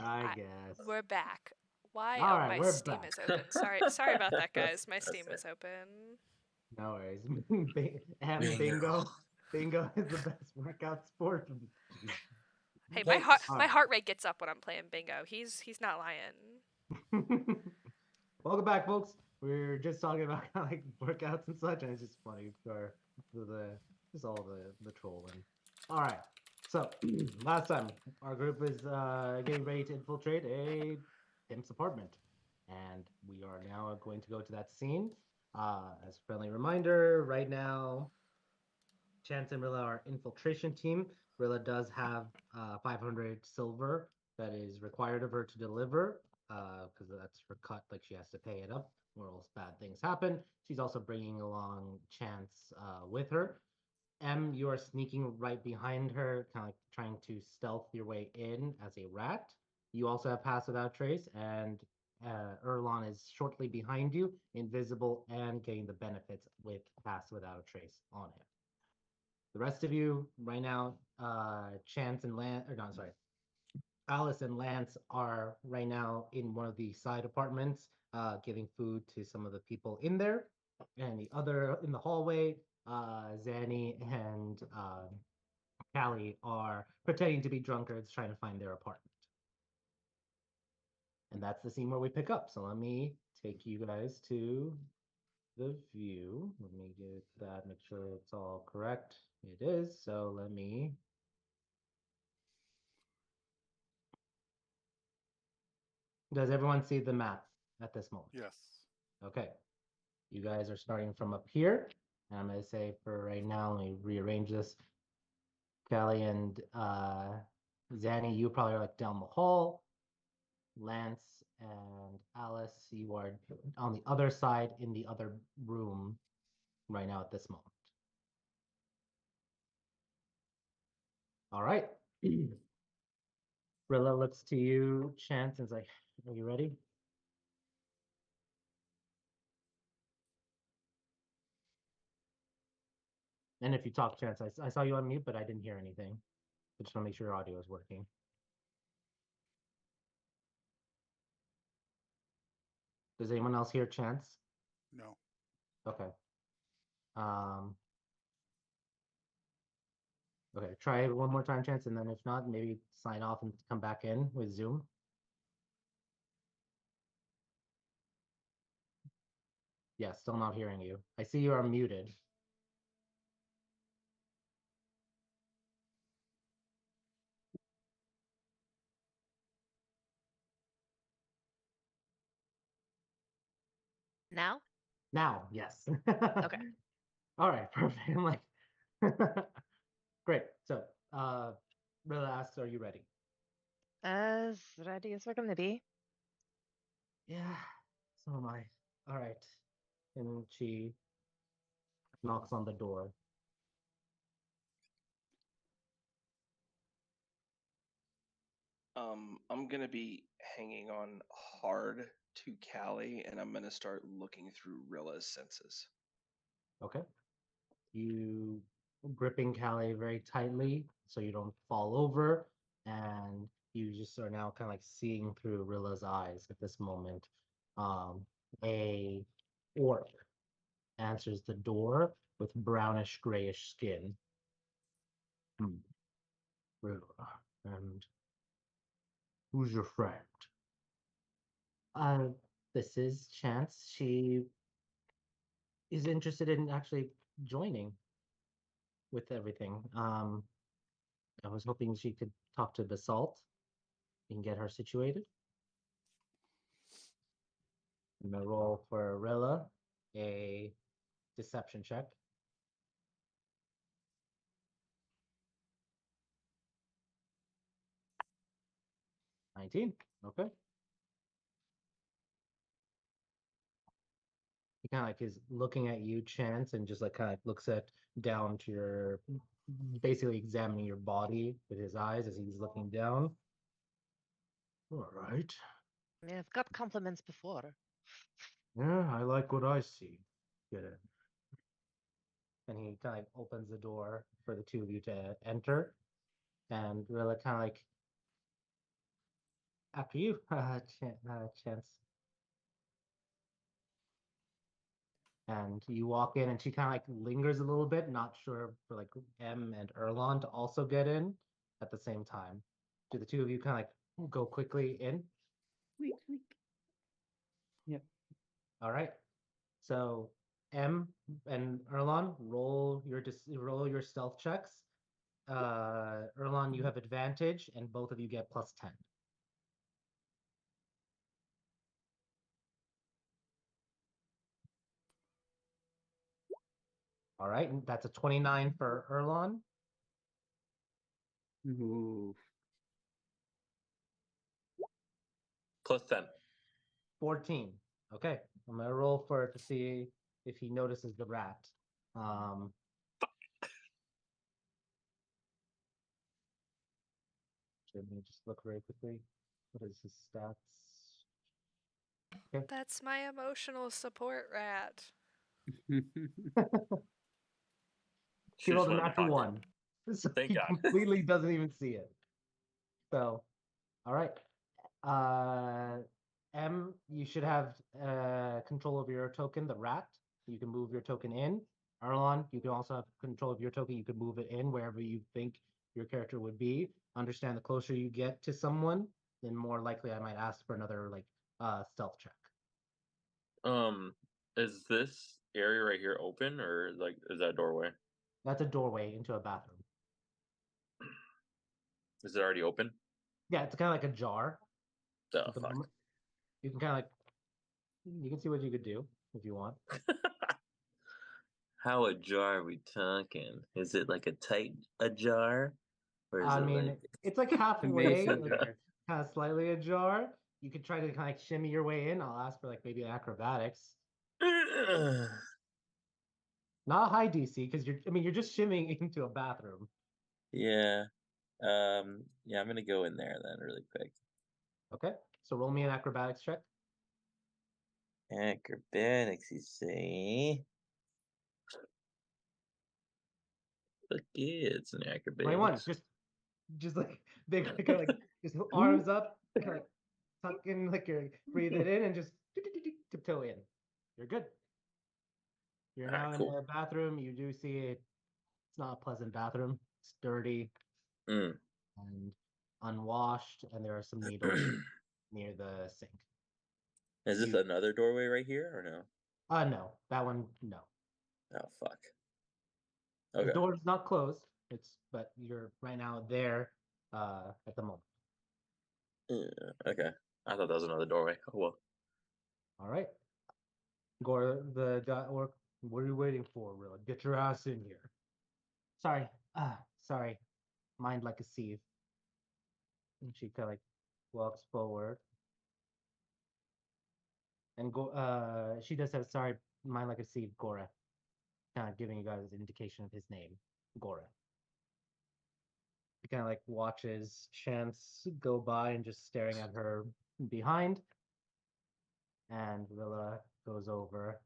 I I- guess. We're back. Why? All Oh, right, my we're Steam back. is open. Sorry about that, guys. My That's Steam fair. is open. No worries. Bingo. Bingo is the best workout sport. Hey, Hey, my heart rate gets up when I'm playing bingo. He's not lying. Welcome back, folks. We're just talking about kind of like workouts and such, and it's just funny for the just all the trolling. All right. So last time our group is getting ready to infiltrate a pimp's apartment, and we are now going to go to that scene. As a friendly reminder, right now Chance and Rilla are infiltration team. Rilla does have 500 silver that is required of her to deliver because that's her cut. Like she has to pay it up, or else bad things happen. She's also bringing along Chance with her. M, you are sneaking right behind her, kind of like trying to stealth your way in as a rat. You also have pass without trace, and Erlon is shortly behind you, invisible, and getting the benefits with pass without a trace on him. The rest of you right now, Chance and Lance, or no, sorry, Alice and Lance are right now in one of the side apartments, giving food to some of the people in there. And the other in the hallway, Zanny and Callie are pretending to be drunkards trying to find their apartment. And that's the scene where we pick up. So let me take you guys to the view. Let me get that, make sure it's all correct. It is. So let me. Does everyone see the map at this moment? Yes. Okay. You guys are starting from up here. And I'm going to say for right now, let me rearrange this. Kelly and Zanny, you probably are like down the hall. Lance and Alice, you are on the other side in the other room right now at this moment. All right. Rilla looks to you, Chance, and is like, are you ready? And if you talk, Chance, I saw you on mute, but I didn't hear anything. I just want to make sure your audio is working. Does anyone else hear Chance? No. Okay. Um, okay, try it one more time, Chance, and then if not, maybe sign off and come back in with Zoom. Yeah, still not hearing you. I see you are muted. Now? Now, yes. Okay. All right, perfect. I'm like, great. So, Rilla asks, are you ready? As ready as we're gonna be. Yeah, so am I. All right. And she knocks on the door. I'm gonna be hanging on hard to Callie, and I'm gonna start looking through Rilla's senses. Okay. You gripping Callie very tightly so you don't fall over, and you just are now kind of like seeing through Rilla's eyes at this moment. Um, a orc answers the door with brownish grayish skin. Rilla, and who's your friend? Uh, this is Chance. She is interested in actually joining with everything. I was hoping she could talk to Basalt and get her situated. I'm gonna roll for Rilla a deception check. 19. Okay. He kind of like is looking at you, Chance, and just like kind of looks at down to your, basically examining your body with his eyes as he's looking down. All right. I mean, I've got compliments before. Yeah, I like what I see. Get it. And he kind of opens the door for the two of you to enter. And Rilla kind of like after you, Chance. And you walk in, and she kind of like lingers a little bit, not sure for like M and Erlon to also get in at the same time. Do the two of you kind of like go quickly in? Wink, wink. Yep. All right. So M and Erlon, roll your stealth checks. Erlon, you have advantage, and both of you get +10. All right, and that's a 29 for Erlon. Ooh. +10. 14. Okay, I'm gonna roll for it to see if he notices the rat. Let me just look very quickly. What is his stats? Okay. That's my emotional support rat. He She rolled just a wanted my natural pocket. one. So Thank he God. completely doesn't even see it. So, all right. M, you should have control over your token, the rat. You can move your token in. Arlon, you can also have control of your token. You can move it in wherever you think your character would be. Understand the closer you get to someone, then more likely I might ask for another like stealth check. Is this area right here open, or like is that a doorway? That's a doorway into a bathroom. Is it already open? Yeah, it's kind of like a jar. The At the fuck. moment. You can kind of like, you can see what you could do if you want. How ajar are we talking? Is it like a tight ajar? Or is I it mean, like it's like A halfway, mason like jar. kind of slightly ajar. You could try to kind of like shimmy your way in. I'll ask for like maybe acrobatics. Not a high DC because you're just shimmying into a bathroom. Yeah. Yeah, I'm gonna go in there then really quick. Okay, so roll me an acrobatics check. Acrobatics, you say? Fuck yeah, it's an 21. acrobatics. Just like big, kind of like just arms up, kind of like tuck in, like you're breathe it in and just tiptoe in. You're good. You're All right, now in cool. the bathroom. You do see it. It's not a pleasant bathroom. It's dirty Mm. and unwashed, and there are some needles near the sink. Is this You another doorway right here or no? no, that one no. Oh fuck. The Okay. door's not closed. But you're right now there at the moment. Okay. I thought that was another doorway. Oh well. All right. Gore the or what are you waiting for, really? Get your ass in here. Sorry. Sorry. Mind like a sieve. And she kind of like walks forward. And she does have sorry, mind like a sieve, Gora. Kind of giving you guys an indication of his name, Gora. He kind of like watches Chance go by and just staring at her behind. And Willa goes over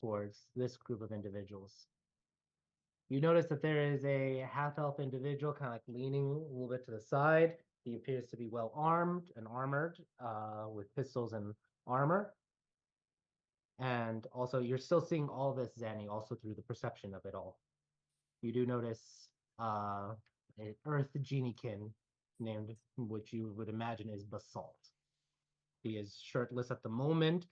towards this group of individuals. You notice that there is a half-elf individual kind of like leaning a little bit to the side. He appears to be well armed and armored with pistols and armor. And also, you're still seeing all this, Zanny, also through the perception of it all. You do notice an Earth Geniekin named, which you would imagine is Basalt. He is shirtless at the moment,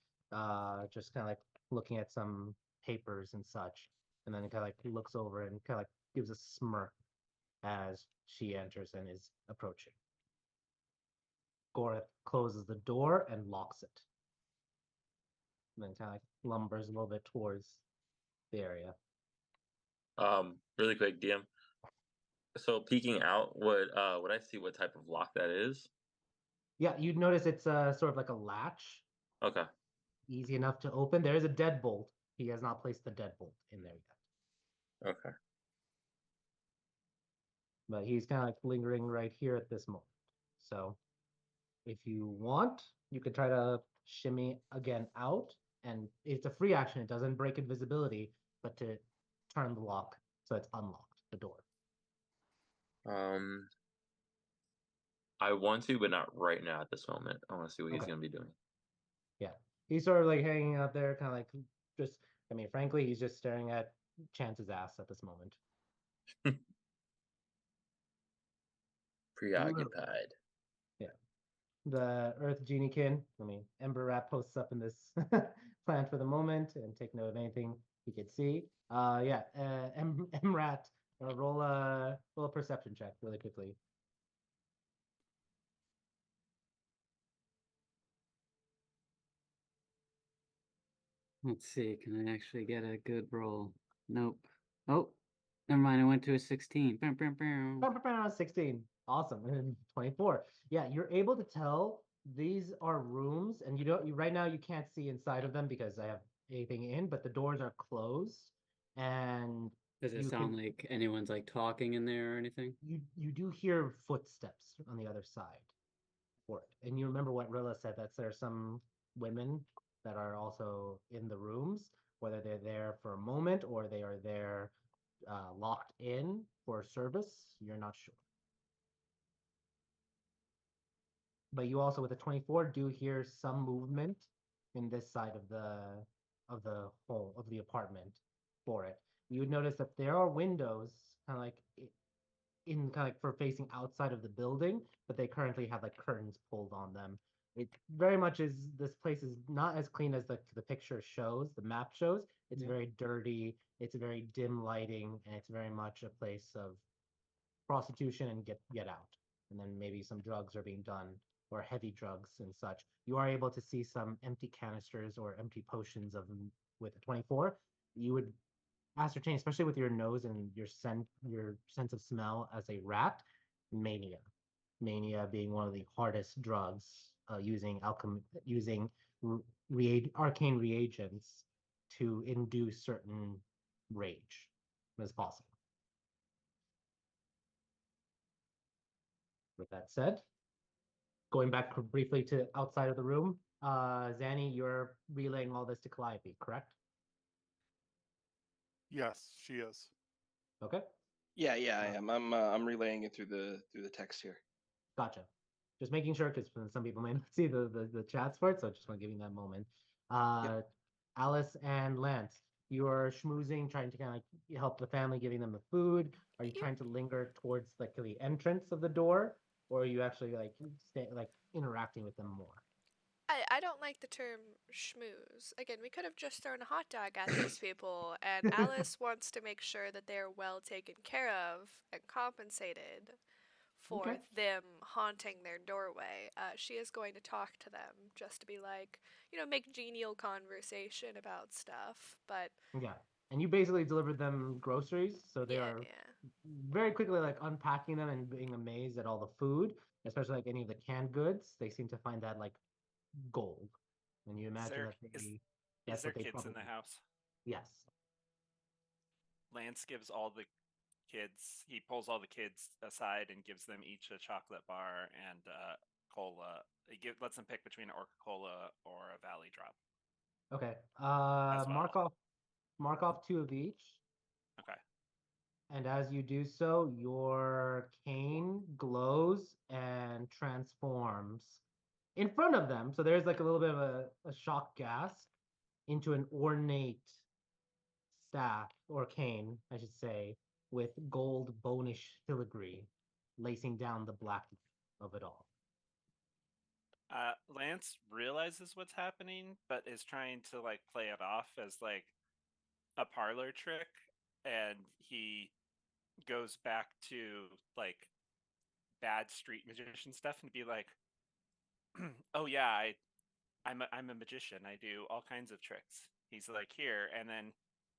just kind of like looking at some papers and such, and then kind of like looks over and kind of like gives a smirk as she enters and is approaching. Goreth closes the door and locks it, and then kind of like lumbers a little bit towards the area. Really quick, DM. So peeking out, would I see what type of lock that is? Yeah, you'd notice it's sort of like a latch, Okay. easy enough to open. There is a deadbolt. He has not placed the deadbolt in there yet. Okay. But he's kind of like lingering right here at this moment. So if you want, you could try to shimmy again out, and it's a free action. It doesn't break invisibility, but to turn the lock so it's unlocked, the door. I want to, but not right now at this moment. I want to see what he's Okay. going to be doing. Yeah. He's sort of like hanging out there, kind of like just, I mean, frankly, he's just staring at Chance's ass at this moment. Preoccupied. Yeah. The Earth Geniekin, I mean, Ember Rat posts up in this plant for the moment and take note of anything he could see. Yeah, Emrat, roll a perception check really quickly. Let's see, can I actually get a good roll? Nope. Oh, never mind. I went to a 16. 16. Awesome. And 24. Yeah, you're able to tell these are rooms, and right now you can't see inside of them because I have anything in, but the doors are closed, and Does it you sound can like anyone's like talking in there or anything? you do hear footsteps on the other side for it. And you remember what Rilla said, that there are some women that are also in the rooms, whether they're there for a moment or they are there locked in for service, you're not sure. But you also with the 24 do hear some movement in this side of the whole of the apartment for it. You would notice that there are windows kind of like in kind of like for facing outside of the building, but they currently have like curtains pulled on them. It very much is, this place is not as clean as the picture shows, the map shows. It's Yeah. very dirty, it's very dim lighting, and it's very much a place of prostitution and get out. And then maybe some drugs are being done, or heavy drugs and such. You are able to see some empty canisters or empty potions of them with a 24. You would ascertain, especially with your nose and your sense of smell as a rat, mania. Mania being one of the hardest drugs, using arcane reagents to induce certain rage as possible. With that said, going back briefly to outside of the room, Zanny, you're relaying all this to Calliope, correct? Yes, she is. Okay, Yeah, I Uh, am. I'm relaying it through the text here. gotcha. Just making sure because some people may not see the chats for it, so just want to give you that moment. Alice and Lance, you are schmoozing, trying to kind of help the family, giving them the food. Are you You- trying to linger towards like the entrance of the door, or are you actually like interacting with them more? I don't like the term schmooze. Again, we could have just thrown a hot dog at these people, and Alice wants to make sure that they're well taken care of and compensated for Okay. them haunting their doorway. She is going to talk to them just to be like, make genial conversation about stuff. But Yeah. And you basically delivered them groceries, so they yeah, are yeah. very quickly like unpacking them and being amazed at all the food, especially like any of the canned goods. They seem to find that like gold. And you Is imagine there that is that's there what they kids in probably, the house? yes. Lance gives all the kids. He pulls all the kids aside and gives them each a chocolate bar and cola. Lets them pick between Orca Cola or a Valley Drop Okay. as well. Mark off two of each. Okay. And as you do so, your cane glows and transforms in front of them. So there's like a little bit of a shock gas into an ornate staff or cane, I should say, with gold bonish filigree lacing down the black of it all. Lance realizes what's happening, but is trying to like play it off as like a parlor trick, and he goes back to like bad street magician stuff and be like, "Oh yeah, I'm a magician. I do all kinds of tricks." He's like, "Here," and then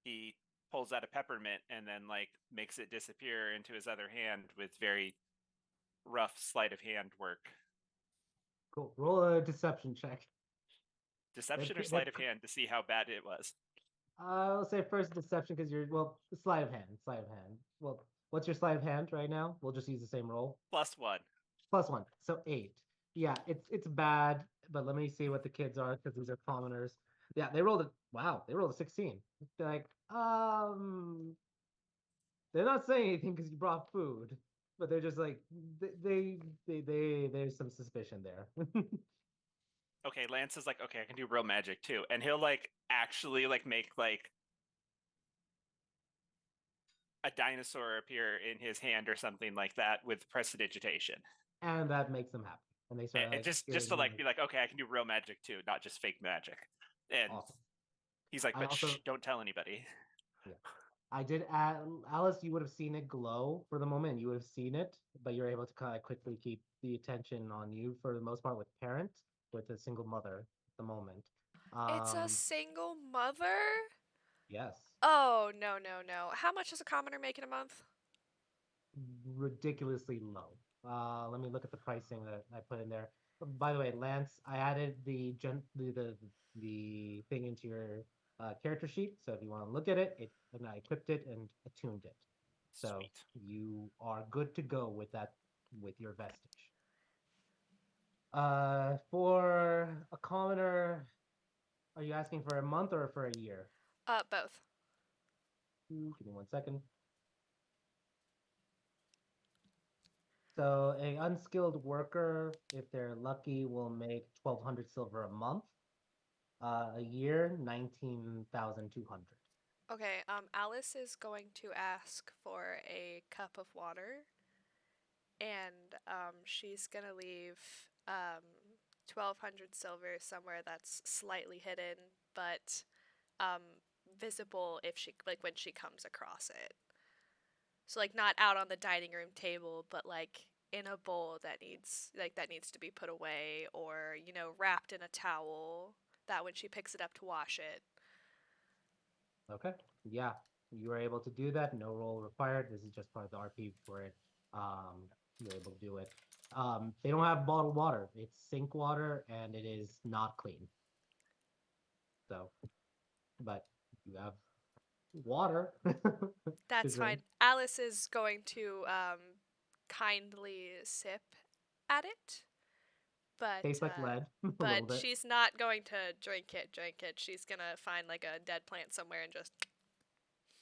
he pulls out a peppermint and then like makes it disappear into his other hand with very rough sleight of hand work. Cool. Roll a deception check. Deception or That, sleight of hand to see how bad it was. I'll say first deception because you're, well, sleight of hand. Sleight of hand. Well, what's your sleight of hand right now? We'll just use the same roll. +1. +1. So 8. Yeah, it's bad, but let me see what the kids are because these are commoners. Yeah, they rolled it. Wow, they rolled a 16. They're like, they're not saying anything because you brought food. but they're just like there's some suspicion there. Okay, Lance is like, okay, I can do real magic too, and he'll like actually like make like a dinosaur appear in his hand or something like that with prestidigitation. And that makes them happy. And they start And like just to like be like, okay, I can do real magic too, not just fake magic. And awesome. he's like, I but also shh, don't tell anybody. yeah. I did add Alice, you would have seen it glow for the moment. You would have seen it, but you're able to kind of quickly keep the attention on you for the most part with parent, with a single mother at the moment. It's a single mother? Yes. Oh, no, no, no. How much does a commoner make in a month? Ridiculously low. Let me look at the pricing that I put in there. By the way, Lance, I added the thing into your character sheet. So if you want to look at it, and I equipped it and attuned it. So Sweet. you are good to go with that with your vestige. For a commoner, are you asking for a month or for a year? Both. Give me 1 second. So a unskilled worker, if they're lucky, will make 1,200 silver a month. A year, 19,200. Okay, Alice is going to ask for a cup of water, and she's gonna leave 1,200 silver somewhere that's slightly hidden, but um, visible if she like when she comes across it. So like not out on the dining room table, but like in a bowl that needs to be put away, or wrapped in a towel that when she picks it up to wash it. Okay. Yeah, you are able to do that. No roll required. This is just part of the RP for it. You're able to do it. They don't have bottled water. It's sink water, and it is not clean. So, but you have water to That's fine. drink. Alice is going to kindly sip at it, but Tastes like lead a but little bit. she's not going to drink it. Drink it. She's gonna find like a dead plant somewhere and just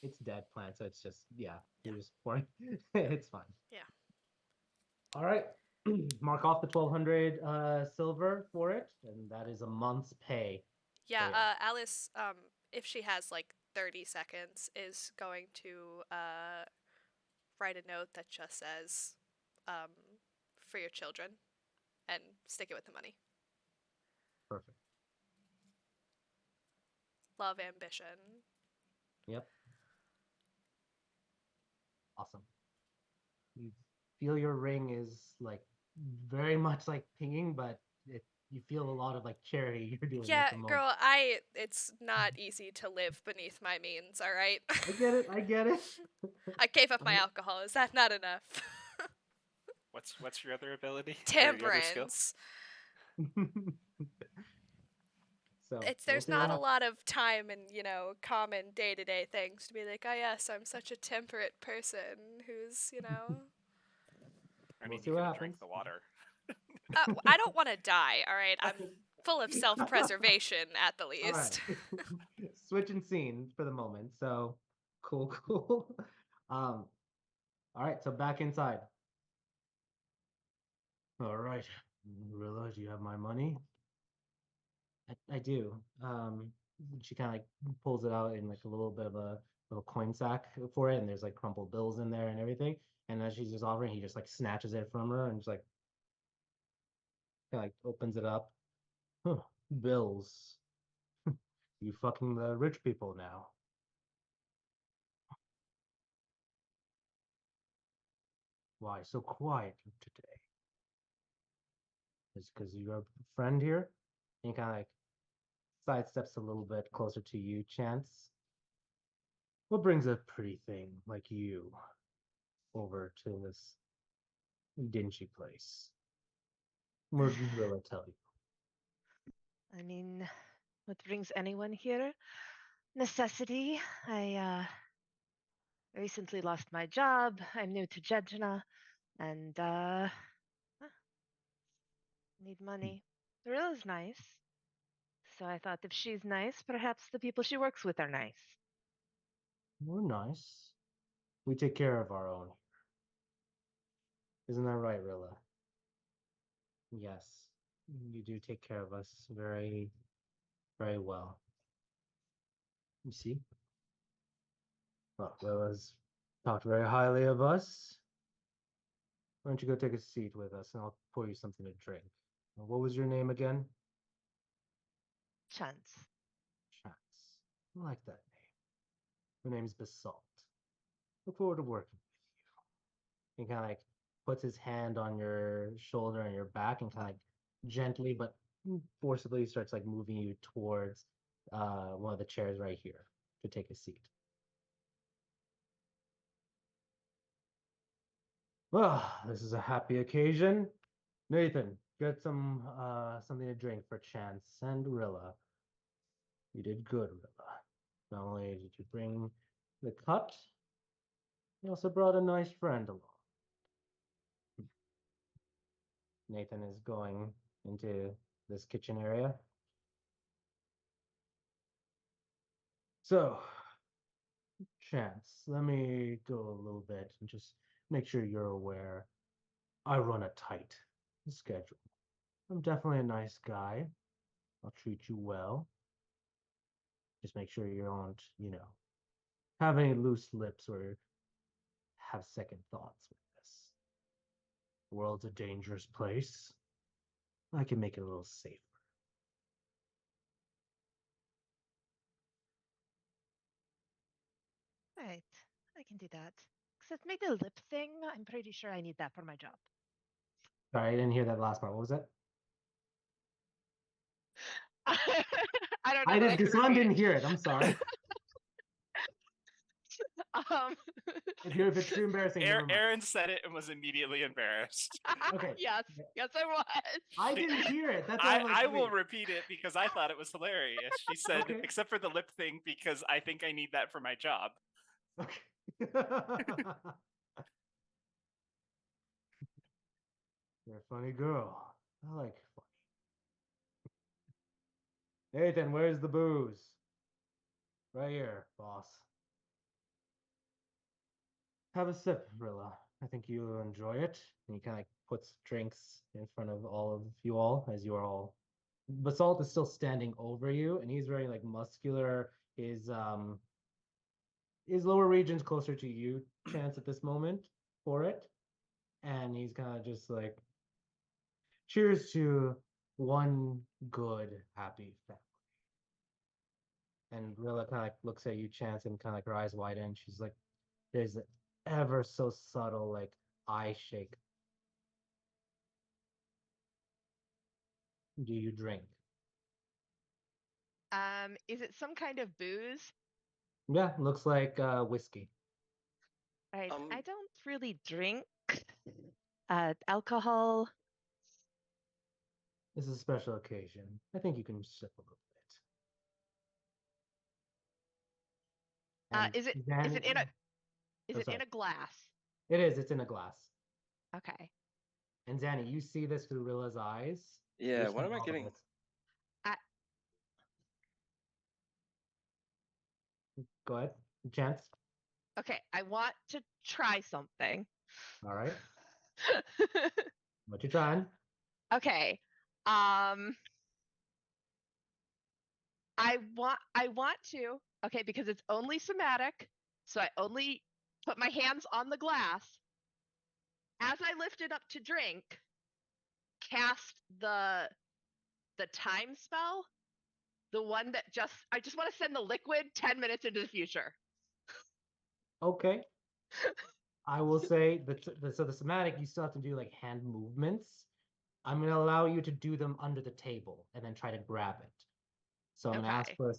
It's dead plant, so it's just yeah. You're just pouring. It's fine. yeah. All right. Mark off the 1,200 silver for it, and that is a month's pay. Yeah. So yeah, Alice, if she has like 30 seconds, is going to write a note that just says, um, "For your children," and stick it with the money. perfect. Love, ambition. Yep. Awesome. You feel your ring is like very much like pinging, but you feel a lot of like charity you're doing at Yeah, the moment. girl, it's not easy to live beneath my means, all right? I get it. I get it. I gave up my alcohol. Is that not enough? What's your other ability or your other skill? Temperance. So we'll There's see what not a happens. lot of time and, common day-to-day things to be like, "Oh yes, I'm such a temperate person who's." I We'll mean, see you what could have drank happens. the water. I don't want to die, all right? I'm full of self-preservation at the All right. least. Switching scene for the moment. So cool, cool. All right, so back inside. All right. Rilla, do you have my money? I do. She kind of like pulls it out in like a little bit of a little coin sack for it, and there's like crumpled bills in there and everything. And as she's just offering, he just like snatches it from her and just like kinda, like opens it up. Huh, bills. You fucking the rich people now. Why so quiet today? Is because you're a friend here? And he kind of like sidesteps a little bit closer to you, Chance. What brings a pretty thing like you over to this dingy place? What did Rilla tell you? I mean, what brings anyone here? Necessity. I recently lost my job. I'm new to Jedna, and need money. Rilla's nice, so I thought if she's nice, perhaps the people she works with are nice. We're nice. We take care of our own. Isn't that right, Rilla? Yes, you do take care of us very, very well. You see? Well, Rilla's talked very highly of us. Why don't you go take a seat with us and I'll pour you something to drink. What was your name again? Chance. Chance. I like that name. Her name's Basalt. Look forward to working with you. He kind of like puts his hand on your shoulder and your back and kind of like gently but forcibly starts like moving you towards one of the chairs right here to take a seat. Well, this is a happy occasion. Nathan, get something to drink for Chance and Rilla. You did good, Rilla. Not only did you bring the cut, you also brought a nice friend along. Nathan is going into this kitchen area. So, Chance, let me go a little bit and just make sure you're aware. I run a tight schedule. I'm definitely a nice guy. I'll treat you well. Just make sure you don't, have any loose lips or have second thoughts with this. The world's a dangerous place. I can make it a little safer. Right. I can do that. Except make the lip thing. I'm pretty sure I need that for my job. Sorry, I didn't hear that last part. What was that? I don't know. I that did. can This one repeat didn't it. hear it. I'm sorry. Um, If it's too embarrassing, never mind. Aaron said it and was immediately embarrassed. Okay. yes, yes, I was. I didn't hear it. That's why I'm like, I will wait. repeat it because I thought it was hilarious. She said, Okay. except for the lip thing, because I think I need that for my job. Okay. You're a funny girl. I like funny. Nathan, where's the booze? Right here, boss. Have a sip, Rilla. I think you'll enjoy it. And he kind of like puts drinks in front of all of you all as you are all. Basalt is still standing over you, and he's very like muscular. His lower region's closer to you, Chance, at this moment for it. And he's kind of just like, cheers to one good, happy family. And Rilla kind of like looks at you, Chance, and kind of like her eyes widen. She's like, there's an ever so subtle like eye shake. Do you drink? Is it some kind of booze? Yeah, looks like whiskey. Right. Um, I don't really drink alcohol. This is a special occasion. I think you can sip a little bit. And Is it then, in a is oh, it sorry. in a glass? It is. It's in a glass. Okay. And Zanny, you see this through Rilla's eyes. yeah, You're what seeing am I all of getting? it. Go ahead, Chance. Okay. I want to try something. All right. What you trying? Okay. I want to. Okay, because it's only somatic, so I only put my hands on the glass. As I lift it up to drink, cast the time spell, the one that I just want to send the liquid 10 minutes into the future. Okay. I will say that so the somatic you still have to do like hand movements. I'm gonna allow you to do them under the table and then try to grab it. So I'm gonna ask Okay. for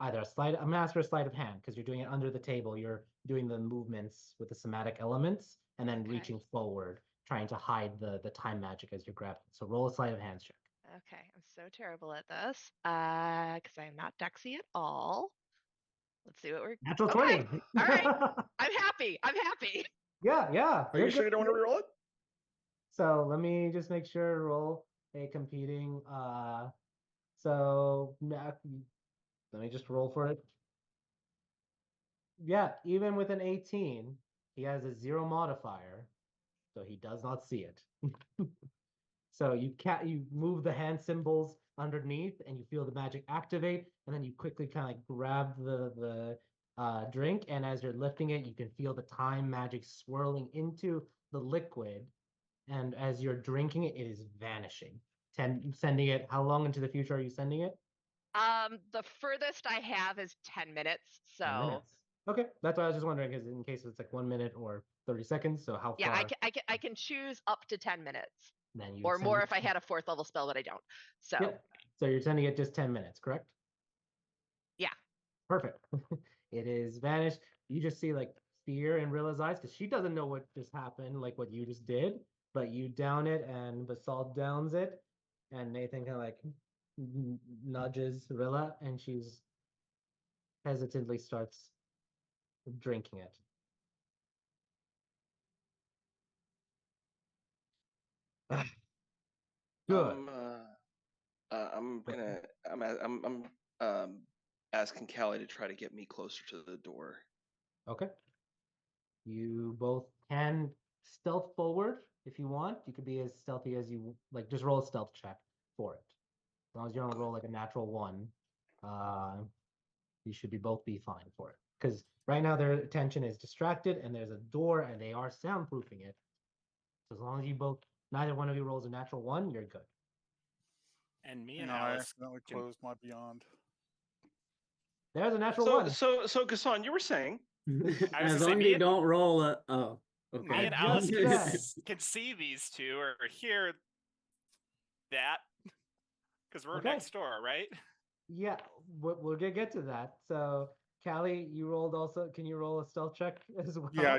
either a sleight. I'm gonna ask for a sleight of hand because you're doing it under the table. You're doing the movements with the somatic elements and then Okay. reaching forward, trying to hide the time magic as you're grabbing. So roll a sleight of hands check. Okay, I'm so terrible at this. Because I'm not Dexy at all. Let's see what we're Natural okay. 20. All right. I'm happy. I'm happy. Yeah. Are you sure you don't want to reroll it? So let me just make sure to roll a competing. So let me just roll for it. Yeah, even with an 18, he has a 0 modifier. so he does not see it. So you move the hand symbols underneath, and you feel the magic activate, and then you quickly kind of like grab the drink, and as you're lifting it, you can feel the time magic swirling into the liquid, and as you're drinking it, it is vanishing. Sending it. How long into the future are you sending it? The furthest I have is 10 minutes. 10 So minutes. Okay, that's why I was just wondering, because in case it's like 1 minute or 30 seconds, so how yeah, far? I can choose up to 10 minutes Then you or send more it. if I had a 4th level spell, but I don't. So Yep. So you're sending it just 10 minutes, correct? yeah. Perfect. It is vanished. You just see like fear in Rilla's eyes because she doesn't know what just happened, like what you just did. But you down it, and Basalt downs it, and Nathan kind of like nudges Rilla, and she's hesitantly starts drinking it. Good. I'm asking Callie to try to get me closer to the door. Okay. You both can stealth forward if you want. You could be as stealthy as you like. Just roll a stealth check for it. As long as you don't roll like a natural one, you should both be fine for it. Because right now their attention is distracted, and there's a door, and they are soundproofing it. So as long as neither one of you rolls a natural one, you're good. And me Hang and on, I Alice accidentally can closed my beyond. There's a natural So one. so Gasson, you were saying I was As gonna say, long as me you and- don't roll a. Oh, me okay. and I Alice just can see these two or hear that because we're Okay. next door, right? Yeah, we'll get to that. So, Callie, you rolled also. Can you roll a stealth check as well? Yeah,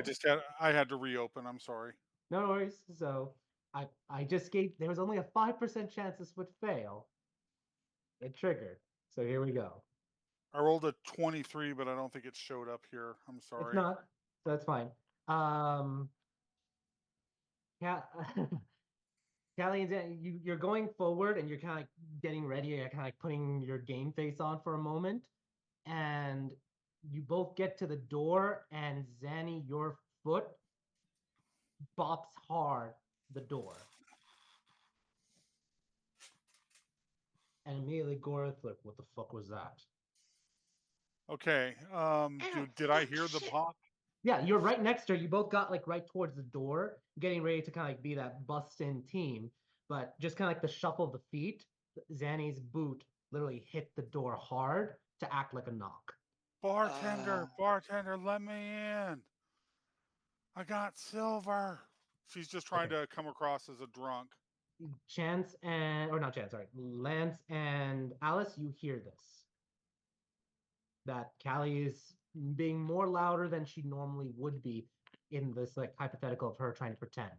I had to reopen. I'm sorry. No worries. So, I just gave. There was only a 5% chance this would fail. It triggered. So here we go. I rolled a 23, but I don't think it showed up here. I'm sorry. It's not. So that's fine. Yeah. Callie, you're going forward, and you're kind of like getting ready. You're kind of like putting your game face on for a moment, and you both get to the door, and Zanny, your foot bops hard the door, and immediately Gorath like, what the fuck was that? Okay. Did I hear the pop? Yeah, you're right next to her. You both got like right towards the door, getting ready to kind of like be that bust-in team, but just kind of like the shuffle of the feet, Zanny's boot literally hit the door hard to act like a knock. Bartender, let me in. I got silver. She's just trying Okay. to come across as a drunk. Chance and, or not Chance, sorry, Lance and Alice, you hear this. That Callie is being more louder than she normally would be in this like hypothetical of her trying to pretend.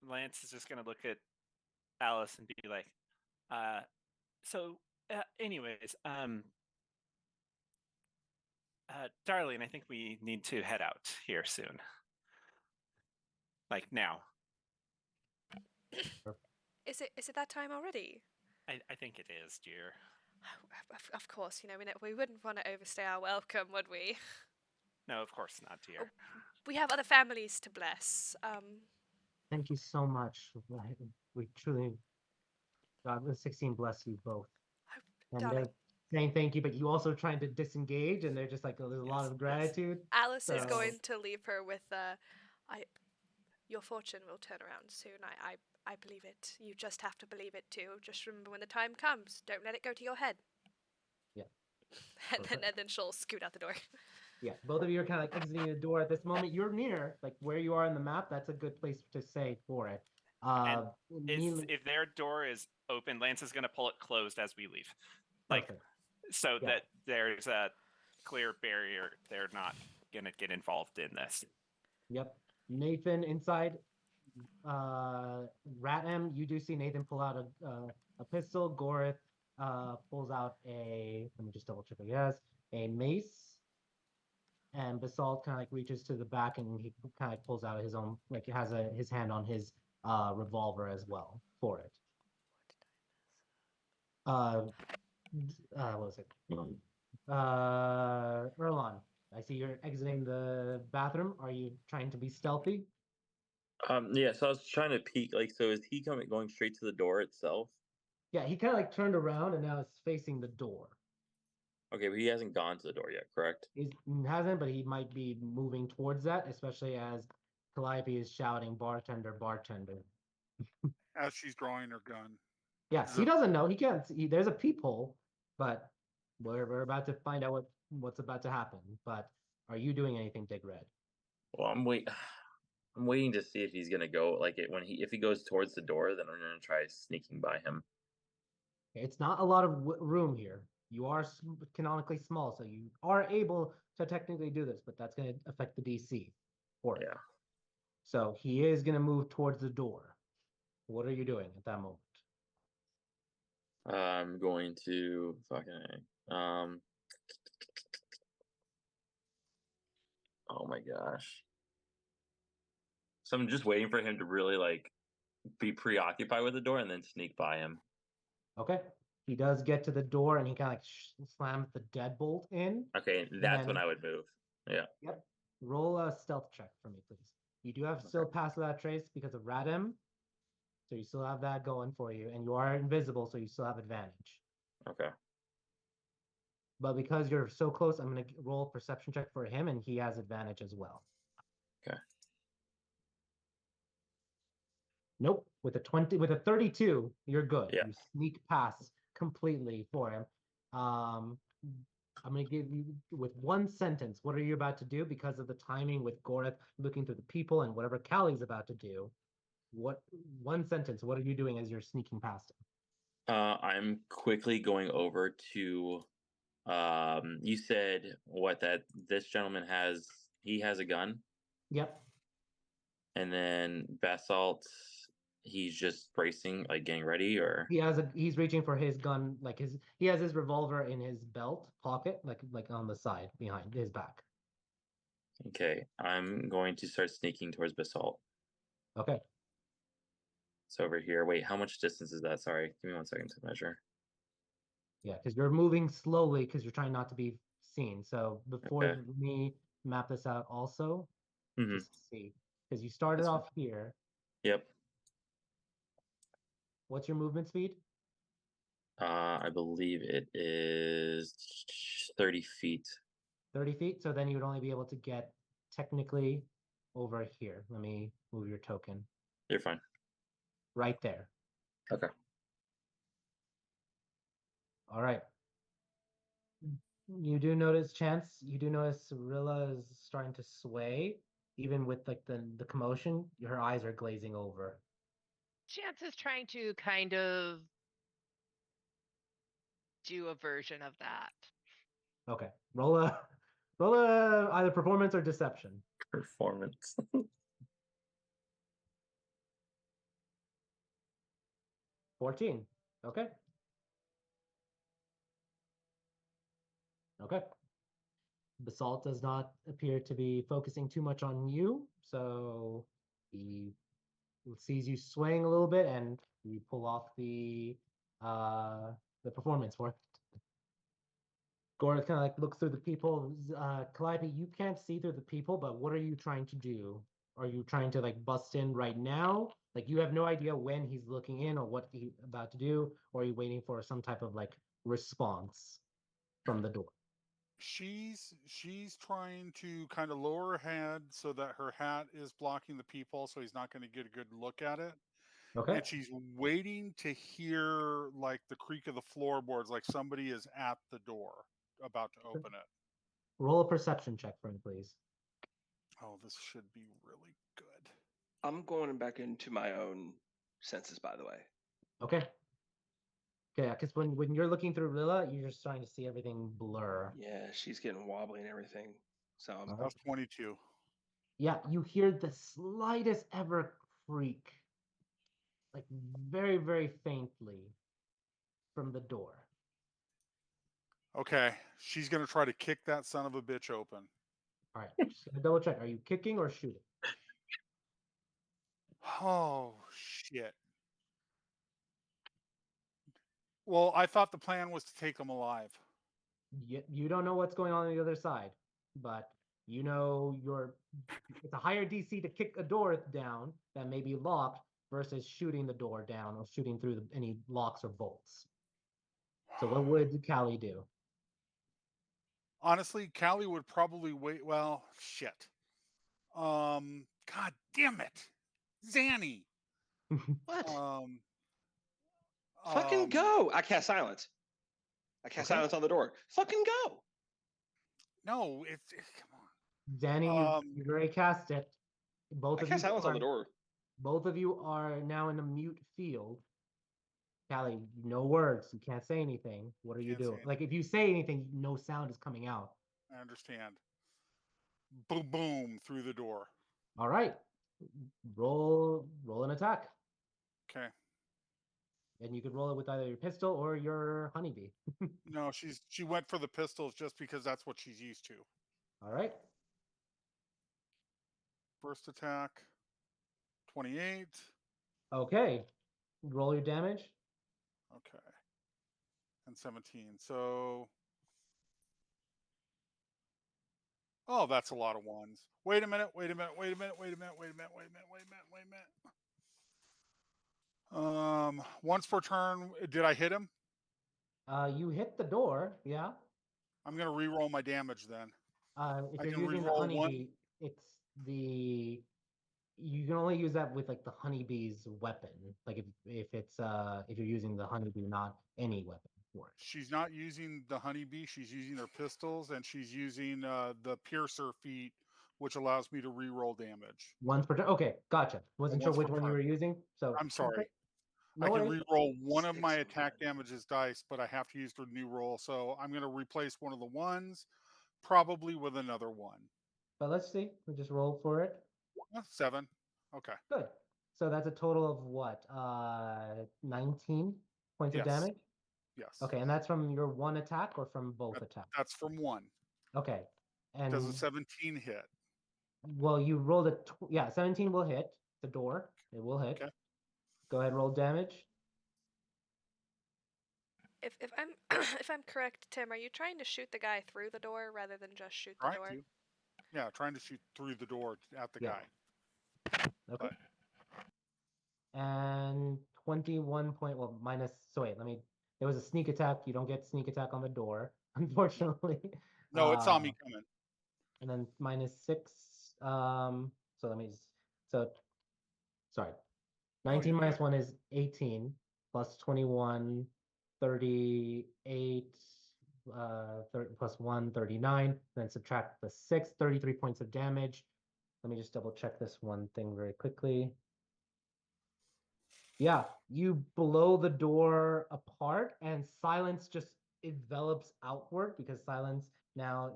Lance is just gonna look at Alice and be like, anyways, darling, I think we need to head out here soon. Like now. Is it that time already? I think it is, dear. Of course, we wouldn't want to overstay our welcome, would we? No, of course not, dear. We have other families to bless. Thank you so much. We truly, God, the 16 bless you both. And darling. they're saying thank you, but you also trying to disengage, and they're just like, there's a lot of gratitude. Alice is So- going to leave her with, your fortune will turn around soon. I believe it. You just have to believe it too. Just remember when the time comes, don't let it go to your head. Yeah. and then she'll scoot out the door. Yeah, both of you are kind of like exiting the door at this moment. You're near, like where you are in the map. That's a good place to say for it. If their door is open, Lance is going to pull it closed as we leave. Like, Perfect. so Yeah. that there's a clear barrier. They're not going to get involved in this. Yep. Nathan inside. Ratem, you do see Nathan pull out a pistol. Gorith pulls out let me just double check, I guess, a mace. And Basalt kind of like reaches to the back, and he kind of like pulls out his own, like he has his hand on his revolver as well for it. What was it? Erlon, see you're exiting the bathroom. Are you trying to be stealthy? Yeah. So I was trying to peek. Like, so is he going straight to the door itself? Yeah, he kind of like turned around and now is facing the door. Okay, but he hasn't gone to the door yet, correct? He hasn't, but he might be moving towards that, especially as Calliope is shouting, "Bartender, bartender." As she's drawing her gun. Yes, he doesn't know. He can't see. There's a peephole, but we're about to find out what's about to happen. But are you doing anything, Big Red? Well, I'm waiting to see if he's gonna go. Like it when if he goes towards the door, then I'm gonna try sneaking by him. It's not a lot of room here. You are canonically small, so you are able to technically do this, but that's going to affect the DC for it. Yeah. So he is going to move towards the door. What are you doing at that moment? I'm going to fucking oh my gosh. So I'm just waiting for him to really like be preoccupied with the door and then sneak by him. Okay. He does get to the door and he kind of like slams the deadbolt in. Okay, that's when I would move. Yeah. Yep. Roll a stealth check for me, please. You do have still pass without trace because of Radem. So you still have that going for you. And you are invisible, so you still have advantage. Okay. But because you're so close, I'm going to roll a perception check for him, and he has advantage as well. Okay. Nope. With a 32, you're good. Yeah. You sneak past completely for him. I'm going to give you with one sentence. What are you about to do? Because of the timing with Goreth looking through the people and whatever Callie's about to do. What one sentence? What are you doing as you're sneaking past him? I'm quickly going over to. You said what that this gentleman has. He has a gun. Yep. And then Basalt, he's just bracing, like getting ready, or he's reaching for his gun, like he has his revolver in his belt pocket, like on the side behind his back. okay. I'm going to start sneaking towards Basalt. Okay. It's over here. Wait, how much distance is that? Sorry, give me 1 second to measure. Yeah, because you're moving slowly because you're trying not to be seen. So before Okay. me map this out also, Mhm. just to see, because you started That's fine. off here. Yep. What's your movement speed? I believe it is 30 feet. 30 feet. So then you would only be able to get technically over here. Let me move your token. You're fine. Right there. Okay. All right. You do notice, Chance, you do notice Cirilla is starting to sway, even with like the commotion. Her eyes are glazing over. Chance is trying to kind of do a version of that. Okay. Roll a either performance or deception. Performance. 14. Okay. Okay. Basalt does not appear to be focusing too much on you, so he sees you swaying a little bit, and you pull off the performance for it. Gorath kind of like looks through the people. Calliope, you can't see through the people, but what are you trying to do? Are you trying to like bust in right now? Like you have no idea when he's looking in or what he's about to do, or are you waiting for some type of like response from the door? She's trying to kind of lower her head so that her hat is blocking the people, so he's not going to get a good look at it. Okay. And she's waiting to hear like the creak of the floorboards, like somebody is at the door about to open it. Roll a perception check for me, please. Oh, this should be really good. I'm going back into my own senses, by the way. Okay. Okay, because when you're looking through Rilla, you're just starting to see everything blur. Yeah, she's getting wobbly and everything. So I'm That's 22. Yeah, you hear the slightest ever creak, like very, very faintly from the door. Okay, she's going to try to kick that son of a bitch open. All right, just gonna double check. Are you kicking or shooting? Oh, shit. Well, I thought the plan was to take them alive. You don't know what's going on the other side. but you know it's a higher DC to kick a door down that may be locked versus shooting the door down or shooting through any locks or bolts. So what would Callie do? Honestly, Callie would probably wait. Well, shit. God damn it, Zanny. What? Um, Fucking go! I cast silence. I cast Okay. silence on the door. Fucking go! No, come on. Danny, you've already cast it. I cast silence on the door. Both of you are now in a mute field. Callie, no words. You can't say anything. What are you Can't say doing? Like if you say anything, no sound is coming out. I understand. Boom, boom through the door. All right. Roll an attack. Okay. And you could roll it with either your pistol or your honeybee. No, she went for the pistols just because that's what she's used to. All right. First attack, 28. Okay. Roll your damage. Okay. And 17. So, oh, that's a lot of ones. Wait a minute. Once per turn, did I hit him? You hit the door, yeah. I'm gonna re-roll my damage then. If I you're can using the re-roll honeybee, one. it's you can only use that with like the honeybee's weapon. Like if you're using the honeybee, not any weapon for it. She's not using the honeybee. She's using her pistols, and she's using the piercer feat, which allows me to re-roll damage. Once per turn. Okay, gotcha. Wasn't sure once which per one you turn. were using. So I'm sorry. okay. No I can worries. re-roll one of my Sticks attack on damages dice, but I have to use the new roll. So I'm going to replace one of the ones, probably with another one. But let's see. We'll just roll for it. 7. Okay. Good. So that's a total of what? 19 points of Yes. damage? Yes. Okay, and that's from your one attack or from both attacks? That's from one. Okay. And Does a 17 hit? well, you rolled a 17 will hit the door. It will hit. Okay. Go ahead, roll damage. If I'm if I'm correct, Tim, are you trying to shoot the guy through the door rather than just shoot the door? Yeah, trying to shoot through the door at the guy. Okay. And 21 point, well, minus, so wait, there was a sneak attack. You don't get sneak attack on the door, unfortunately. No, it saw me coming. And then -6. So sorry. 19 minus 1 is 18, plus 21, 38, plus 1, 39. Then subtract the 6, 33 points of damage. Let me just double check this one thing very quickly. Yeah, you blow the door apart and silence just envelops outward because silence now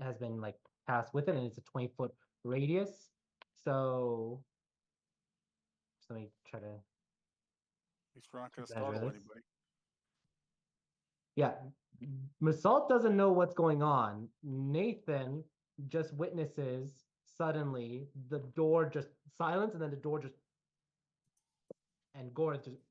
has been like passed with it and it's a 20-foot radius. So let me try to. At least we're not going to startle anybody. Yeah, Masalt doesn't know what's going on. Nathan just witnesses suddenly the door just silence and then the door just and Gore just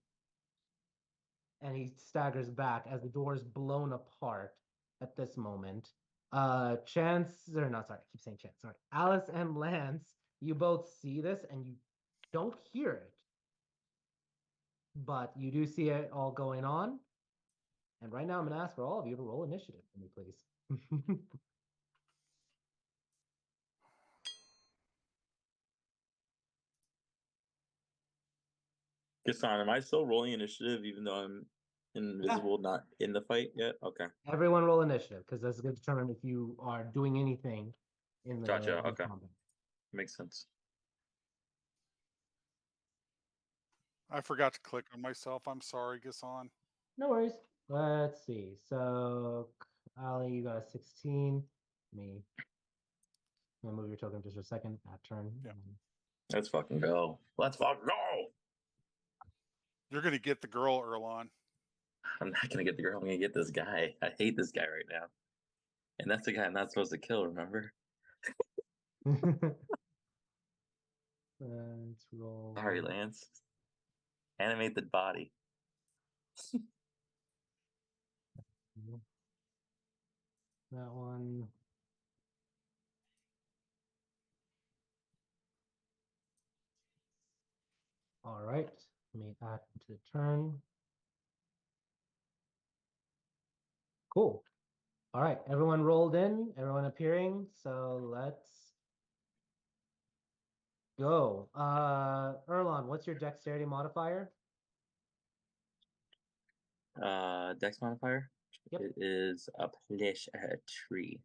and he staggers back as the door is blown apart at this moment. Chance, or not, sorry, I keep saying Chance, sorry. Alice and Lance, you both see this and you don't hear it. But you do see it all going on. And right now I'm gonna ask for all of you to roll initiative for me, please. Gaston, am I still rolling initiative even though I'm invisible, not in the fight yet? Okay. Everyone roll initiative, because that's going to determine if you are doing anything in the Gotcha. in the Okay. combat. Makes sense. I forgot to click on myself. I'm sorry, Gaston. No worries. Let's see. So, Ali, you got a 16. Me. I'm gonna move your token just for a second. That turn. Yeah. Let's fucking go. Let's fucking go. You're going to get the girl, Erlon. I'm not gonna get the girl. I'm gonna get this guy. I hate this guy right now. And that's the guy I'm not supposed to kill, remember? Let's roll. Sorry, Lance. Animated body. That one. Let me add to the turn. Cool. All right, everyone rolled in, everyone appearing. So let's go. Erlon, what's your dexterity modifier? Dex modifier. Yep. It is a +3.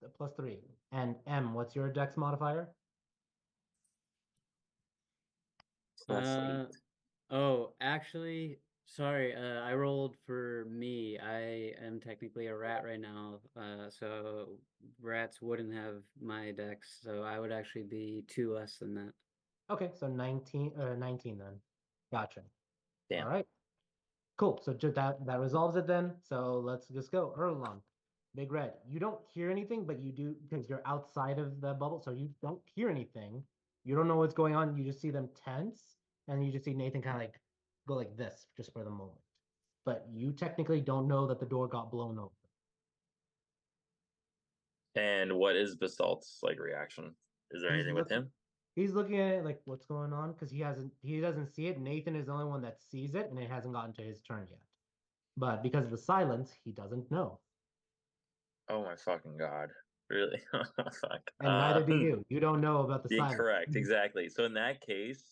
+3. And M, what's your dex modifier? +8. Oh, actually, sorry. I rolled for me. I am technically a rat right now. So rats wouldn't have my dex, so I would actually be 2 less than that. Okay, so 19 then. Gotcha. Damn. All right. Cool. So just that resolves it then. So let's just go. Erlon, Big Red. You don't hear anything, but you do because you're outside of the bubble, so you don't hear anything. You don't know what's going on. You just see them tense, and you just see Nathan kind of like go like this just for the moment. But you technically don't know that the door got blown open. And what is Basalt's like reaction? Is there anything with him? He's looking at it like what's going on because he doesn't see it. Nathan is the only one that sees it, and it hasn't gotten to his turn yet. But because of the silence, he doesn't know. Oh my fucking god. Really? Fuck. And neither do you. You don't know about the Yeah, silence. correct, exactly. So in that case,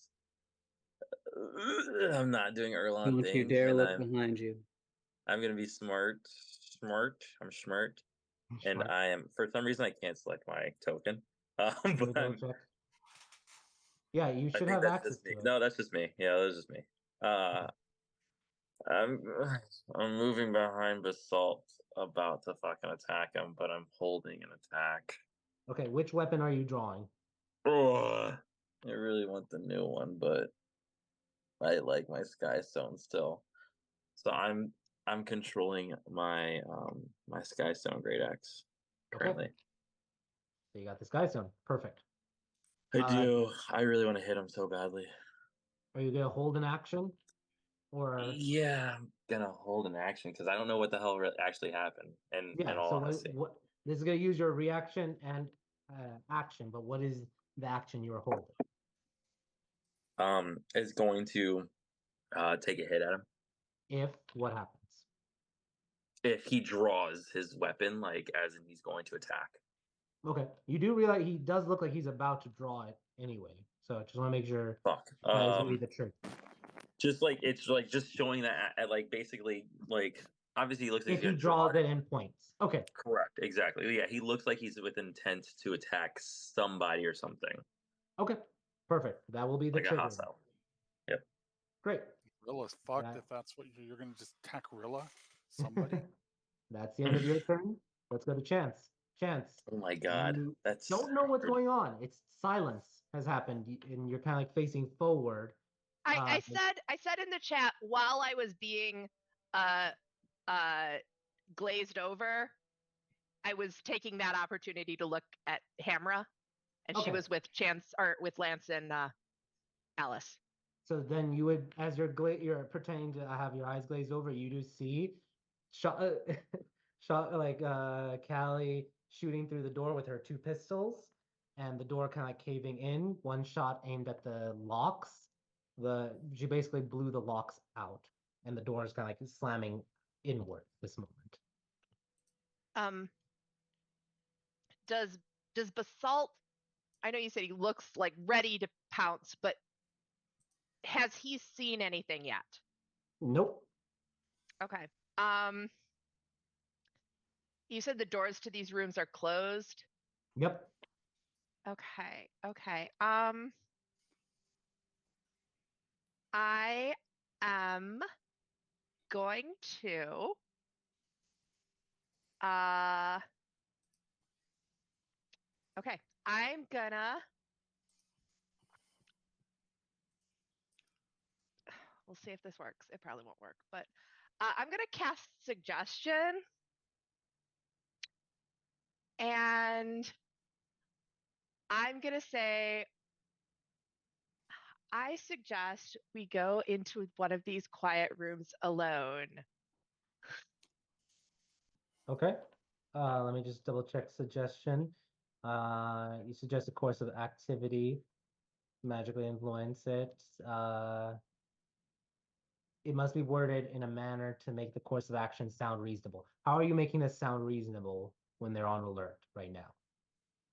I'm not doing Erlon Don't you thing, dare and look behind you. I'm gonna be smart. I'm smart, and Smart. I am. For some reason, I can't select my token. Let me But double check. Yeah, you I should think have that's access just me. to it. No, that's just me. Yeah, that's just me. Uh, I'm I'm moving behind Basalt, about to fucking attack him, but I'm holding an attack. Okay, which weapon are you drawing? Oh, I really want the new one, but I like my Sky Stone still. So I'm controlling my Sky Stone Great Axe Okay. currently. So you got this guy stone. Perfect. I do. I really want to hit him so badly. Are you gonna hold an action? Or Yeah, I'm gonna hold an action because I don't know what the hell actually happened. And in yeah, all so honesty, what this is gonna use your reaction and action, but what is the action you're holding? is going to take a hit at him If what happens? if he draws his weapon, like as in he's going to attack. Okay. You do realize he does look like he's about to draw it anyway. So I just want to make sure Fuck. that is gonna be the trick. Just like it's like just showing that at like basically like obviously he looks like If he's he gonna draw draws it. it in points. Okay. Correct. Exactly. Yeah, he looks like he's with intent to attack somebody or something. Okay. Perfect. That will be the Like a trigger. hostile. Yep. Great. Rilla's fucked That- if that's what you're gonna just attack Rilla. Somebody. That's the end of your turn. Let's go to Chance. Chance. Oh my god. You That's don't know what's going on. It's silence has happened, and you're kind of like facing forward. I said in the chat while I was being uh glazed over, I was taking that opportunity to look at Hamra, and she Okay. was with Chance or with Lance and Alice. So then you would, as you're pretending to have your eyes glazed over, you do see shot, shot like Callie shooting through the door with her two pistols, and the door kind of like caving in. One shot aimed at the locks. She basically blew the locks out, and the door is kind of like slamming inward this moment. Does Basalt? I know you said he looks like ready to pounce, but has he seen anything yet? Nope. Okay. You said the doors to these rooms are closed. Yep. Okay. Okay. I am going to okay. I'm gonna we'll see if this works. It probably won't work, but I'm gonna cast suggestion, and I'm gonna say I suggest we go into one of these quiet rooms alone. Okay. Let me just double check suggestion. You suggest a course of activity, magically influence it. it must be worded in a manner to make the course of action sound reasonable. How are you making this sound reasonable when they're on alert right now?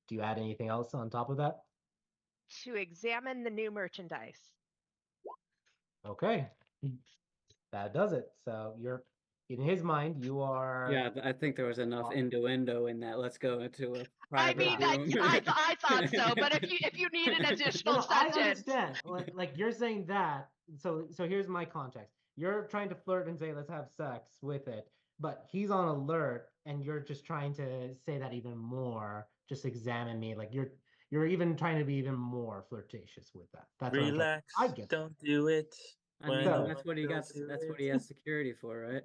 Do you add anything else on top of that? To examine the new merchandise. Okay, that does it. So you're in his mind, you are. Yeah, I think there was enough innuendo in that. Let's go into a I private mean, room. I thought so, but if you need an No, additional no, I sentence, understand. Like you're saying that. So here's my context. You're trying to flirt and say let's have sex with it, but he's on alert, and you're just trying to say that even more. Just examine me. Like you're even trying to be even more flirtatious with that. That's what I'm trying. Relax. I get that. Don't do it. I When I mean, know So that's when what he don't got. do That's what it. he has security for, right?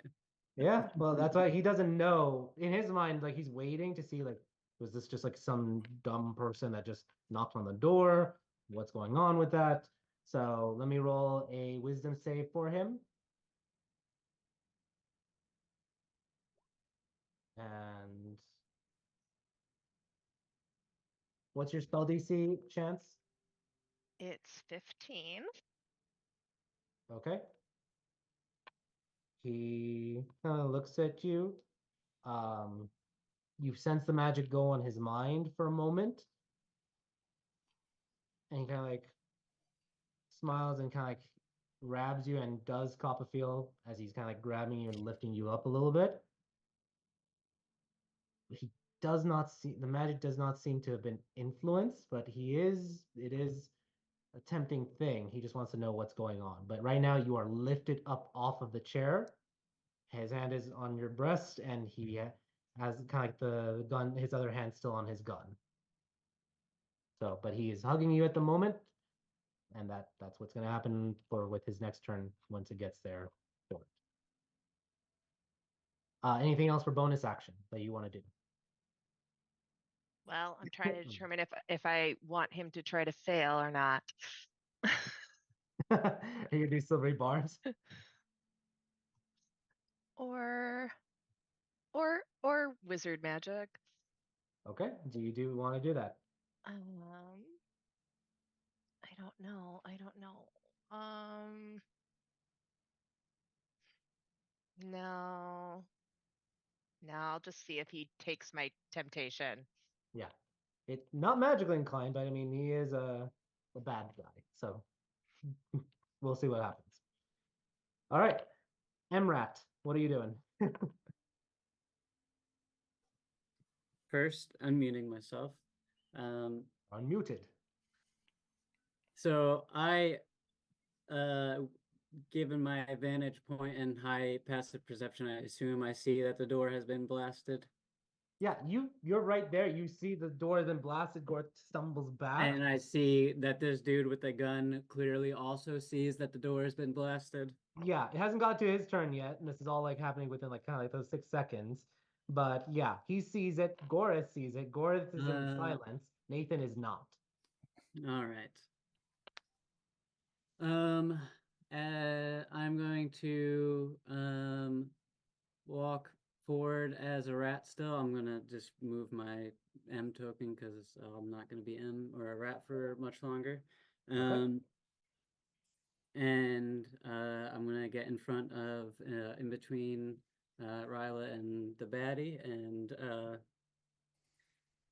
yeah, well, that's why he doesn't know in his mind. Like he's waiting to see like was this just like some dumb person that just knocked on the door? What's going on with that? So let me roll a wisdom save for him. And what's your spell DC, Chance? it's 15. Okay. He kind of looks at you. Um, you sense the magic go on his mind for a moment, and he kind of like smiles and kind of like grabs you and does cop a feel as he's kind of like grabbing you and lifting you up a little bit. He does not see the magic does not seem to have been influenced, but it is a tempting thing. He just wants to know what's going on. But right now you are lifted up off of the chair. His hand is on your breast, and he has kind of like the gun, his other hand still on his gun. So, but he is hugging you at the moment, and that's what's going to happen for with his next turn once it gets there. Anything else for bonus action that you want to do? Well, I'm trying to determine if I want him to try to fail or not. Are you gonna do silvery bars? or wizard magic. Okay. Do you do want to do that? I don't know. No. No, I'll just see if he takes my temptation. Yeah. It's not magically inclined, but I mean he is a bad guy. So we'll see what happens. All right. Mrat, what are you doing? First, unmuting myself. Um, Unmuted. so uh, given my vantage point and high passive perception, I assume I see that the door has been blasted. Yeah, you're right there. You see the door has been blasted. Gort stumbles back. And I see that this dude with the gun clearly also sees that the door has been blasted. Yeah, it hasn't got to his turn yet, and this is all like happening within like kind of like those 6 seconds. But yeah, he sees it. Gorath sees it. Gorath is in silence. Nathan is not. All right. I'm going to walk forward as a rat still. I'm gonna just move my M token because I'm not gonna be M or a rat for much longer. Okay. And I'm gonna get in front of in between Ryla and the baddie, and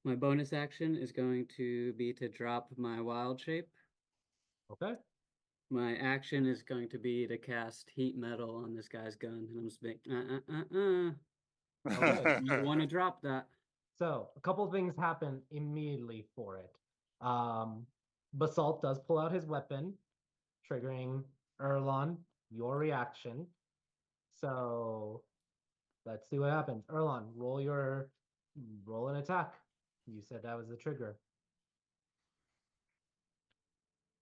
my bonus action is going to be to drop my wild shape. Okay. My action is going to be to cast heat metal on this guy's gun, and I'm just like, Okay. You want to drop that? So a couple of things happen immediately for it. Basalt does pull out his weapon, triggering Erlon, your reaction. So let's see what happens. Erlon, roll an attack. You said that was the trigger.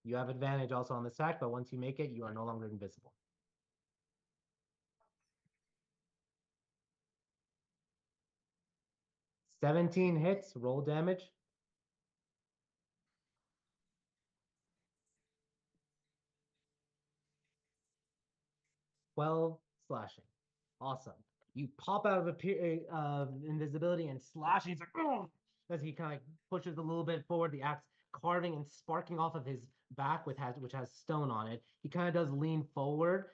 You have advantage also on this attack, but once you make it, you are no longer invisible. 17 hits, roll damage. 12 slashing. Awesome. You pop out of invisibility and slash. He's like, "Ugh," as he kind of pushes a little bit forward, the axe carving and sparking off of his back which has stone on it. He kind of does lean forward,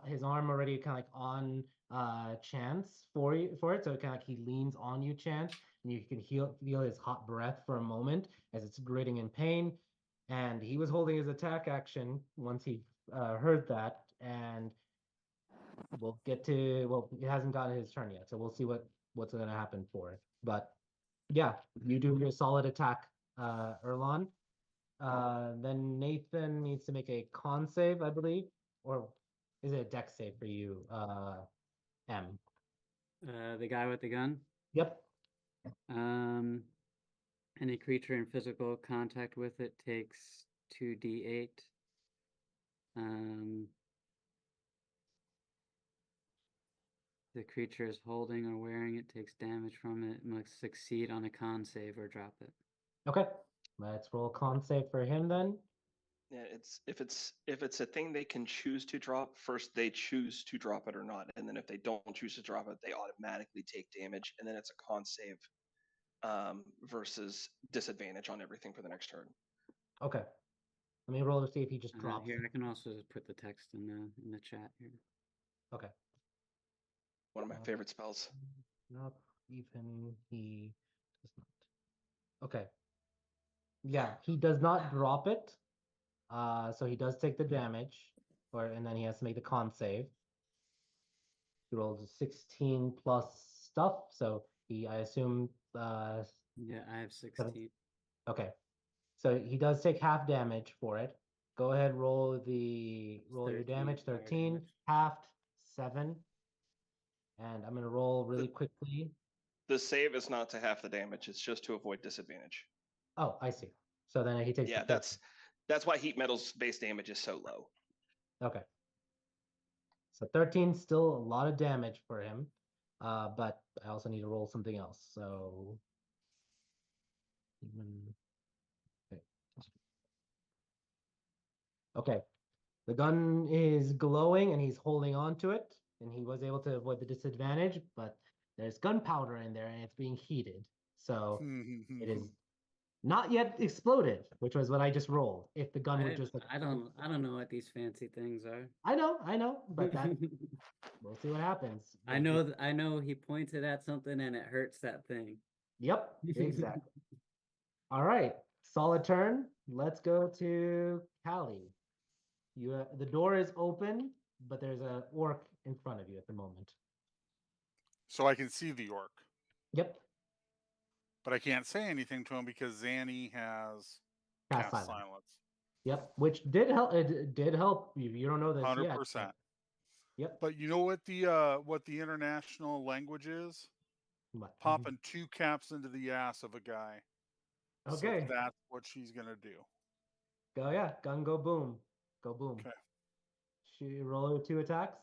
his arm already kind of like on Chance for it, so it kind of like he leans on you, Chance, and you can feel his hot breath for a moment as it's gritting in pain. And he was holding his attack action once he heard that, and we'll get to he hasn't gotten his turn yet, so we'll see what's gonna happen for it. But yeah, you do your solid attack, Erlon. Then Nathan needs to make a con save, I believe, or is it a dex save for you, M? The guy with the gun. Yep. Any creature in physical contact with it takes 2d8. The creature is holding or wearing it takes damage from it, must succeed on a con save or drop it. Okay. Let's roll a con save for him then. Yeah, if it's a thing they can choose to drop, first they choose to drop it or not, and then if they don't choose to drop it, they automatically take damage, and then it's a con save versus disadvantage on everything for the next turn. Okay. Let me roll to see if he just drops. Here, I can also put the text in the chat here. Okay. One of my favorite spells. Not even he does not. Okay. Yeah, he does not drop it. So he does take the damage, and then he has to make the con save. He rolls a 16 plus stuff, so I assume Yeah, I have 16. Okay. So he does take half damage for it. Go ahead, roll your damage. 13, damage. halved, 7. And I'm gonna roll really quickly. The save is not to half the damage, it's just to avoid disadvantage. Oh, I see. So then he takes Yeah, that's why heat metal's base damage is so low. Okay. So 13 still a lot of damage for him. But I also need to roll something else. So okay. Okay. The gun is glowing and he's holding on to it, and he was able to avoid the disadvantage, but there's gunpowder in there and it's being heated. So it is not yet exploded, which was what I just rolled. If the gun would just I don't know what these fancy things are. I know, but that we'll see what happens. I know he pointed at something and it hurts that thing. Yep, exactly. All right, solid turn. Let's go to Callie. The door is open, but there's a orc in front of you at the moment. So I can see the orc. Yep. But I can't say anything to him because Zanny has Cast cast silence. silence. Yep, which did help. It did help you. You don't know this 100%. yet. But, yep. But you know what the international language is? What? Popping 2 caps into the ass of a guy. Okay. So that's what she's gonna do. Go gun go boom. Go boom. Okay. She roll with 2 attacks.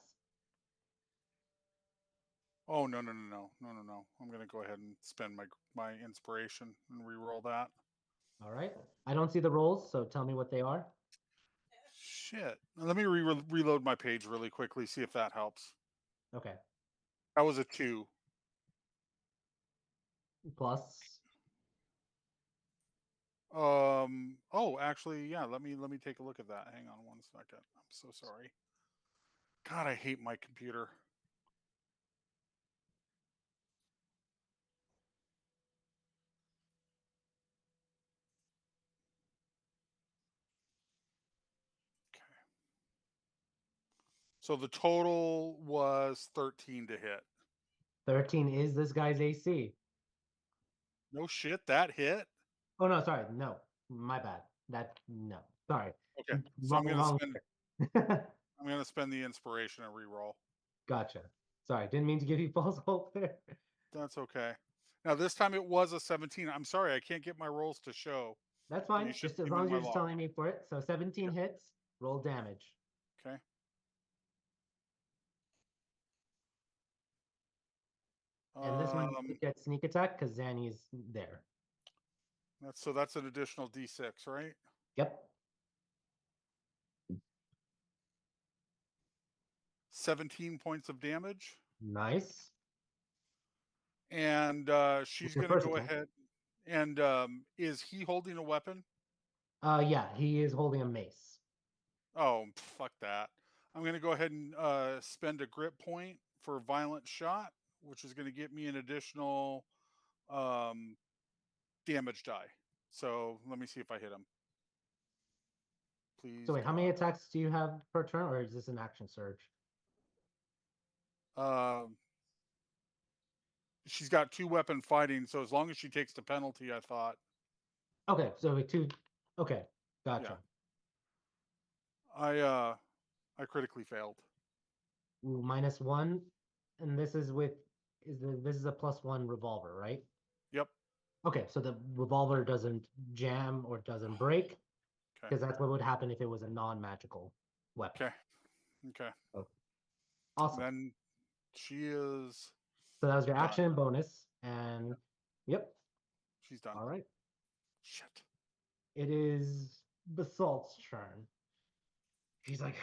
Oh no. I'm gonna go ahead and spend my inspiration and re-roll that. All right. I don't see the rolls, so tell me what they are. Shit. Let me reload my page really quickly, see if that helps. Okay. That was a 2. Plus. Oh, actually, yeah, let me take a look at that. Hang on one second. I'm so sorry. God, I hate my computer. Okay. So the total was 13 to hit. 13 is this guy's AC. No shit, that hit? Oh no, sorry. No. My bad. No. Sorry. Okay. So I'm gonna spend the inspiration and re-roll. Gotcha. Sorry, didn't mean to give you false hope there. That's okay. Now this time it was a 17. I'm sorry, I can't get my rolls to show. That's fine. Just as long as you're just telling me for it. So 17 hits, roll damage. Okay. And this one you get sneak attack because Zanny's there. That's an additional D6, right? Yep. 17 points of damage. Nice. And she's going to go ahead. And is he holding a weapon? Yeah, he is holding a mace. Oh, fuck that. I'm going to go ahead and spend a grit point for violent shot, which is going to get me an additional damage die. So let me see if I hit him. Please. So wait, how many attacks do you have per turn, or is this an action surge? She's got 2 weapon fighting, so as long as she takes the penalty, I thought. Okay, so with 2. Okay, gotcha. Yeah. I critically failed. Ooh, -1, and this is with this is a +1 revolver, right? Yep. Okay, so the revolver doesn't jam or doesn't break, because that's what would happen if it was a non-magical weapon. Okay. Okay. Awesome. Then she is. So that was your done. action and bonus, and yep. She's done. All right. Shit. It is Basalt's turn. He's like,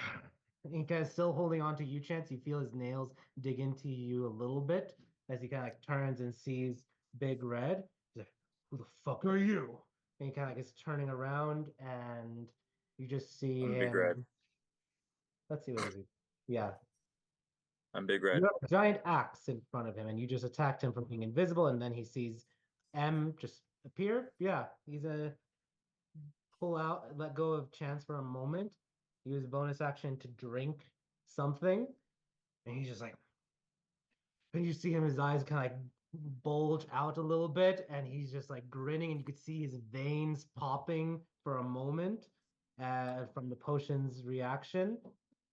he kind of still holding on to you, Chance. You feel his nails dig into you a little bit as he kind of like turns and sees Big Red. He's like, who the fuck are you? And he kind of like is turning around, and you just see I'm him. Big Red. Let's see, what is he? Yeah. I'm Big Red. You have a giant axe in front of him, and you just attacked him from being invisible, and then he sees M just appear. Yeah, he's a pull out, let go of Chance for a moment, use bonus action to drink something, and he's just like, and you see him, his eyes kind of like bulge out a little bit, and he's just like grinning, and you could see his veins popping for a moment from the potion's reaction,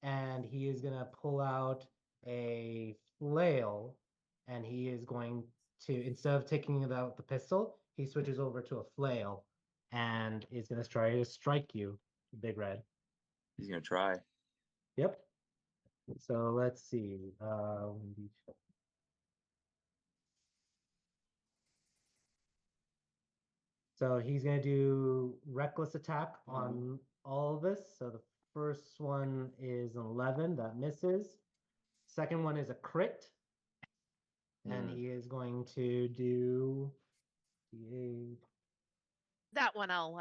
and he is gonna pull out a flail, and he is going to, instead of taking it out the pistol, he switches over to a flail and is gonna try to strike you, Big Red. He's gonna try. Yep. So let's see. So he's gonna do reckless attack on all of this. So the first one is an 11, that misses. Second one is a crit, and he is going to do D8. That one I'll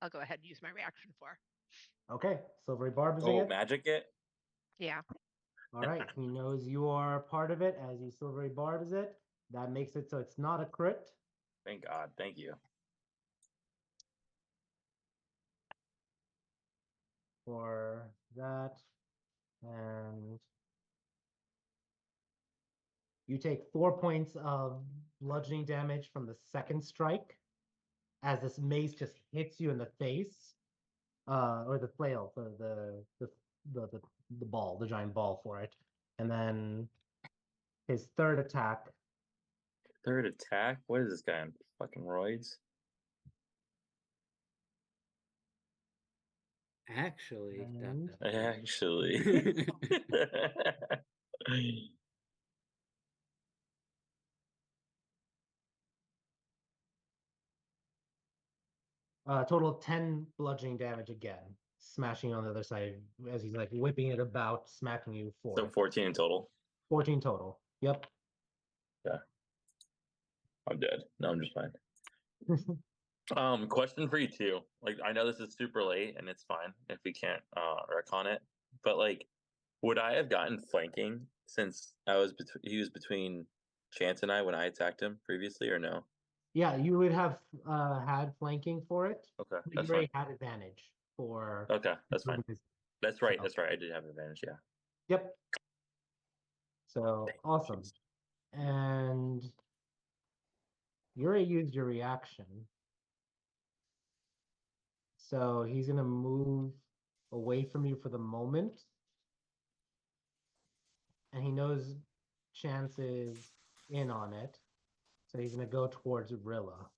go ahead and use my reaction for. Okay, Silvery Barbs Oh, it. magic it? Yeah. All right, he knows you are part of it as you Silvery Barbs it. That makes it so it's not a crit. Thank God. Thank you. For that, and you take 4 points of bludgeoning damage from the second strike as this mace just hits you in the face, or the flail, the ball, the giant ball for it, and then his third attack. Third attack? What is this guy on fucking roids? Actually, Actually. Total of 10 bludgeoning damage again, smashing on the other side as he's like whipping it about, smacking you for So 14 in total. 14 total. Yep. Yeah. I'm dead. No, I'm just fine. Question for you too. Like, I know this is super late and it's fine if we can't recon it, but like, would I have gotten flanking since he was between Chance and I when I attacked him previously, or no? Yeah, you would have had flanking for it. Okay, But that's you already fine. had advantage for. Okay, that's fine. That's right. So. That's right. I did have advantage. Yeah. Yep. So awesome. And you already used your reaction. So he's gonna move away from you for the moment. And he knows Chance is in on it. So he's gonna go towards Rilla.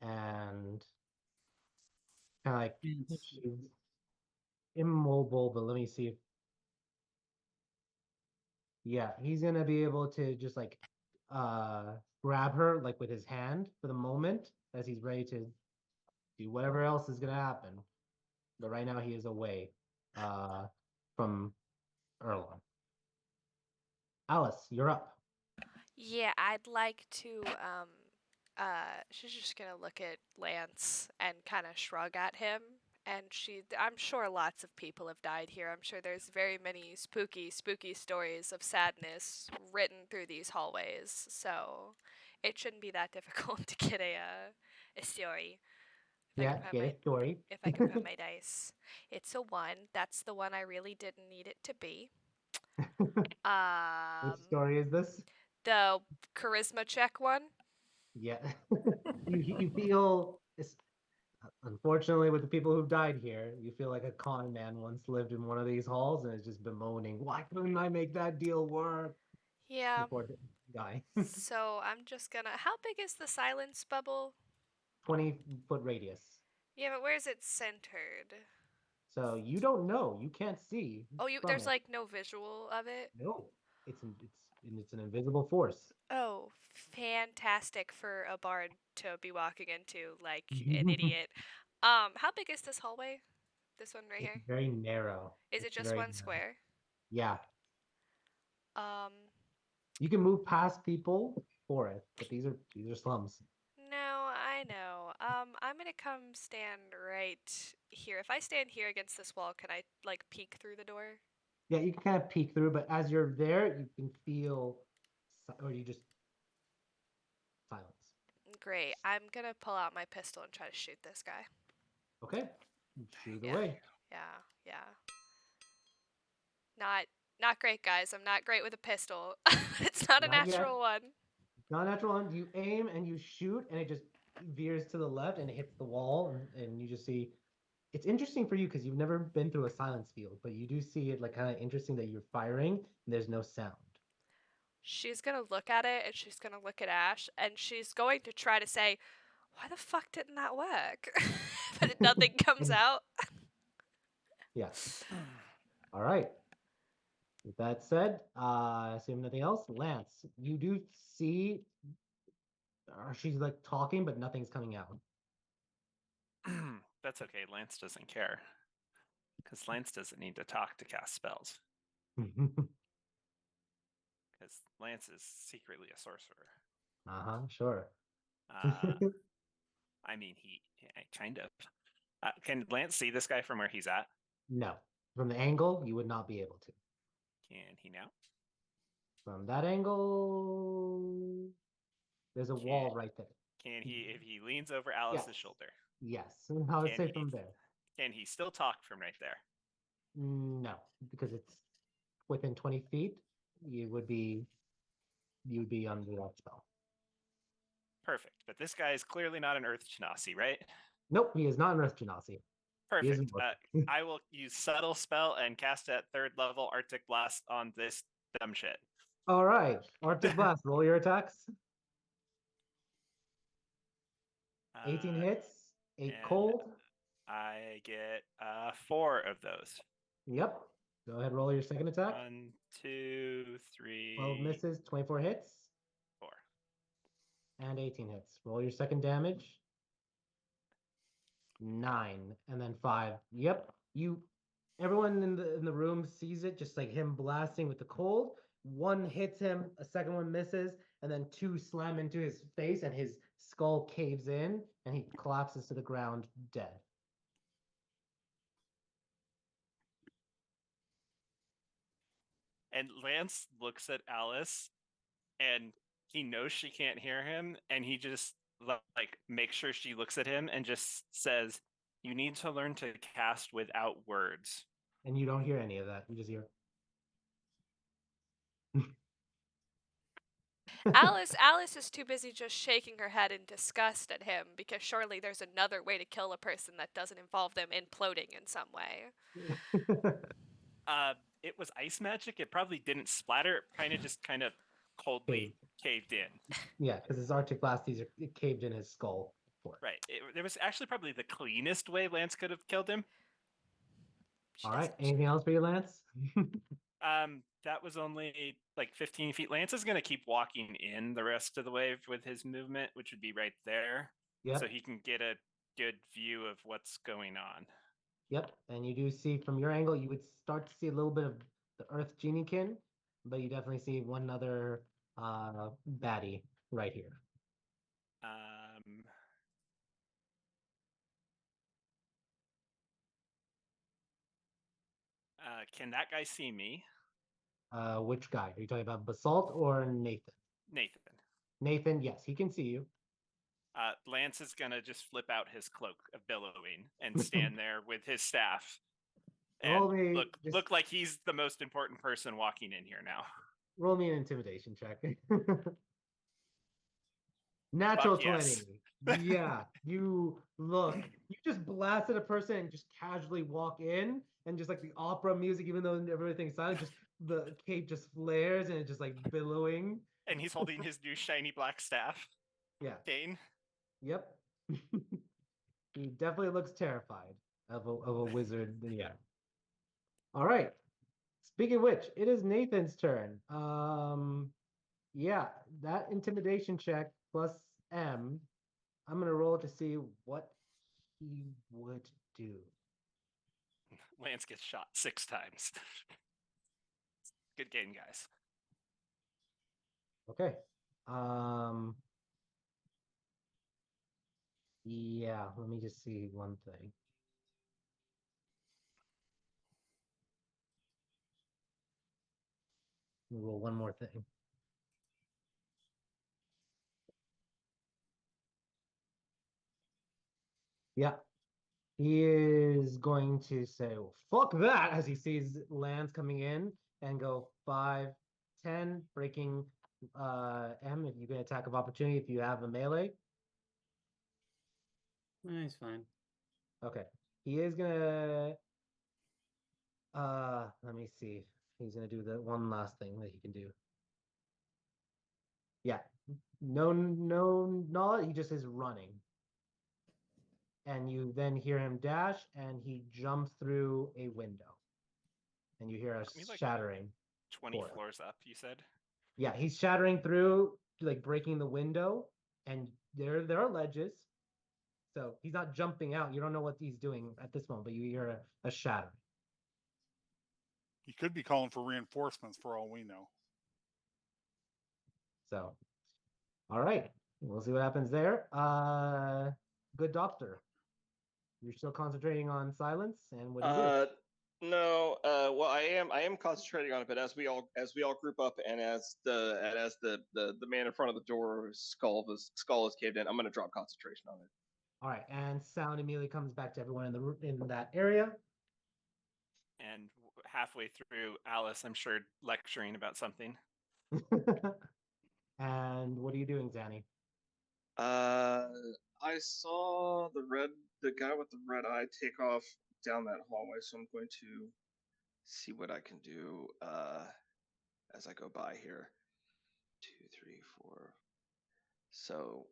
And kind of like she's immobile, but let me see if. Yeah, he's gonna be able to just like grab her like with his hand for the moment as he's ready to do whatever else is gonna happen. But right now he is away from Erla. Alice, you're up. Yeah, I'd like to she's just gonna look at Lance and kind of shrug at him And I'm sure lots of people have died here. I'm sure there's very many spooky stories of sadness written through these hallways. So it shouldn't be that difficult to get a story. Yeah, get a story. If I can find my dice. It's a 1. That's the one I really didn't need it to be. Which story is this? The charisma check one. Yeah. You feel, unfortunately, with the people who've died here, you feel like a con man once lived in one of these halls and is just bemoaning, why couldn't I make that deal work? Yeah. The poor guy. So I'm just gonna. How big is the silence bubble? 20-foot radius. Yeah, but where's it centered? So you don't know. You can't see Oh, from there's it. like no visual of it. No, it's an invisible force. Oh, fantastic for a bard to be walking into like an idiot. How big is this hallway? This one right It's here? very narrow. Is it It's just very one narrow. square? Yeah, Um, you can move past people for it, but these are slums. no, I know. I'm gonna come stand right here. If I stand here against this wall, can I like peek through the door? Yeah, you can kind of peek through, but as you're there, you can feel, or you just silence. Great. I'm gonna pull out my pistol and try to shoot this guy. Okay, shoot Yeah. away. Yeah. Not not great, guys. I'm not great with a pistol. It's not a Not yet. natural one. Not natural one. You aim and you shoot, and it just veers to the left and it hits the wall, and you just see. It's interesting for you because you've never been through a silence field, but you do see it like kind of interesting that you're firing and there's no sound. She's gonna look at it and she's gonna look at Ash and she's going to try to say, "Why the fuck didn't that work?" But nothing comes out. Yeah. All right. With that said, assume nothing else. Lance, you do see she's like talking, but nothing's coming out. That's okay. Lance doesn't care. Because Lance doesn't need to talk to cast spells. Because Lance is secretly a sorcerer. Sure. I mean, he kind of. Can Lance see this guy from where he's at? No. From the angle, you would not be able to. Can he now? From that angle, there's a wall right there. Can he, if he leans over Alice's shoulder? Yes. I would say from there. Can he still talk from right there? No, because it's within 20 feet. You'd be under that spell. Perfect. But this guy is clearly not an Earth Genasi, right? Nope, he is not an Earth Genasi. Perfect. I will use subtle spell and cast at 3rd level Arctic Blast on this dumb shit. All right, Arctic Blast. Roll your attacks. 18 hits, 8 cold. I get 4 of those. Yep. Go ahead, roll your second attack. 1, 2, 3. 12 misses, 24 hits. 4. And 18 hits. Roll your second damage. 9 and then 5. Yep. Everyone in the room sees it, just like him blasting with the cold. One hits him, a second one misses, and then 2 slam into his face, and his skull caves in, and he collapses to the ground dead. And Lance looks at Alice, and he knows she can't hear him, and he just like makes sure she looks at him and just says, "You need to learn to cast without words." And you don't hear any of that. You just hear. Alice is too busy just shaking her head in disgust at him because surely there's another way to kill a person that doesn't involve them imploding in some way. It was ice magic. It probably didn't splatter. It kind of coldly caved in. Yeah, because his Arctic Blast, it caved in his skull. Right. It was actually probably the cleanest way Lance could have killed him. All right. Anything else for you, Lance? That was only like 15 feet. Lance is going to keep walking in the rest of the way with his movement, which would be right there. Yep. So he can get a good view of what's going on. Yep. And you do see from your angle, you would start to see a little bit of the Earth Geniekin, but you definitely see one other baddie right here. Can that guy see me? Which guy? Are you talking about Basalt or Nathan? Nathan. Nathan, yes, he can see you. Lance is gonna just flip out his cloak of billowing and stand there with his staff and Roll me, look like he's the most important person walking in here now. roll me an intimidation check. Natural Fuck yes. 20. Yeah, you just blasted a person and just casually walk in, and just like the opera music, even though everything's silent, just the cape just flares and it's just like billowing. And he's holding his new shiny black staff. Yeah. Dane. Yep. He definitely looks terrified of a wizard. Yeah. All right. Speaking of which, it is Nathan's turn. Yeah, that intimidation check plus M. I'm gonna roll to see what he would do. Lance gets shot 6 times. Good game, guys. Okay. Yeah, let me just see one thing. Roll one more thing. Yeah. He is going to say, well, fuck that, as he sees Lance coming in and go 5, 10, breaking M if you can attack of opportunity if you have a melee. He's fine. Okay. He is gonna let me see. He's gonna do the one last thing that he can do. Yeah. No, he just is running. And you then hear him dash and he jumps through a window. And you hear a Like shattering. 20 floors up, you said? Yeah, he's shattering through, like breaking the window, and there are ledges. So he's not jumping out. You don't know what he's doing at this moment, but you hear a shattering. He could be calling for reinforcements for all we know. So, all right, we'll see what happens there. Good doctor. You're still concentrating on silence, and what do you do? No, well, I am concentrating on it, but as we all group up, and as the man in front of the door skull is caved in, I'm gonna drop concentration on it. All right, and sound immediately comes back to everyone in that area. And halfway through, Alice, I'm sure, lecturing about something. And what are you doing, Zanny? I saw the guy with the red eye take off down that hallway, so I'm going to see what I can do as I go by here. 2, 3, 4. So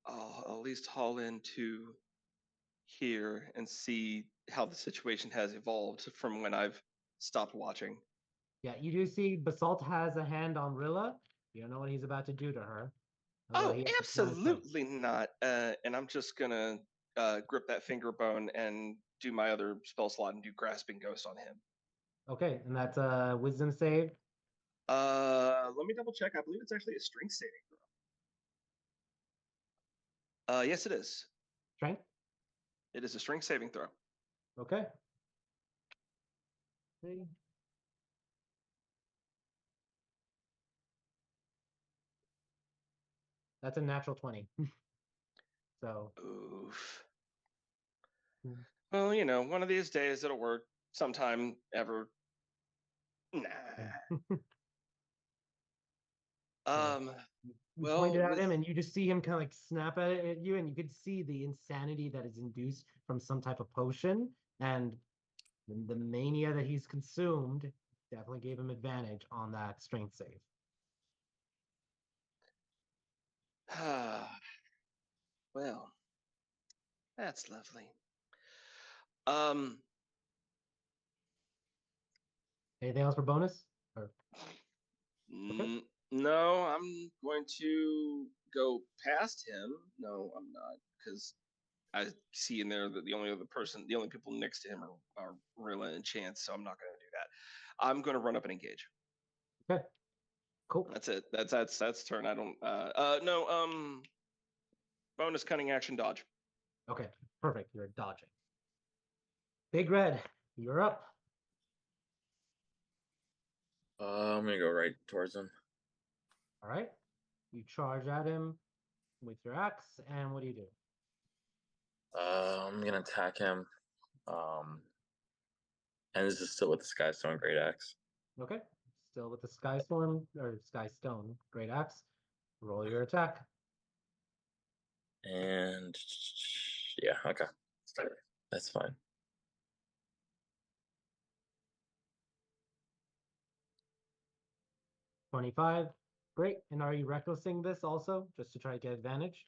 I'll at least haul into here and see how the situation has evolved from when I've stopped watching. Yeah, you do see Basalt has a hand on Rilla. You don't know what he's about to do to her. Oh, absolutely not. And I'm just gonna grip that finger bone and do my other spell slot and do Grasping Ghost on him. Okay, and that's a wisdom save. Let me double check. I believe it's actually a strength saving throw. Yes, it is. Strength? It is a strength saving throw. Okay. That's a natural 20. So. Oof. Well, one of these days it'll work. Sometime ever. Nah. You pointed at him, and you just see him kind of like snap at you, and you could see the insanity that is induced from some type of potion, and the mania that he's consumed definitely gave him advantage on that strength save. Well, that's lovely. Anything else for bonus? Or... Okay. No, I'm going to go past him. No, I'm not, because I see in there that the only people next to him are Rilla and Chance, so I'm not going to do that. I'm going to run up and engage. Okay. Cool. That's it. That's turn. I don't. No. Bonus cunning action dodge. Okay. Perfect. You're dodging. Big Red, You're up. I'm gonna go right towards him. All right. You charge at him with your axe, and what do you do? I'm gonna attack him. And this is still with the Skystone Great Axe. Okay. Still with the Sky Storm or Sky Stone Great Axe. Roll your attack. And yeah, okay. That's fine. $25. Great. And are you recklessing this also, just to try to get advantage?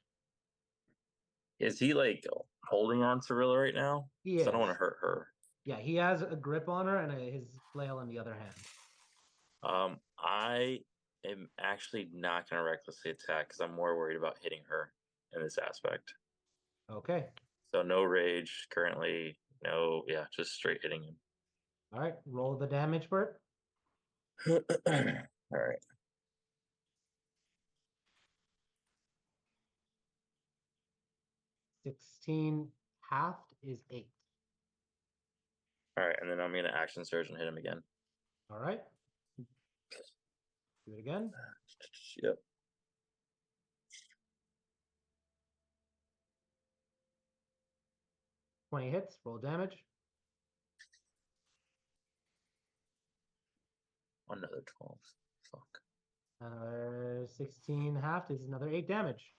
Is he like holding on to Rilla right now? He 'Cause I don't is. want to hurt her. Yeah, he has a grip on her and his flail in the other hand. I am actually not gonna recklessly attack because I'm more worried about hitting her in this aspect. Okay. So no rage currently. No, yeah, just straight hitting him. All right. Roll the damage, Bert. All right. 16 halved is 8. All right, and then I'm gonna action surge and hit him again. All right. Do it again. Yep. $20 hits. Roll damage. Another 12. Fuck. 16 halved is another 8 damage.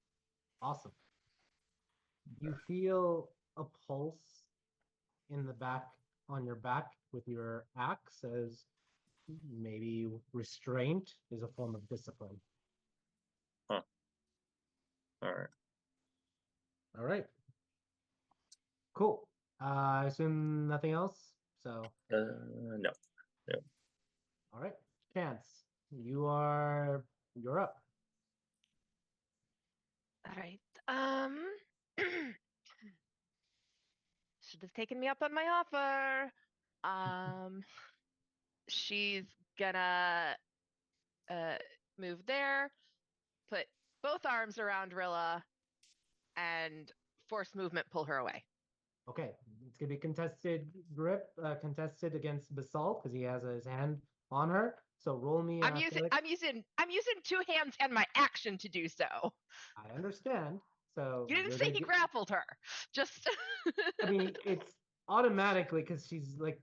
Awesome. You feel a pulse in the back on your back with your axe as maybe restraint is a form of discipline. Huh. All right. All right. Cool. I assume nothing else. So No. all right. Chance, you're up. All right. Should have taken me up on my offer. She's gonna move there, put both arms around Rilla, and force movement pull her away. Okay, it's gonna be contested grip, contested against Basalt because he has his hand on her. So roll me. I'm using 2 hands and my action to do so. I understand. So You didn't you're say gonna he get- grappled her. Just I mean, it's automatically because she's right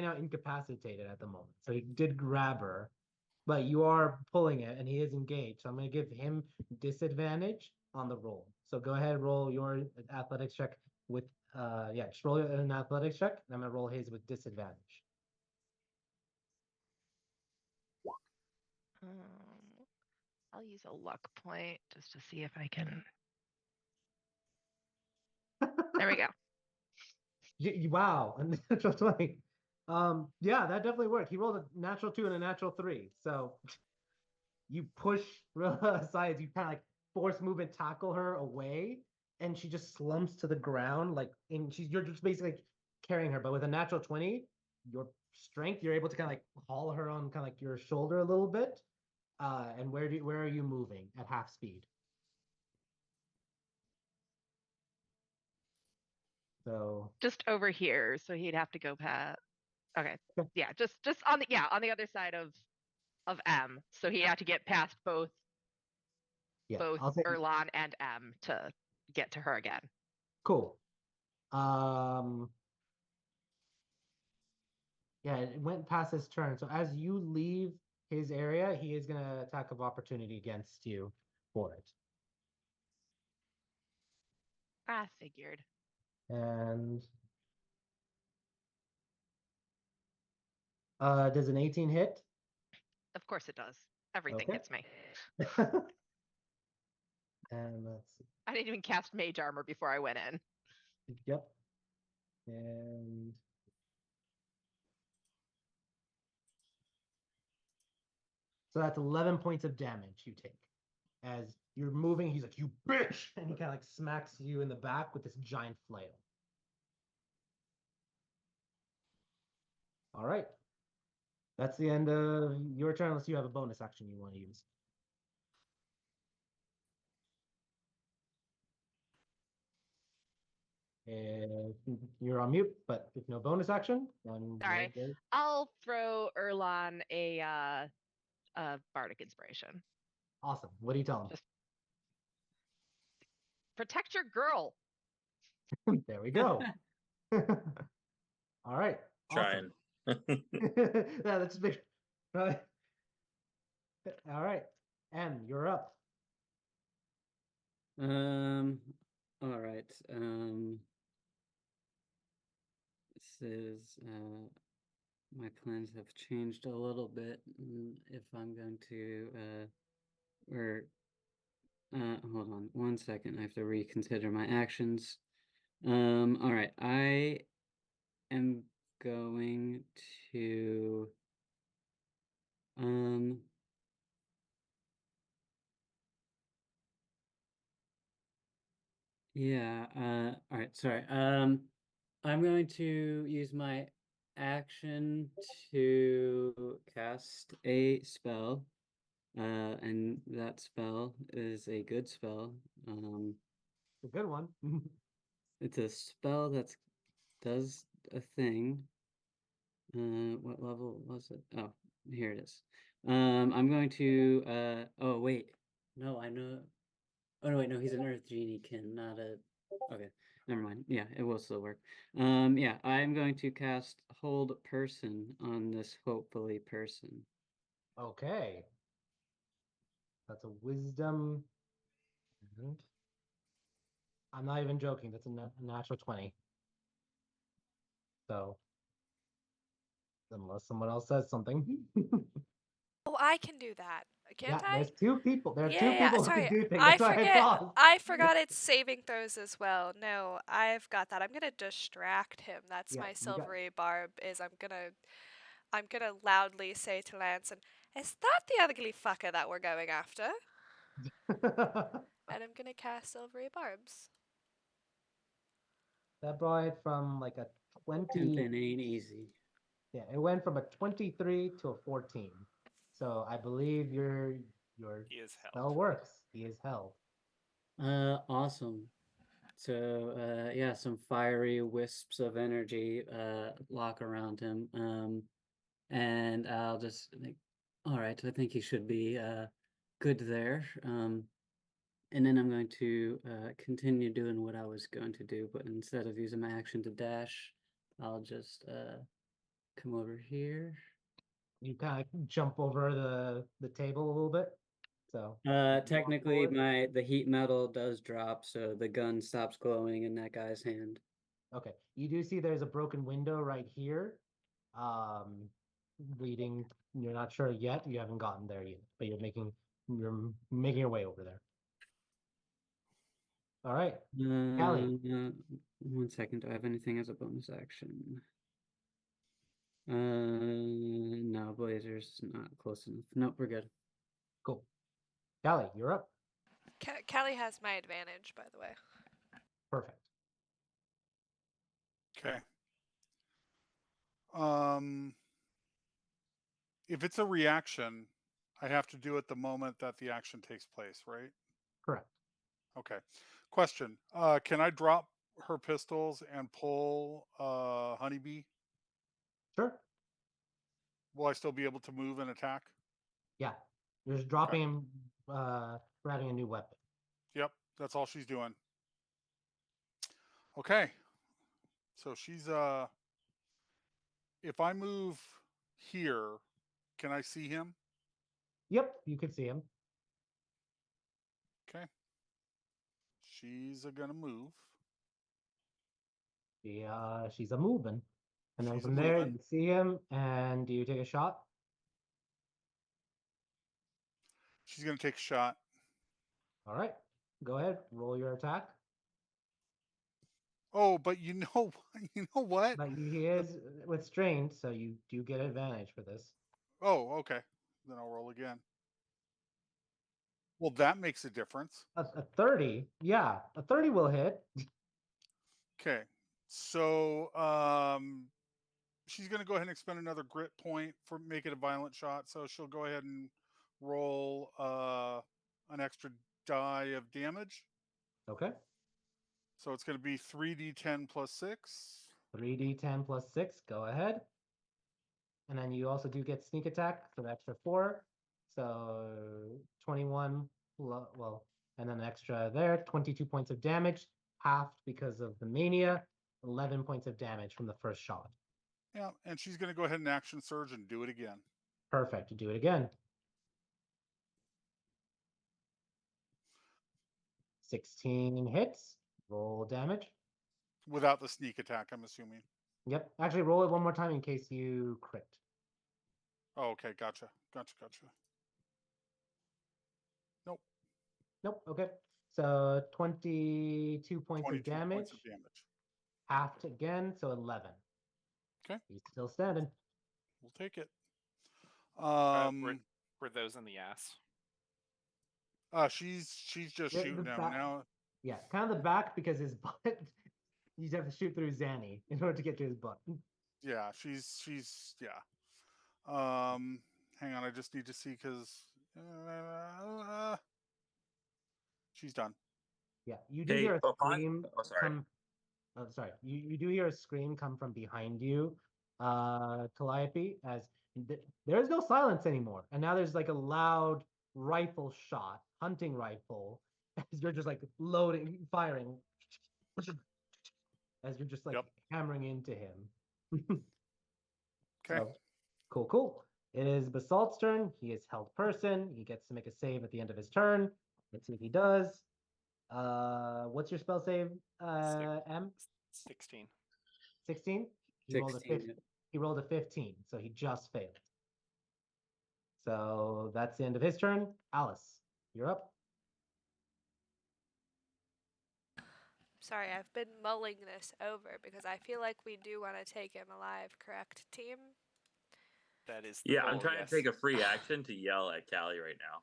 now incapacitated at the moment. So he did grab her, but you are pulling it, and he is engaged. So I'm gonna give him disadvantage on the roll. So go ahead, roll your athletics check with yeah, just roll an athletics check, and I'm gonna roll his with disadvantage. I'll use a luck point just to see if I can. There we go. Wow, a natural 20. Yeah, that definitely worked. He rolled a natural 2 and a natural 3. So you push Rilla aside, you kind of like force movement tackle her away, and she just slumps to the ground. You're just basically carrying her, but with a natural 20, your strength, you're able to kind of like haul her on kind of like your shoulder a little bit. And where are you moving at half speed? So Just over here, so he'd have to go past. Okay, yeah, just on the other side of M. So he had to get past both yeah, both I'll say Erlan and M to get to her again. cool. Yeah, it went past his turn. So as you leave his area, he is gonna attack of opportunity against you for it. I figured. And does an 18 hit? Of course it does. Everything Okay. hits me. And let's see. I didn't even cast mage armor before I went in. Yep. And so that's 11 points of damage you take. As you're moving, he's like, "You bitch!" And he kind of like smacks you in the back with this giant flail. All right. That's the end of your turn, unless you have a bonus action you want to use. You're on mute, but if no bonus action, then Sorry. I'll throw Erlon a bardic inspiration. Awesome. What do you tell Just protect your girl. him? There we go. All right. Trying. Awesome. Yeah, that's big. Right. All right. And you're up. All right. This is my plans have changed a little bit. If I'm going to or hold on 1 second. I have to reconsider my actions. All right. I am going to yeah, all right, sorry. I'm going to use my action to cast a spell. And that spell is a good spell. A good one. It's a spell that does a thing. What level was it? Oh, here it is. I'm going to oh wait. No, I know. Oh no, wait, no, he's an Earth Genie kin, not a okay. Never mind. Yeah, it will still work. Yeah, I'm going to cast Hold Person on this hopefully person. Okay. That's a wisdom. And I'm not even joking. That's a natural 20. So, unless someone else says something. Oh, I can do that. Yeah, Can't I? there's two people. There are Yeah, two yeah, people who sorry. can do things. I That's why I forget. paused. I forgot it's saving throws as well. No, I've got that. I'm gonna distract him. That's Yeah, my you got- silvery barb. I'm gonna loudly say to Lance, is that the ugly fucker that we're going after? And I'm gonna cast silvery barbs. That brought it from like a 20. Pimpin' ain't easy. Yeah, it went from a 23 to a 14. So I believe your He is spell held. works. He is held. Awesome. So yeah, some fiery wisps of energy lock around him. And I'll just like, all right, I think he should be good there. And then I'm going to continue doing what I was going to do, but instead of using my action to dash, I'll just come over here. You kind of jump over the table a little bit. So Technically, the heat metal does drop, so the gun stops glowing in that guy's hand. okay, you do see there's a broken window right here, leading. You're not sure yet. You haven't gotten there yet, but you're making your way over there. All right, Callie. 1 second. Do I have anything as a bonus action? No, Blazer's not close enough. Nope, we're good. Cool. Callie, you're up. Callie has my advantage, by the way. Perfect. Okay. If it's a reaction, I have to do it the moment that the action takes place, right? Correct. Okay. Question. Can I drop her pistols and pull Honeybee? Sure. Will I still be able to move and attack? Yeah. You're just dropping him, grabbing a new weapon. Yep, that's all she's doing. Okay. So she's if I move here, can I see him? Yep, you can see him. Okay. She's gonna move. She's a moving. And then She's from there you see him, and do you take a shot? She's gonna take a shot. All right. Go ahead, roll your attack. Oh, but you know what? But he is with strain, so you do get advantage for this. Oh, okay. Then I'll roll again. Well, that makes a difference. A 30, yeah, a 30 will hit. Okay. So she's gonna go ahead and expend another grit point for make it a violent shot. So she'll go ahead and roll an extra die of damage. Okay. So it's going to be 3d10 plus 6. 3d10 plus 6. Go ahead. And then you also do get sneak attack for the extra 4. So 21, well, and then an extra there, 22 points of damage, halved because of the mania, 11 points of damage from the first shot. Yeah, and she's going to go ahead and action surge and do it again. Perfect. Do it again. 16 hits. Roll damage. Without the sneak attack, I'm assuming. Yep. Actually, roll it one more time in case you crit. Oh, okay, gotcha. Nope. Nope. Okay. So 22 points 22 of damage. points of damage. Halved again, so 11. Okay. He's still standing. We'll take it. Were those in the ass? She's just shooting him now. Yeah, kind of the back because his butt. You have to shoot through Zanny in order to get to his butt. Yeah, she's yeah. Hang on, I just need to see because she's done. Yeah, you do hear a scream sorry. come. Oh, sorry. You do hear a scream come from behind you, Calliope, as there is no silence anymore, and now there's like a loud rifle shot, hunting rifle, as you're just like loading, firing, as you're just like hammering into him. Okay. So, cool. It is Basalt's turn. He is held person. He gets to make a save at the end of his turn. Let's see if he does. What's your spell save, M? 16. 16? He rolled a 15. He rolled a 15, so he just failed. So that's the end of his turn. Alice, you're up. Sorry, I've been mulling this over because I feel like we do want to take him alive, correct, team? That is the Yeah, goal, I'm trying to take a free action to yell at Callie right now.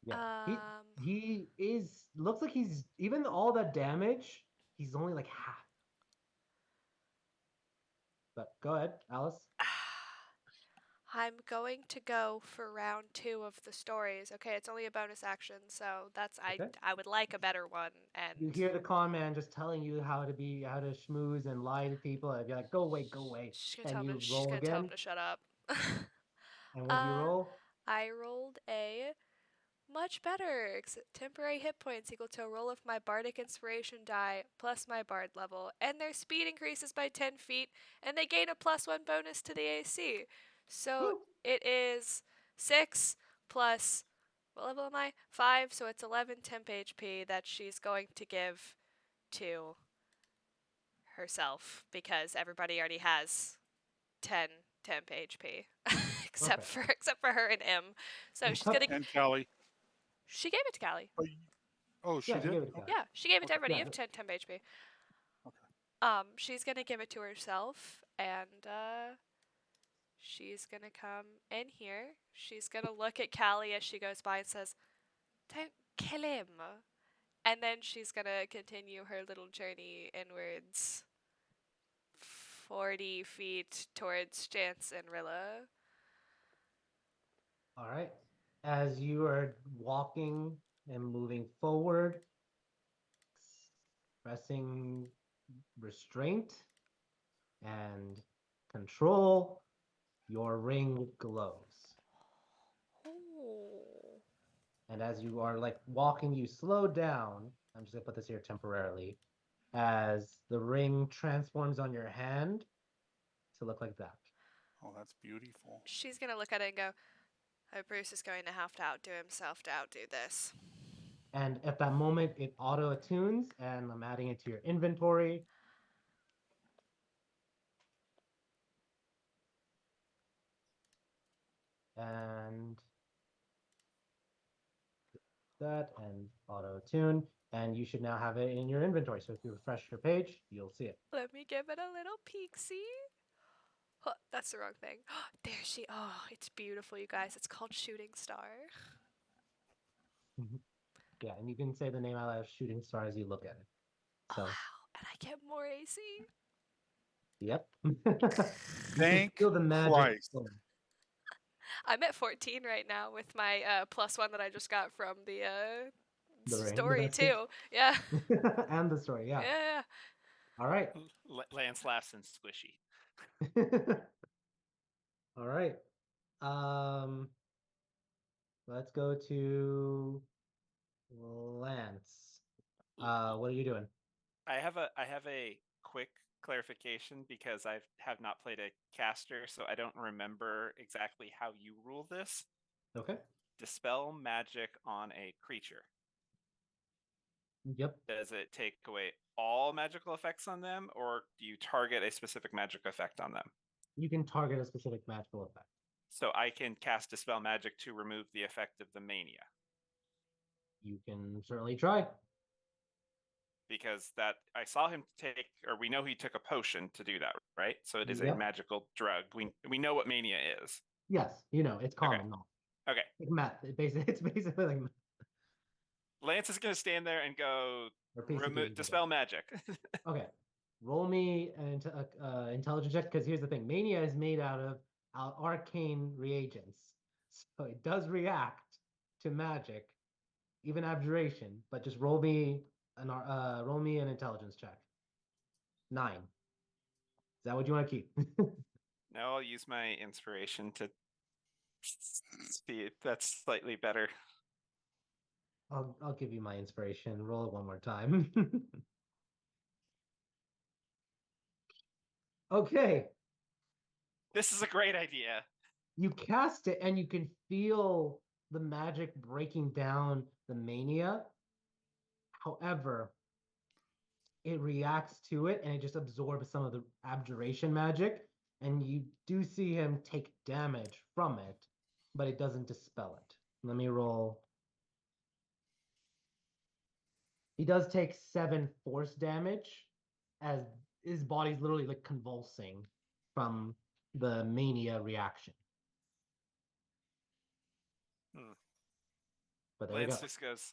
Yeah, he is, looks like he's, even all that damage, he's only like half. But go ahead, Alice. I'm going to go for round 2 of the stories. Okay, it's only a bonus action, so that's Okay. I would like a better one. And You hear the con man just telling you how to schmooze and lie to people, and you're like, go away. she's And gonna you she's roll gonna tell him again. to shut up. And what do you roll? I rolled a much better. Temporary hit points equal to a roll of my bardic inspiration die plus my bard level, and their speed increases by 10 feet, and they gain a +1 bonus to the AC. So it is 6 plus, what level am I? 5, so it's 11 temp HP that she's going to give to herself because everybody already has 10 temp HP except for her and M. So she's gonna. And Callie. She gave it to Callie. Oh, she did? Yeah, she gave it to everybody. Yeah. You have 10 temp HP. Okay. She's gonna give it to herself, and she's gonna come in here. She's gonna look at Callie as she goes by and says, "Don't kill him." And then she's gonna continue her little journey inwards, 40 feet towards Jance and Rilla. All right. As you are walking and moving forward, expressing restraint and control, your ring glows. Ooh. And as you are like walking, you slow down. I'm just gonna put this here temporarily. As the ring transforms on your hand to look like that. Oh, that's beautiful. She's gonna look at it and go, "Oh, Bruce is going to have to outdo himself to outdo this." And at that moment, it auto attunes, and I'm adding it to your inventory. And that and auto tune, and you should now have it in your inventory. So if you refresh your page, you'll see it. Let me give it a little peek-see. Huh, that's the wrong thing. There she. Oh, it's beautiful, you guys. It's called Shooting Star. Yeah, and you can say the name out loud, Shooting Star, as you look at it. So, oh, wow, and I get more AC. Yep. Thank feel the magic. Christ. I'm at 14 right now with my +1 that I just got from the The rain, the story best gift. too. Yeah. And the story, yeah. Yeah. All right. Lance laughs and squishy. All right. Um, let's go to Lance. What are you doing? I have a quick clarification because I have not played a caster, so I don't remember exactly how you rule this. Okay. Dispel magic on a creature. Yep. Does it take away all magical effects on them, or do you target a specific magic effect on them? You can target a specific magical effect. So I can cast Dispel magic to remove the effect of the mania. You can certainly try. Because that I saw him take, or we know he took a potion to do that, right? So it is a Yep. magical drug. We know what mania is. Yes, it's common knowledge. Okay. Like math. It's basically like math. Lance is gonna stand there and go Or PCP, dispel magic. Okay. Roll me an intelligence check, because here's the thing. Mania is made out of arcane reagents. So it does react to magic, even abjuration, but just roll me an intelligence check. 9. Is that what you want to keep? Now I'll use my inspiration to see if that's slightly better. I'll give you my inspiration. Roll it one more time. Okay. This is a great idea. You cast it and you can feel the magic breaking down the mania. However, it reacts to it and it just absorbs some of the abjuration magic. And you do see him take damage from it, but it doesn't dispel it. Let me roll. He does take 7 force damage as his body's literally like convulsing from the mania reaction. But there Lance you just goes,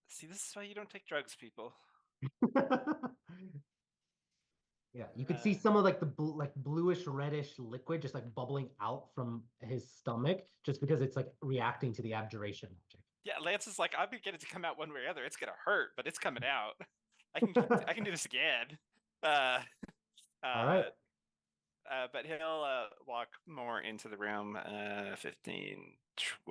see, this is why you don't take drugs, people. go. Yeah, you could see some of like the bluish reddish liquid just like bubbling out from his stomach just because it's like reacting to the abjuration magic. Yeah, Lance is like, I'm gonna get it to come out one way or other. It's gonna hurt, but it's coming out. I can do this again. All right. But he'll walk more into the room. 15,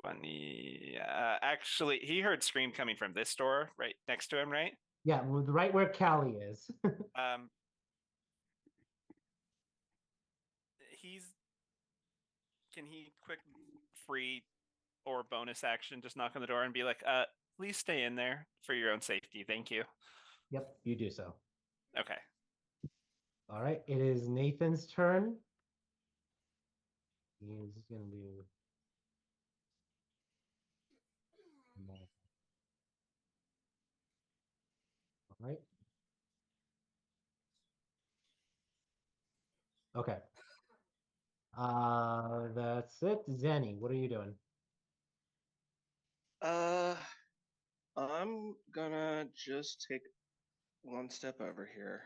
20. Actually, he heard scream coming from this door right next to him, right? Yeah, right where Callie is. Can he quick free or bonus action just knock on the door and be like, please stay in there for your own safety. Thank you. Yep, you do so. Okay. All right, it is Nathan's turn. He's gonna do. All right. Okay. That's it. Zenny, what are you doing? I'm gonna just take one step over here.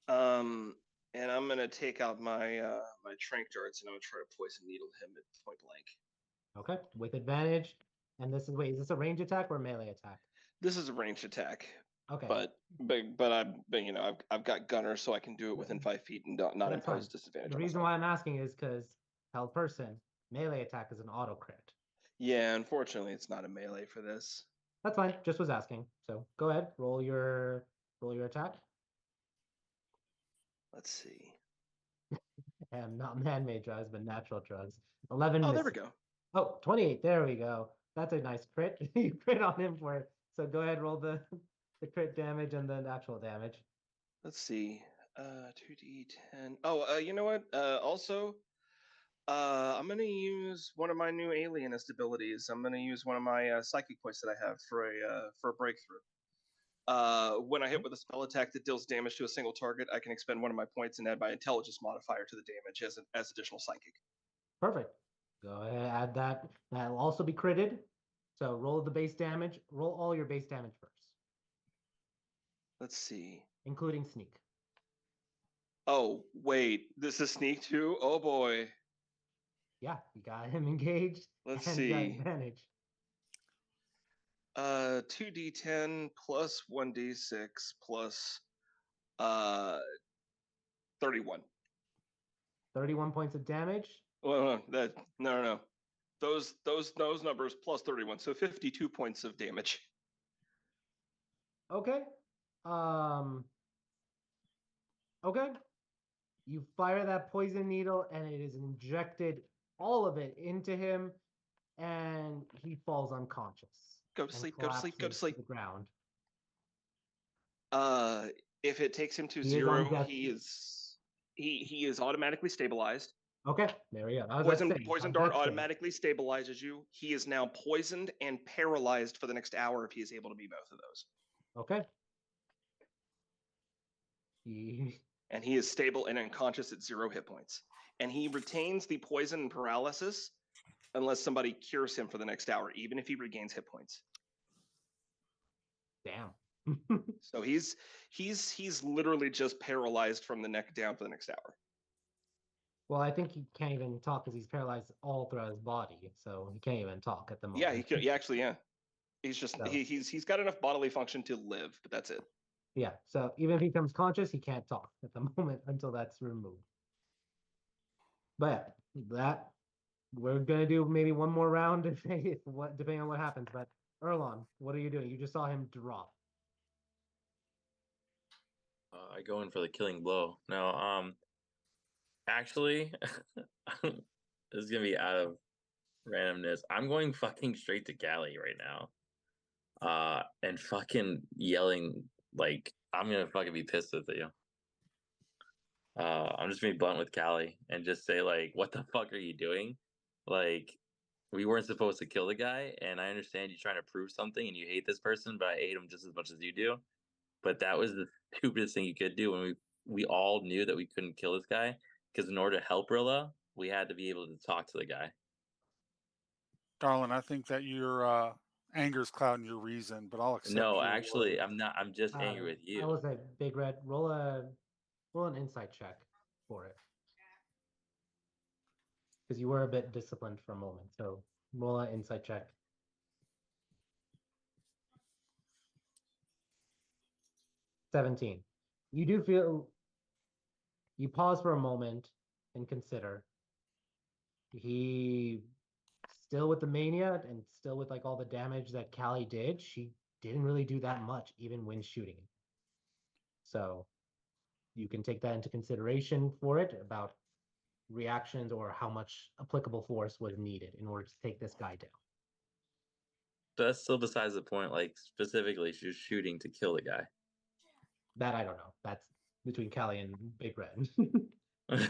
And I'm gonna take out my my trank darts and I'm gonna try to poison needle him at point blank. Okay, with advantage. And is this a range attack or a melee attack? This is a ranged attack. Okay. But I've got gunner, so I can do it within 5 feet and not impose disadvantage. The reason why I'm asking is because held person melee attack is an auto crit. Yeah, unfortunately, it's not a melee for this. That's fine. Just was asking. So go ahead, roll your attack. Let's see. And not man-made drugs, but natural drugs. 11. Oh, there we go. Oh, 28. There we go. That's a nice crit. You crit on him for it. So go ahead, roll the crit damage and then actual damage. Let's see. 2d10. Oh, you know what? Also, I'm gonna use one of my new alienist abilities. I'm gonna use one of my psychic points that I have for a breakthrough. When I hit with a spell attack that deals damage to a single target, I can expend one of my points and add my intelligence modifier to the damage as additional psychic. Perfect. Go ahead, add that. That'll also be critted. So roll the base damage. Roll all your base damage first. Let's see. Including sneak. Oh, wait. This is sneak too? Oh boy. Yeah, you got him engaged. Let's and see. you got advantage. 2d10 plus 1d6 plus 31. 31 points of damage. Well, no. Those numbers plus 31, so 52 points of damage. Okay. Okay. You fire that poison needle and it is injected, all of it, into him, and he falls unconscious. Go to and sleep, go to sleep, go to collapses sleep. the ground. If it takes him to He is on 0, death. he is automatically stabilized. Okay, there we go. I was about to say, he's Poison on dart death save. automatically stabilizes you. He is now poisoned and paralyzed for the next hour if he is able to be both of those. Okay. He And he is stable and unconscious at 0 hit points. And he retains the poison and paralysis unless somebody cures him for the next hour, even if he regains hit points. damn. So he's literally just paralyzed from the neck down for the next hour. Well, I think he can't even talk because he's paralyzed all throughout his body, so he can't even talk at the moment. Yeah, he could. Yeah, actually, yeah. He's just So- he's got enough bodily function to live, but that's it. Yeah, so even if he becomes conscious, he can't talk at the moment until that's removed. But that we're gonna do maybe one more round if depending on what happens. But Erlon, what are you doing? You just saw him drop. I go in for the killing blow. No, actually, this is gonna be out of randomness. I'm going fucking straight to Galley right now. And fucking yelling like I'm gonna fucking be pissed with you. I'm just being blunt with Callie and just say like, what the fuck are you doing? Like, we weren't supposed to kill the guy, and I understand you trying to prove something and you hate this person, but I hate him just as much as you do. But that was the stupidest thing you could do when we all knew that we couldn't kill this guy, because in order to help Rilla, we had to be able to talk to the guy. Darling, I think that your anger's clouding your reason, but I'll accept No, your actually, word. I'm not. I'm just angry with I you. will say, Big Red, roll an insight check for it. Because you were a bit disciplined for a moment. So roll an insight check. 17. You do feel you pause for a moment and consider. He still with the mania and still with like all the damage that Callie did, she didn't really do that much, even when shooting. So you can take that into consideration for it about reactions or how much applicable force was needed in order to take this guy down. That's still besides the point. Like, specifically, she was shooting to kill the guy. That I don't know. That's between Callie and Big Red. But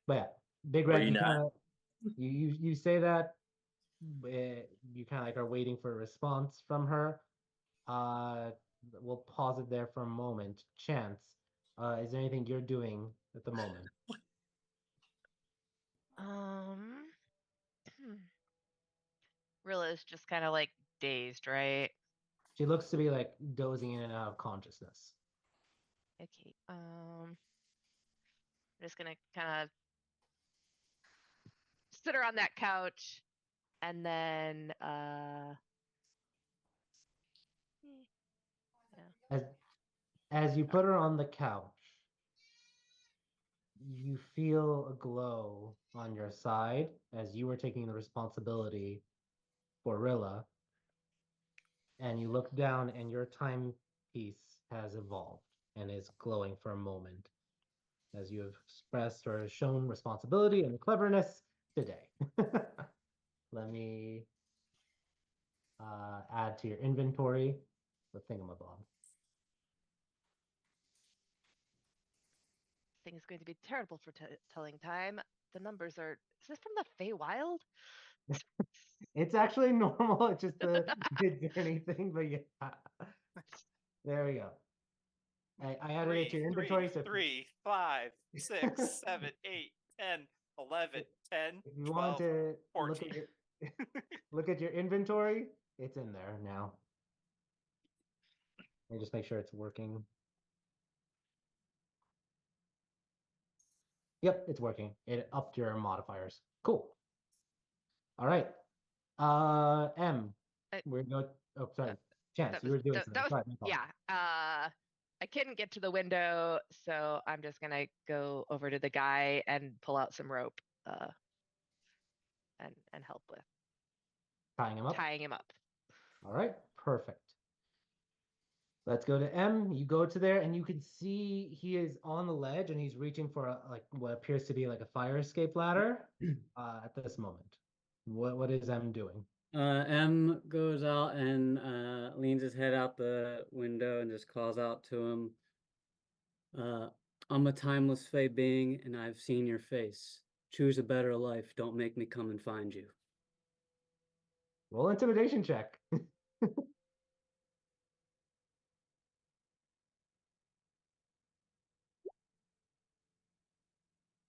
yeah, Big Are Red, you you not? kind of you say that you kind of like are waiting for a response from her. We'll pause it there for a moment. Chance, is there anything you're doing at the moment? Rilla's just kind of like dazed, right? She looks to be like dozing in and out of consciousness. Okay. I'm just gonna kind of sit her on that couch, and then yeah. As you put her on the couch, you feel a glow on your side as you were taking the responsibility for Rilla. And you look down and your timepiece has evolved and is glowing for a moment as you have expressed or shown responsibility and cleverness today. Let me add to your inventory the thingamabob. Thing is going to be terrible for telling time. The numbers are. Is this from the Feywild? It's actually normal. It's just the mid-journey thing, but yeah. There we go. I added it to your inventory. So 3, 5, 6, 7, 8, 10, 11, 10, if you want 12, to 14. look at your inventory, it's in there now. Let me just make sure it's working. Yep, it's working. It upped your modifiers. Cool. All right. M, We're going. Oh, sorry. that, Chance, that you was were doing that, something. that was Sorry, my fault. yeah. I couldn't get to the window, so I'm just gonna go over to the guy and pull out some rope, and help with Tying him up. tying him up. All right, perfect. Let's go to M. You go to there, and you can see he is on the ledge, and he's reaching for like what appears to be like a fire escape ladder. At this moment, what is M doing? M goes out and leans his head out the window and just calls out to him. I'm a timeless fey being, and I've seen your face. Choose a better life. Don't make me come and find you. Roll intimidation check.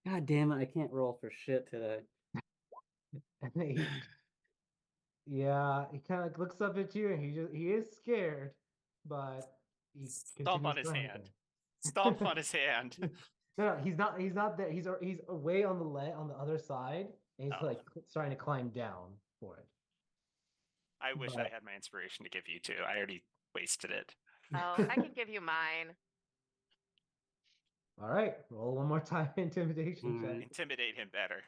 God damn it! I can't roll for shit today. An 8. Yeah, he kind of looks up at you, and he is scared, but he Stomp continues on his to hand. Stomp on his hand. No, he's not. He's not there. He's away on the other side, and he's Oh. like starting to climb down for it. I wish I But- had my inspiration to give you too. I already wasted it. Oh, I can give you mine. All right, roll one more time. Intimidation check. Alright. Intimidate him better.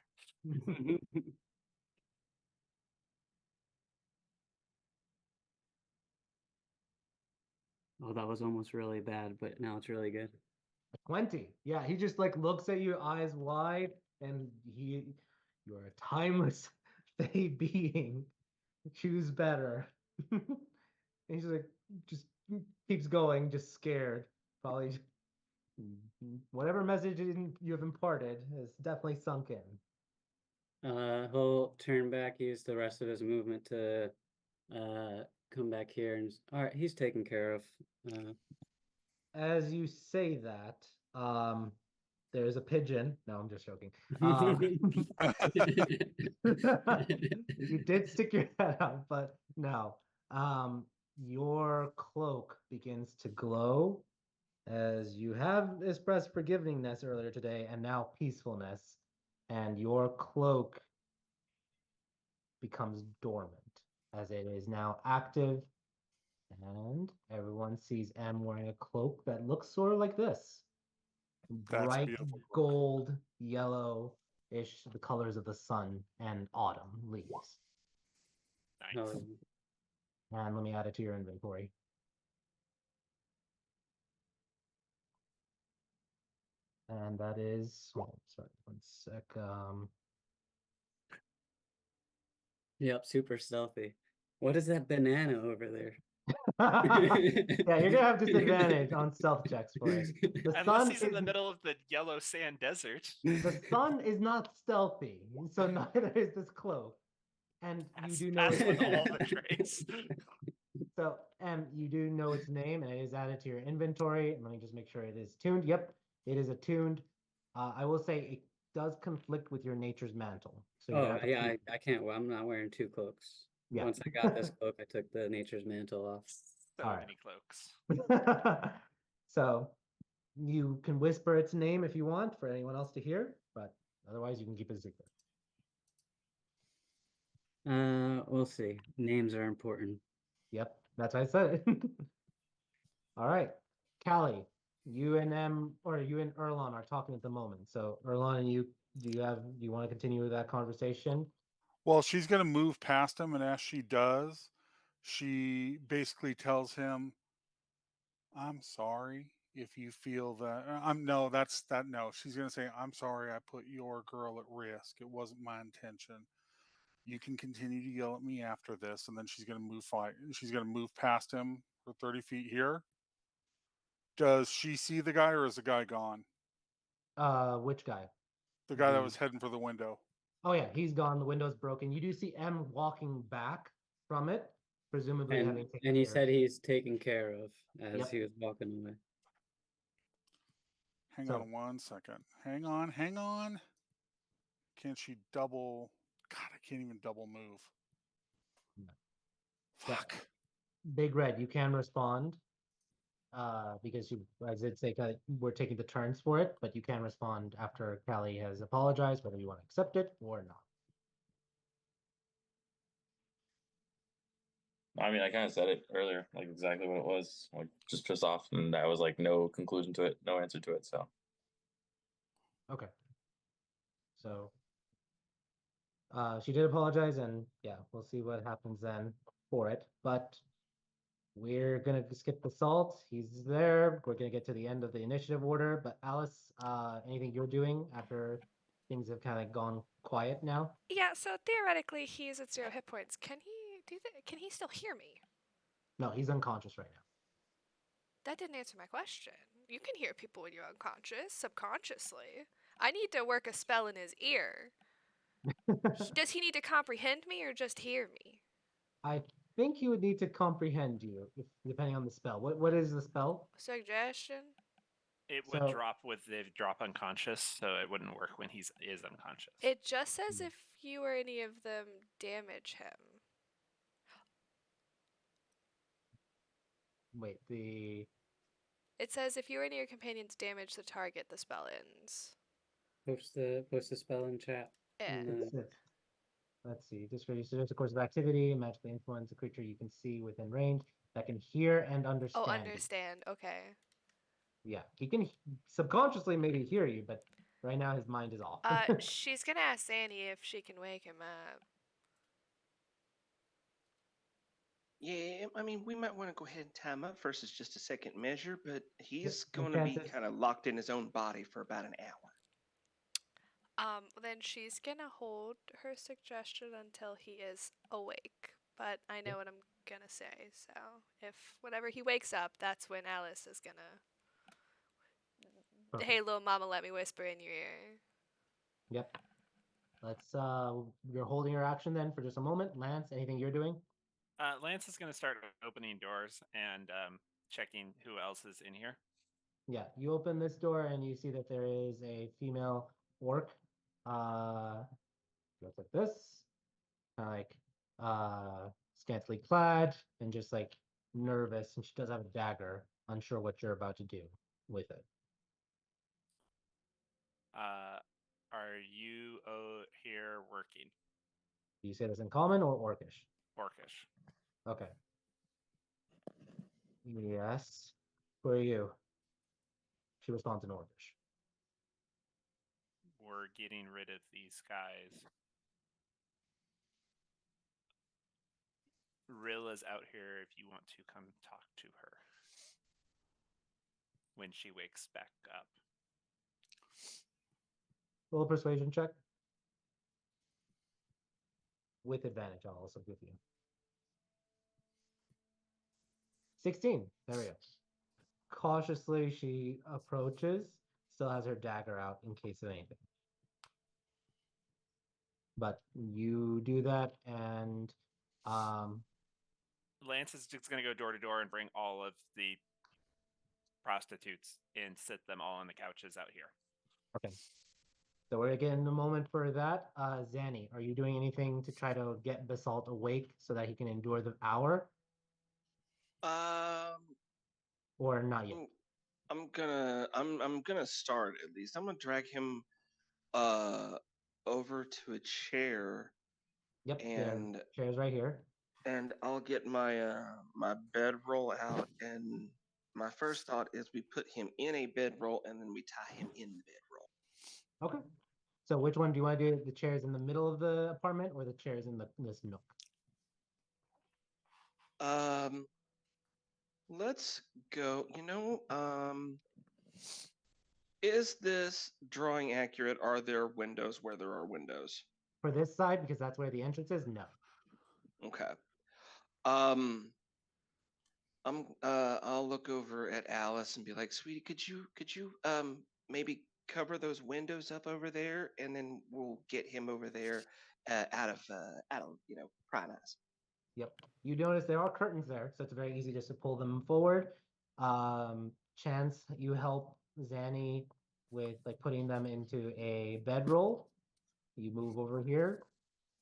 Oh, that was almost really bad, but now it's really good. 20. Yeah, he just like looks at you, eyes wide, and you're a timeless fey being. Choose better. And he's like, just keeps going, just scared. Probably whatever message you have imparted has definitely sunk in. He'll turn back, use the rest of his movement to come back here and all right, he's taken care of. As you say that, there's a pigeon. No, I'm just joking. You did stick your head out, but no. Your cloak begins to glow as you have expressed forgivingness earlier today and now peacefulness, and your cloak becomes dormant as it is now active, and everyone sees M wearing a cloak that looks sort of like this. That's Bright beautiful. gold, yellow-ish, the colors of the sun and autumn leaves. Nice. Oh, And let me add it to your inventory. And that is, oh, sorry, one sec. yep, super stealthy. What is that banana over there? Yeah, you're gonna have disadvantage on stealth checks for it. The Unless sun he's in the is middle of the yellow sand desert. the sun is not stealthy, so neither is this cloak. And you Pass, do know pass its with all name. the traits. So, you do know its name, and it is added to your inventory. Let me just make sure it is tuned. Yep, it is attuned. I will say it does conflict with your nature's mantle. So you Oh have to yeah, keep. I can't. I'm not wearing two cloaks. Yeah. Once I got this cloak, I took the nature's mantle off. So All right. many cloaks. So you can whisper its name if you want for anyone else to hear, but otherwise you can keep it a secret. We'll see. Names are important. Yep, that's why I said it. All right, Callie, you and Erlon are talking at the moment. So Erlon and you, do you want to continue with that conversation? Well, she's going to move past him, and as she does, she basically tells him, "I'm sorry if you feel that." I'm no, that's that. No, she's going to say, "I'm sorry, I put your girl at risk. It wasn't my intention. You can continue to yell at me after this," and then she's going to move fight. She's going to move past him for 30 feet here. Does she see the guy, or is the guy gone? Which guy? The guy that The- was heading for the window. Oh yeah, he's gone. The window's broken. You do see M walking back from it, presumably And having taken he care said he's taken care of as Yep. he was walking away. Hang So- on 1 second. Hang on, hang on. Can she double? God, I can't even double move. No. Fuck. Big Red, you can respond. Because you, as did say, we're taking the turns for it, but you can respond after Callie has apologized, whether you want to accept it or not. I mean, I kind of said it earlier, like exactly what it was. Like just pissed off, and that was like no conclusion to it, no answer to it. So Okay. So she did apologize, and yeah, we'll see what happens then for it. But we're gonna skip the salt. He's there. We're gonna get to the end of the initiative order. But Alice, anything you're doing after things have kind of gone quiet now? Yeah, so theoretically he's at 0 hit points. Can he do that? Can he still hear me? No, he's unconscious right That didn't answer my question. You can hear people when you're unconscious, subconsciously. I need to work a spell in his ear. now. Does he need to comprehend me or just hear me? I think he would need to comprehend you, if, depending on the spell. What is the spell? Suggestion? It would So drop with the drop unconscious, so it wouldn't work when he's is unconscious. It just says if you or any of them damage him. wait, the It says if you or any of your companions damage the target, the spell ends. Post the spell in chat. And it's it. Let's see. This reduces the course of activity, magically influence a creature you can see within range that can hear and understand. oh, you. understand. Okay. Yeah, he can subconsciously maybe hear you, but right now his mind is off. She's gonna ask Annie if she can wake him up. Yeah, I mean, we might want to go ahead and time up versus just a second measure, but he's The going to be chances- kind of locked in his own body for about an hour. Then she's gonna hold her suggestion until he is awake. But I know what I'm gonna say, so if whenever he wakes up, that's when Alice is gonna. Perfect. Hey, little mama, let me whisper in your ear. Yep. Let's you're holding your action then for just a moment. Lance, anything you're doing? Lance is going to start opening doors and checking who else is in here. Yeah, you open this door and you see that there is a female orc. Looks like this, kind of like scantily clad and just like nervous, and she does have a dagger, unsure what you're about to do with it. Are you here working? Do you say this in common or orcish? Orcish. Okay. Yes. Who are you? She responds in orcish. We're getting rid of these guys. Rilla's out here if you want to come talk to her when she wakes back up. Roll a persuasion check. With advantage, I'll also give you. 16. There we go. Cautiously, she approaches, still has her dagger out in case of anything. But you do that, and Lance is just going to go door to door and bring all of the prostitutes and sit them all on the couches out here. okay. So we're getting a moment for that. Zanny, are you doing anything to try to get Basalt awake so that he can endure the hour, or not yet? I'm gonna start at least. I'm gonna drag him over to a chair, Yep, and there. Chair's right here. and I'll get my my bedroll out, and my first thought is we put him in a bedroll and then we tie him in the bedroll. Okay. So which one do you want to do? The chairs in the middle of the apartment or the chairs in this nook? Let's go. Is this drawing accurate? Are there windows where there are windows? For this side, because that's where the entrance is, no. Okay. I'll look over at Alice and be like, "Sweetie, could you maybe cover those windows up over there, and then we'll get him over there out of prying eyes." Yep. You notice there are curtains there, so it's very easy just to pull them forward. Chance, you help Zanny with like putting them into a bedroll. You move over here.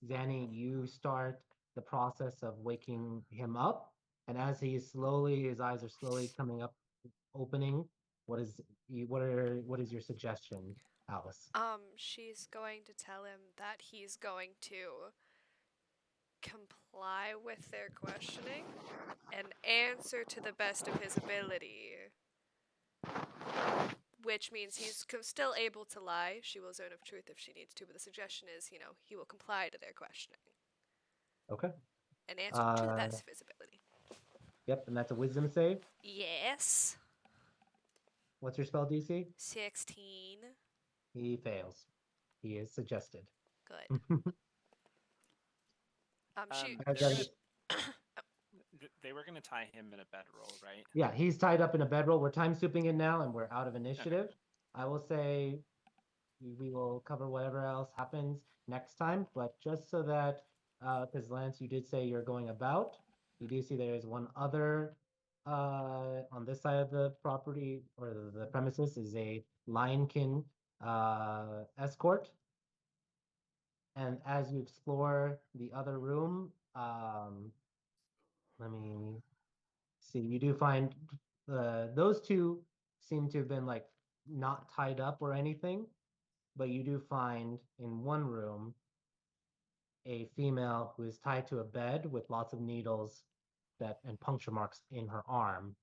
Zanny, you start the process of waking him up. And as his eyes are slowly coming up, opening, what is your suggestion, Alice? She's going to tell him that he's going to comply with their questioning and answer to the best of his ability. Which means he's still able to lie. She will zone of truth if she needs to, but the suggestion is, he will comply to their questioning Okay. and answer to the best of his ability. Yep, and that's a wisdom save. Yes. What's your spell DC? 16. He fails. He is suggested. Good. They were going to tie him in a bedroll, right? Yeah, he's tied up in a bedroll. We're time souping it now, and we're out of initiative. Okay. I will say we will cover whatever else happens next time, but just so that, because Lance, you did say you're going about, you do see there is one other on this side of the property or the premises is a lionkin escort. And as you explore the other room, let me see, you do find those two seem to have been like not tied up or anything, but you do find in one room a female who is tied to a bed with lots of needles and puncture marks in her arm,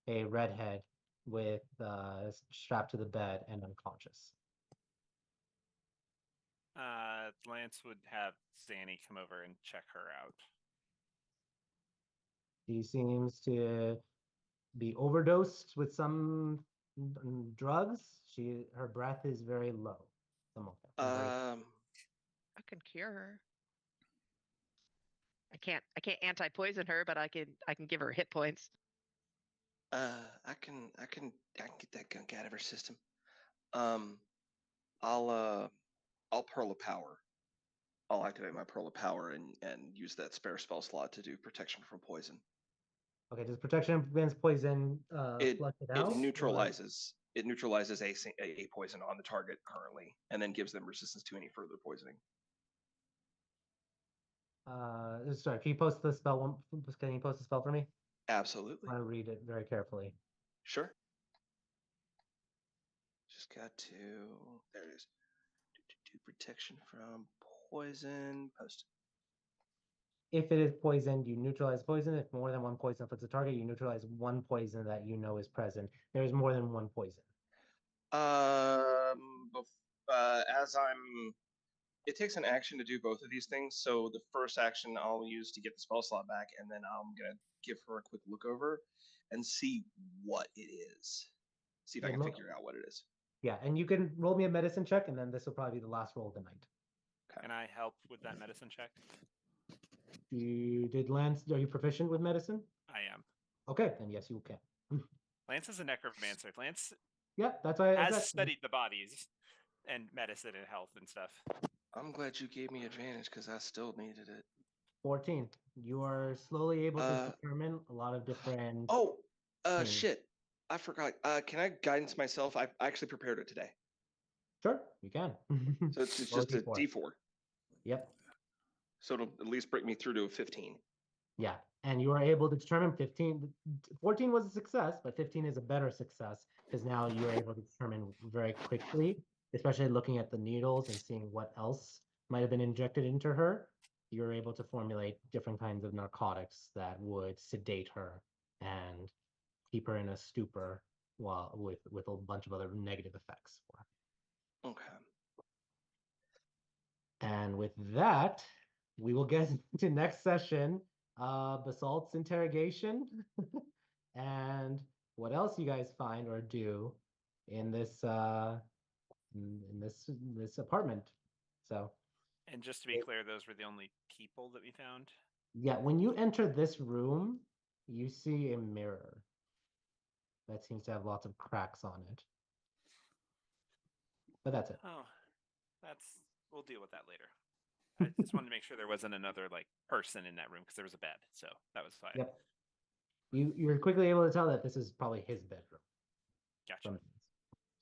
a redhead with strapped to the bed and unconscious. Lance would have Zanny come over and check her out. She seems to be overdosed with some drugs. Her breath is very low. Some of it. I can cure her. I can't anti-poison her, but I can give her hit points. I can get that gunk out of her system. I'll Pearl of Power. I'll activate my Pearl of Power and use that spare spell slot to do protection from poison. Okay, does protection against poison flush it out? It neutralizes a poison on the target currently, and then gives them resistance to any further poisoning. Sorry, can you post the spell? Can you post the spell for me? Absolutely. I read it very carefully. Sure. Just got to, there it is. Do protection from poison. Post. If it is poisoned, you neutralize poison. If more than one poison afflicts a target, you neutralize one poison that you know is present. There's more than one poison. It takes an action to do both of these things. So the first action I'll use to get the spell slot back, and then I'm gonna give her a quick look over and see what it is. See if I can figure out what it is. Yeah, and you can roll me a medicine check, and then this will probably be the last roll of the night. Okay. Can I help with that medicine check? Lance, are you proficient with medicine? I am. Okay, then yes, you can. Lance is a necromancer. Lance that's why has studied the bodies and medicine and health and stuff. I'm glad you gave me advantage because I still needed it. 14. You are slowly able to determine a lot of different. Shit. I forgot. Can I guidance myself? I actually prepared it today. Sure, you can. So it's just a D4. Yep. So it'll at least bring me through to a 15. Yeah, and you are able to determine 15. 14 was a success, but 15 is a better success because now you are able to determine very quickly, especially looking at the needles and seeing what else might have been injected into her. You're able to formulate different kinds of narcotics that would sedate her and keep her in a stupor while with a bunch of other negative effects for her. Okay. And with that, we will get to next session, Basalt's interrogation, and what else you guys find or do in this this apartment. So. And just to be clear, those were the only people that we found? Yeah, when you enter this room, you see a mirror that seems to have lots of cracks on it. But that's it. Oh, we'll deal with that later. I just wanted to make sure there wasn't another person in that room because there was a bed, so that was fine. Yep. You're quickly able to tell that this is probably his bedroom. Gotcha.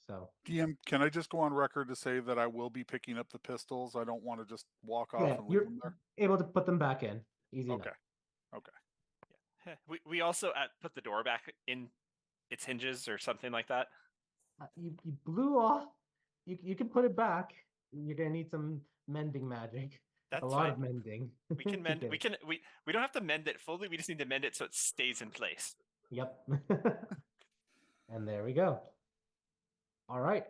So DM, can I just go on record to say that I will be picking up the pistols? I don't want to just walk off and leave them there. Able to put them back in. Easy enough. Okay. Yeah. We also put the door back in its hinges or something like that. You blew off. You can put it back. You're gonna need some mending magic. That's a lot fine. of mending. We can to mend. get We it. can. We don't have to mend it fully. We just need to mend it so it stays in place. Yep. And there we go. All right.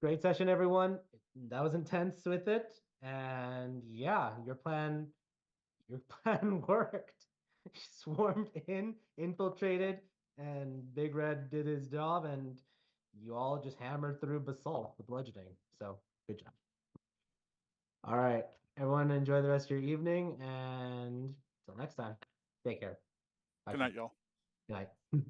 Great session, everyone. That was intense with it. And yeah, your plan worked. She swarmed in, infiltrated, and Big Red did his job, and you all just hammered through basalt with bludgeoning. So good job. All right. Everyone enjoy the rest of your evening, and till next time, take care. Bye Good for night, now. y'all. Good night.